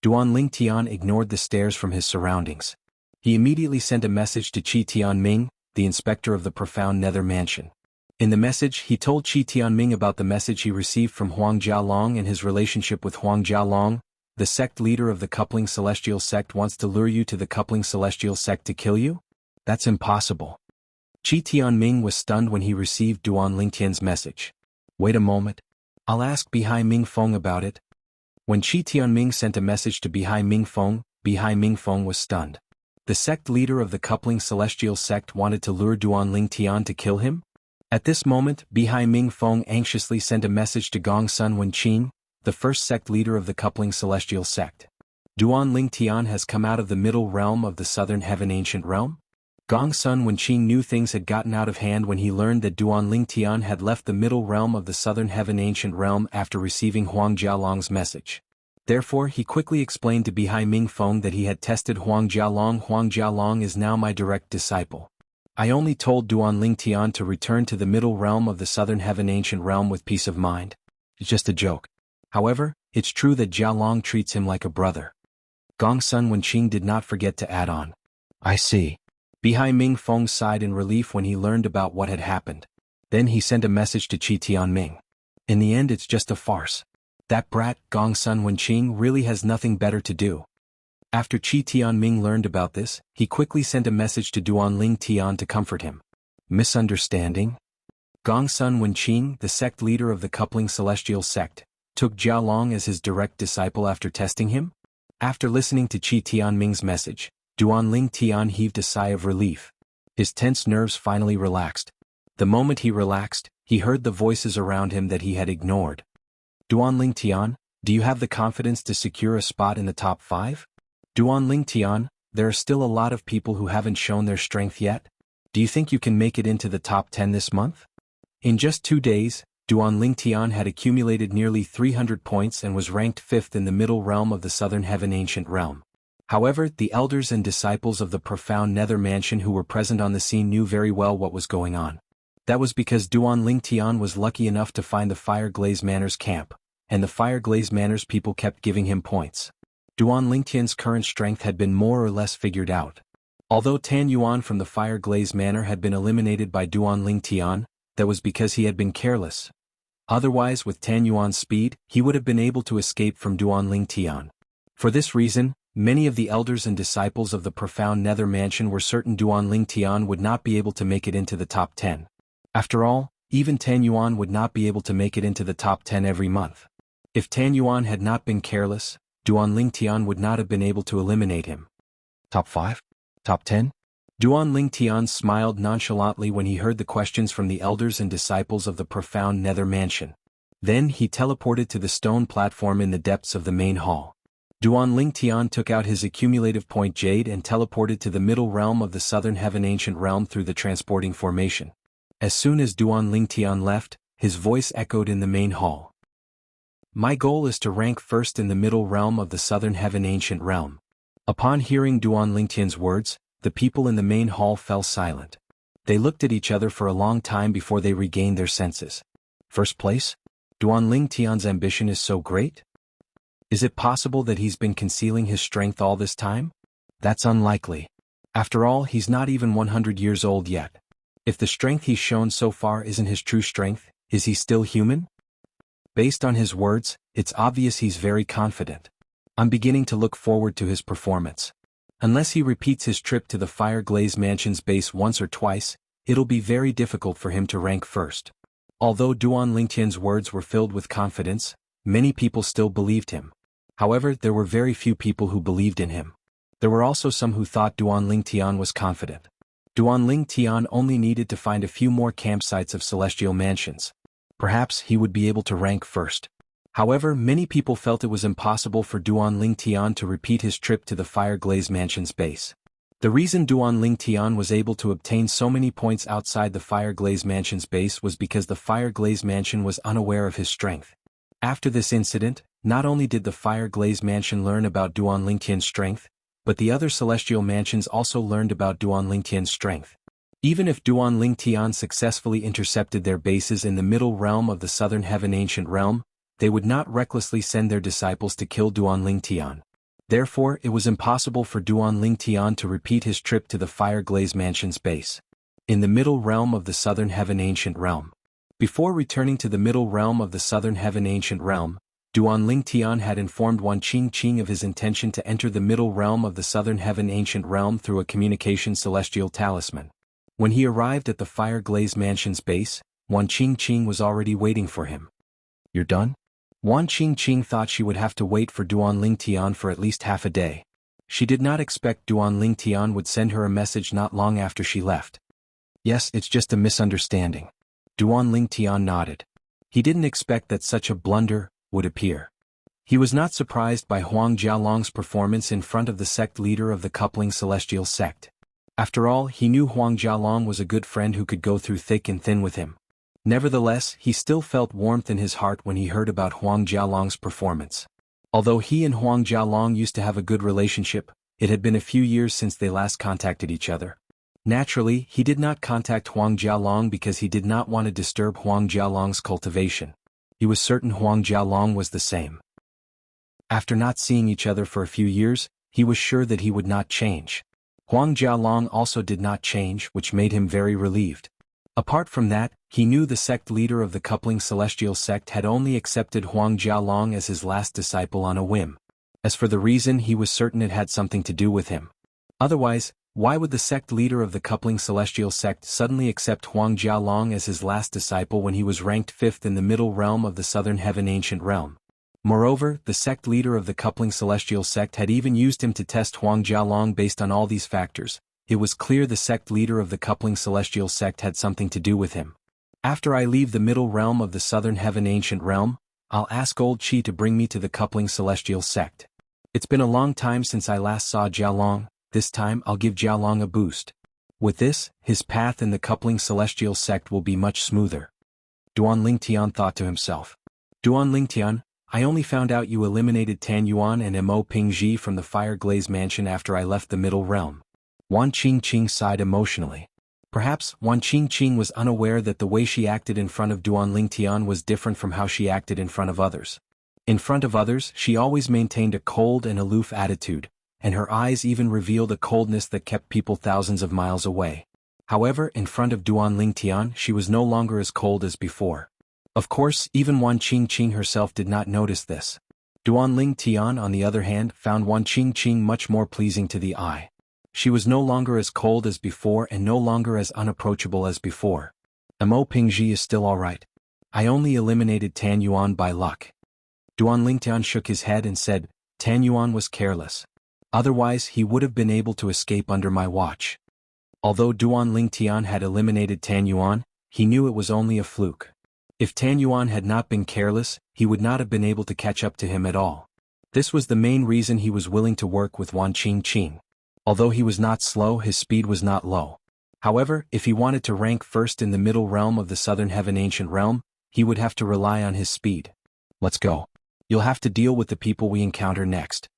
Duan Lingtian ignored the stares from his surroundings. He immediately sent a message to Qi Tianming, the inspector of the profound Nether Mansion. In the message, he told Qi Tianming about the message he received from Huang Jialong and his relationship with Huang Jialong. The sect leader of the Coupling Celestial sect wants to lure you to the Coupling Celestial sect to kill you? That's impossible. Qi Tianming was stunned when he received Duan Lingtian's message. Wait a moment. I'll ask Bihai Mingfeng about it. When Qi Tianming sent a message to Bihai Mingfeng was stunned. The sect leader of the Coupling Celestial sect wanted to lure Duan Lingtian to kill him? At this moment, Bihai Mingfeng anxiously sent a message to Gongsun Wenqing, the first sect leader of the Coupling Celestial sect. Duan Lingtian has come out of the middle realm of the southern heaven ancient realm? Gongsun Wenqing knew things had gotten out of hand when he learned that Duan Lingtian had left the middle realm of the southern heaven ancient realm after receiving Huang Jialong's message. Therefore, he quickly explained to Bihai Mingfeng that he had tested Huang Jialong. Huang Jialong is now my direct disciple. I only told Duan Lingtian to return to the middle realm of the southern heaven ancient realm with peace of mind. It's just a joke. However, it's true that Jialong treats him like a brother. Gongsun Wenqing did not forget to add on. I see. Bihai Mingfeng sighed in relief when he learned about what had happened. Then he sent a message to Qi Tianming. In the end, it's just a farce. That brat, Gongsun Wenqing, really has nothing better to do. After Qi Tianming learned about this, he quickly sent a message to Duan Lingtian to comfort him. Misunderstanding? Gongsun Wenqing, the sect leader of the Coupling Celestial sect, took Jialong as his direct disciple after testing him? After listening to Qi Tianming's message, Duan Lingtian heaved a sigh of relief. His tense nerves finally relaxed. The moment he relaxed, he heard the voices around him that he had ignored. Duan Lingtian, do you have the confidence to secure a spot in the top 5? Duan Lingtian, there are still a lot of people who haven't shown their strength yet. Do you think you can make it into the top 10 this month? In just 2 days, Duan Lingtian had accumulated nearly 300 points and was ranked 5th in the middle realm of the southern heaven ancient realm. However, the elders and disciples of the profound Nether Mansion who were present on the scene knew very well what was going on. That was because Duan Lingtian was lucky enough to find the Fire Glaze Manor's camp, and the Fire Glaze Manor's people kept giving him points. Duan Lingtian's current strength had been more or less figured out. Although Tan Yuan from the Fire Glaze Manor had been eliminated by Duan Lingtian, that was because he had been careless. Otherwise, with Tan Yuan's speed, he would have been able to escape from Duan Lingtian. For this reason, many of the elders and disciples of the profound Nether Mansion were certain Duan Lingtian would not be able to make it into the top 10. After all, even Tan Yuan would not be able to make it into the top 10 every month. If Tan Yuan had not been careless, Duan Lingtian would not have been able to eliminate him. Top 5? Top 10? Duan Lingtian smiled nonchalantly when he heard the questions from the elders and disciples of the profound Nether Mansion. Then he teleported to the stone platform in the depths of the main hall. Duan Lingtian took out his accumulative point jade and teleported to the middle realm of the southern heaven ancient realm through the transporting formation. As soon as Duan Lingtian left, his voice echoed in the main hall. My goal is to rank first in the middle realm of the southern heaven ancient realm. Upon hearing Duan Lingtian's words, the people in the main hall fell silent. They looked at each other for a long time before they regained their senses. First place? Duan Lingtian's ambition is so great? Is it possible that he's been concealing his strength all this time? That's unlikely. After all, he's not even 100 years old yet. If the strength he's shown so far isn't his true strength, is he still human? Based on his words, it's obvious he's very confident. I'm beginning to look forward to his performance. Unless he repeats his trip to the Fire Glaze Mansion's base once or twice, it'll be very difficult for him to rank first. Although Duan Lingtian's words were filled with confidence, many people still believed him. However, there were very few people who believed in him. There were also some who thought Duan Lingtian was confident. Duan Lingtian only needed to find a few more campsites of celestial mansions. Perhaps he would be able to rank first. However, many people felt it was impossible for Duan Lingtian to repeat his trip to the Fire Glaze Mansion's base. The reason Duan Lingtian was able to obtain so many points outside the Fire Glaze Mansion's base was because the Fire Glaze Mansion was unaware of his strength. After this incident, not only did the Fire Glaze Mansion learn about Duan Lingtian's strength, but the other celestial mansions also learned about Duan Lingtian's strength. Even if Duan Lingtian successfully intercepted their bases in the middle realm of the Southern Heaven Ancient Realm, they would not recklessly send their disciples to kill Duan Lingtian. Therefore, it was impossible for Duan Lingtian to repeat his trip to the Fire Glaze Mansion's base. In the middle realm of the Southern Heaven Ancient Realm. Before returning to the middle realm of the Southern Heaven Ancient Realm, Duan Lingtian had informed Wan Qingqing of his intention to enter the middle realm of the Southern Heaven Ancient Realm through a communication celestial talisman. When he arrived at the Fire Glaze Mansion's base, Wan Qingqing was already waiting for him. "You're done?" Wan Qingqing thought she would have to wait for Duan Lingtian for at least half a day. She did not expect Duan Lingtian would send her a message not long after she left. "Yes, it's just a misunderstanding." Duan Lingtian nodded. He didn't expect that such a blunder would appear. He was not surprised by Huang Jialong's performance in front of the sect leader of the coupling celestial sect. After all, he knew Huang Jialong was a good friend who could go through thick and thin with him. Nevertheless, he still felt warmth in his heart when he heard about Huang Jialong's performance. Although he and Huang Jialong used to have a good relationship, it had been a few years since they last contacted each other. Naturally, he did not contact Huang Jialong because he did not want to disturb Huang Jialong's cultivation. He was certain Huang Jialong was the same. After not seeing each other for a few years, he was sure that he would not change. Huang Jialong also did not change, which made him very relieved. Apart from that, he knew the sect leader of the coupling celestial sect had only accepted Huang Jialong as his last disciple on a whim. As for the reason, he was certain it had something to do with him. Otherwise, why would the sect leader of the coupling celestial sect suddenly accept Huang Jialong as his last disciple when he was ranked 5th in the middle realm of the Southern Heaven Ancient Realm? Moreover, the sect leader of the coupling celestial sect had even used him to test Huang Jialong. Based on all these factors, it was clear the sect leader of the coupling celestial sect had something to do with him. After I leave the middle realm of the Southern Heaven Ancient Realm, I'll ask Old Qi to bring me to the coupling celestial sect. It's been a long time since I last saw Jialong. This time I'll give Jialong a boost. With this, his path in the coupling celestial sect will be much smoother. Duan Lingtian thought to himself. Duan Lingtian, I only found out you eliminated Tan Yuan and Mo Pingji from the Fire Glaze Mansion after I left the middle realm. Wan Qingqing sighed emotionally. Perhaps Wan Qingqing was unaware that the way she acted in front of Duan Lingtian was different from how she acted in front of others. In front of others, she always maintained a cold and aloof attitude, and her eyes even revealed a coldness that kept people thousands of miles away. However, in front of Duan Lingtian, she was no longer as cold as before. Of course, even Wan Qingqing herself did not notice this. Duan Lingtian, on the other hand, found Wan Qingqing much more pleasing to the eye. She was no longer as cold as before and no longer as unapproachable as before. Mo Pingji is still alright. I only eliminated Tan Yuan by luck. Duan Lingtian shook his head and said, Tan Yuan was careless. Otherwise, he would have been able to escape under my watch. Although Duan Lingtian had eliminated Tan Yuan, he knew it was only a fluke. If Tan Yuan had not been careless, he would not have been able to catch up to him at all. This was the main reason he was willing to work with Wan Qingqing. Although he was not slow, his speed was not low. However, if he wanted to rank first in the middle realm of the Southern Heaven Ancient Realm, he would have to rely on his speed. Let's go. You'll have to deal with the people we encounter next.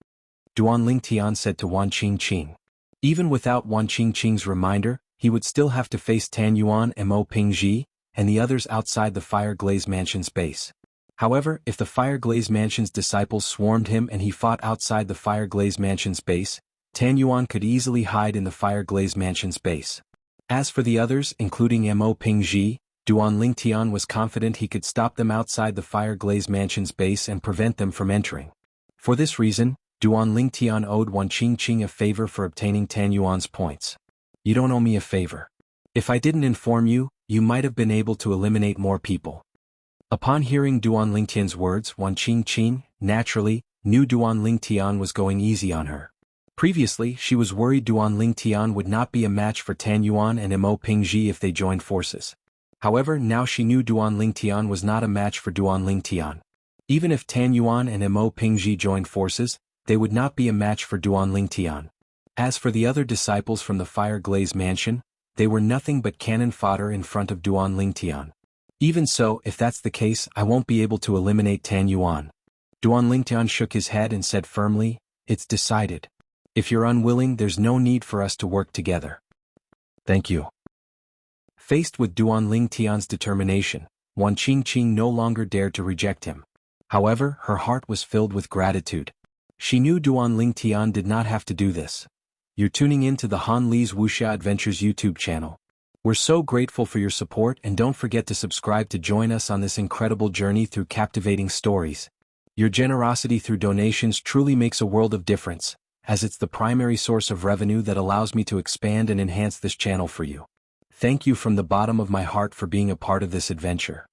Duan Lingtian said to Wan Qingqing. Even without Wan Qingqing's reminder, he would still have to face Tan Yuan and Mo Pingji, and the others outside the Fire Glaze Mansion's base. However, if the Fireglaze Mansion's disciples swarmed him and he fought outside the Fireglaze Mansion's base, Tan Yuan could easily hide in the Fireglaze Mansion's base. As for the others, including Mo Pingji, Duan Lingtian was confident he could stop them outside the Fireglaze Mansion's base and prevent them from entering. For this reason, Duan Lingtian owed Wan Qingqing a favor for obtaining Tan Yuan's points. You don't owe me a favor. If I didn't inform you, you might have been able to eliminate more people. Upon hearing Duan Lingtian's words, Wan Qingqing, naturally, knew Duan Lingtian was going easy on her. Previously, she was worried Duan Lingtian would not be a match for Tan Yuan and Mo Pingji if they joined forces. However, now she knew Duan Lingtian was not a match for Duan Lingtian. Even if Tan Yuan and Mo Pingji joined forces, they would not be a match for Duan Lingtian. As for the other disciples from the Fireglaze Mansion, they were nothing but cannon fodder in front of Duan Lingtian. Even so, if that's the case, I won't be able to eliminate Tan Yuan. Duan Lingtian shook his head and said firmly, "It's decided. If you're unwilling, there's no need for us to work together." "Thank you." Faced with Duan Lingtian's determination, Wan Qingqing no longer dared to reject him. However, her heart was filled with gratitude. She knew Duan Lingtian did not have to do this. You're tuning in to the Han Li's Wuxia Adventures YouTube channel. We're so grateful for your support, and don't forget to subscribe to join us on this incredible journey through captivating stories. Your generosity through donations truly makes a world of difference, as it's the primary source of revenue that allows me to expand and enhance this channel for you. Thank you from the bottom of my heart for being a part of this adventure.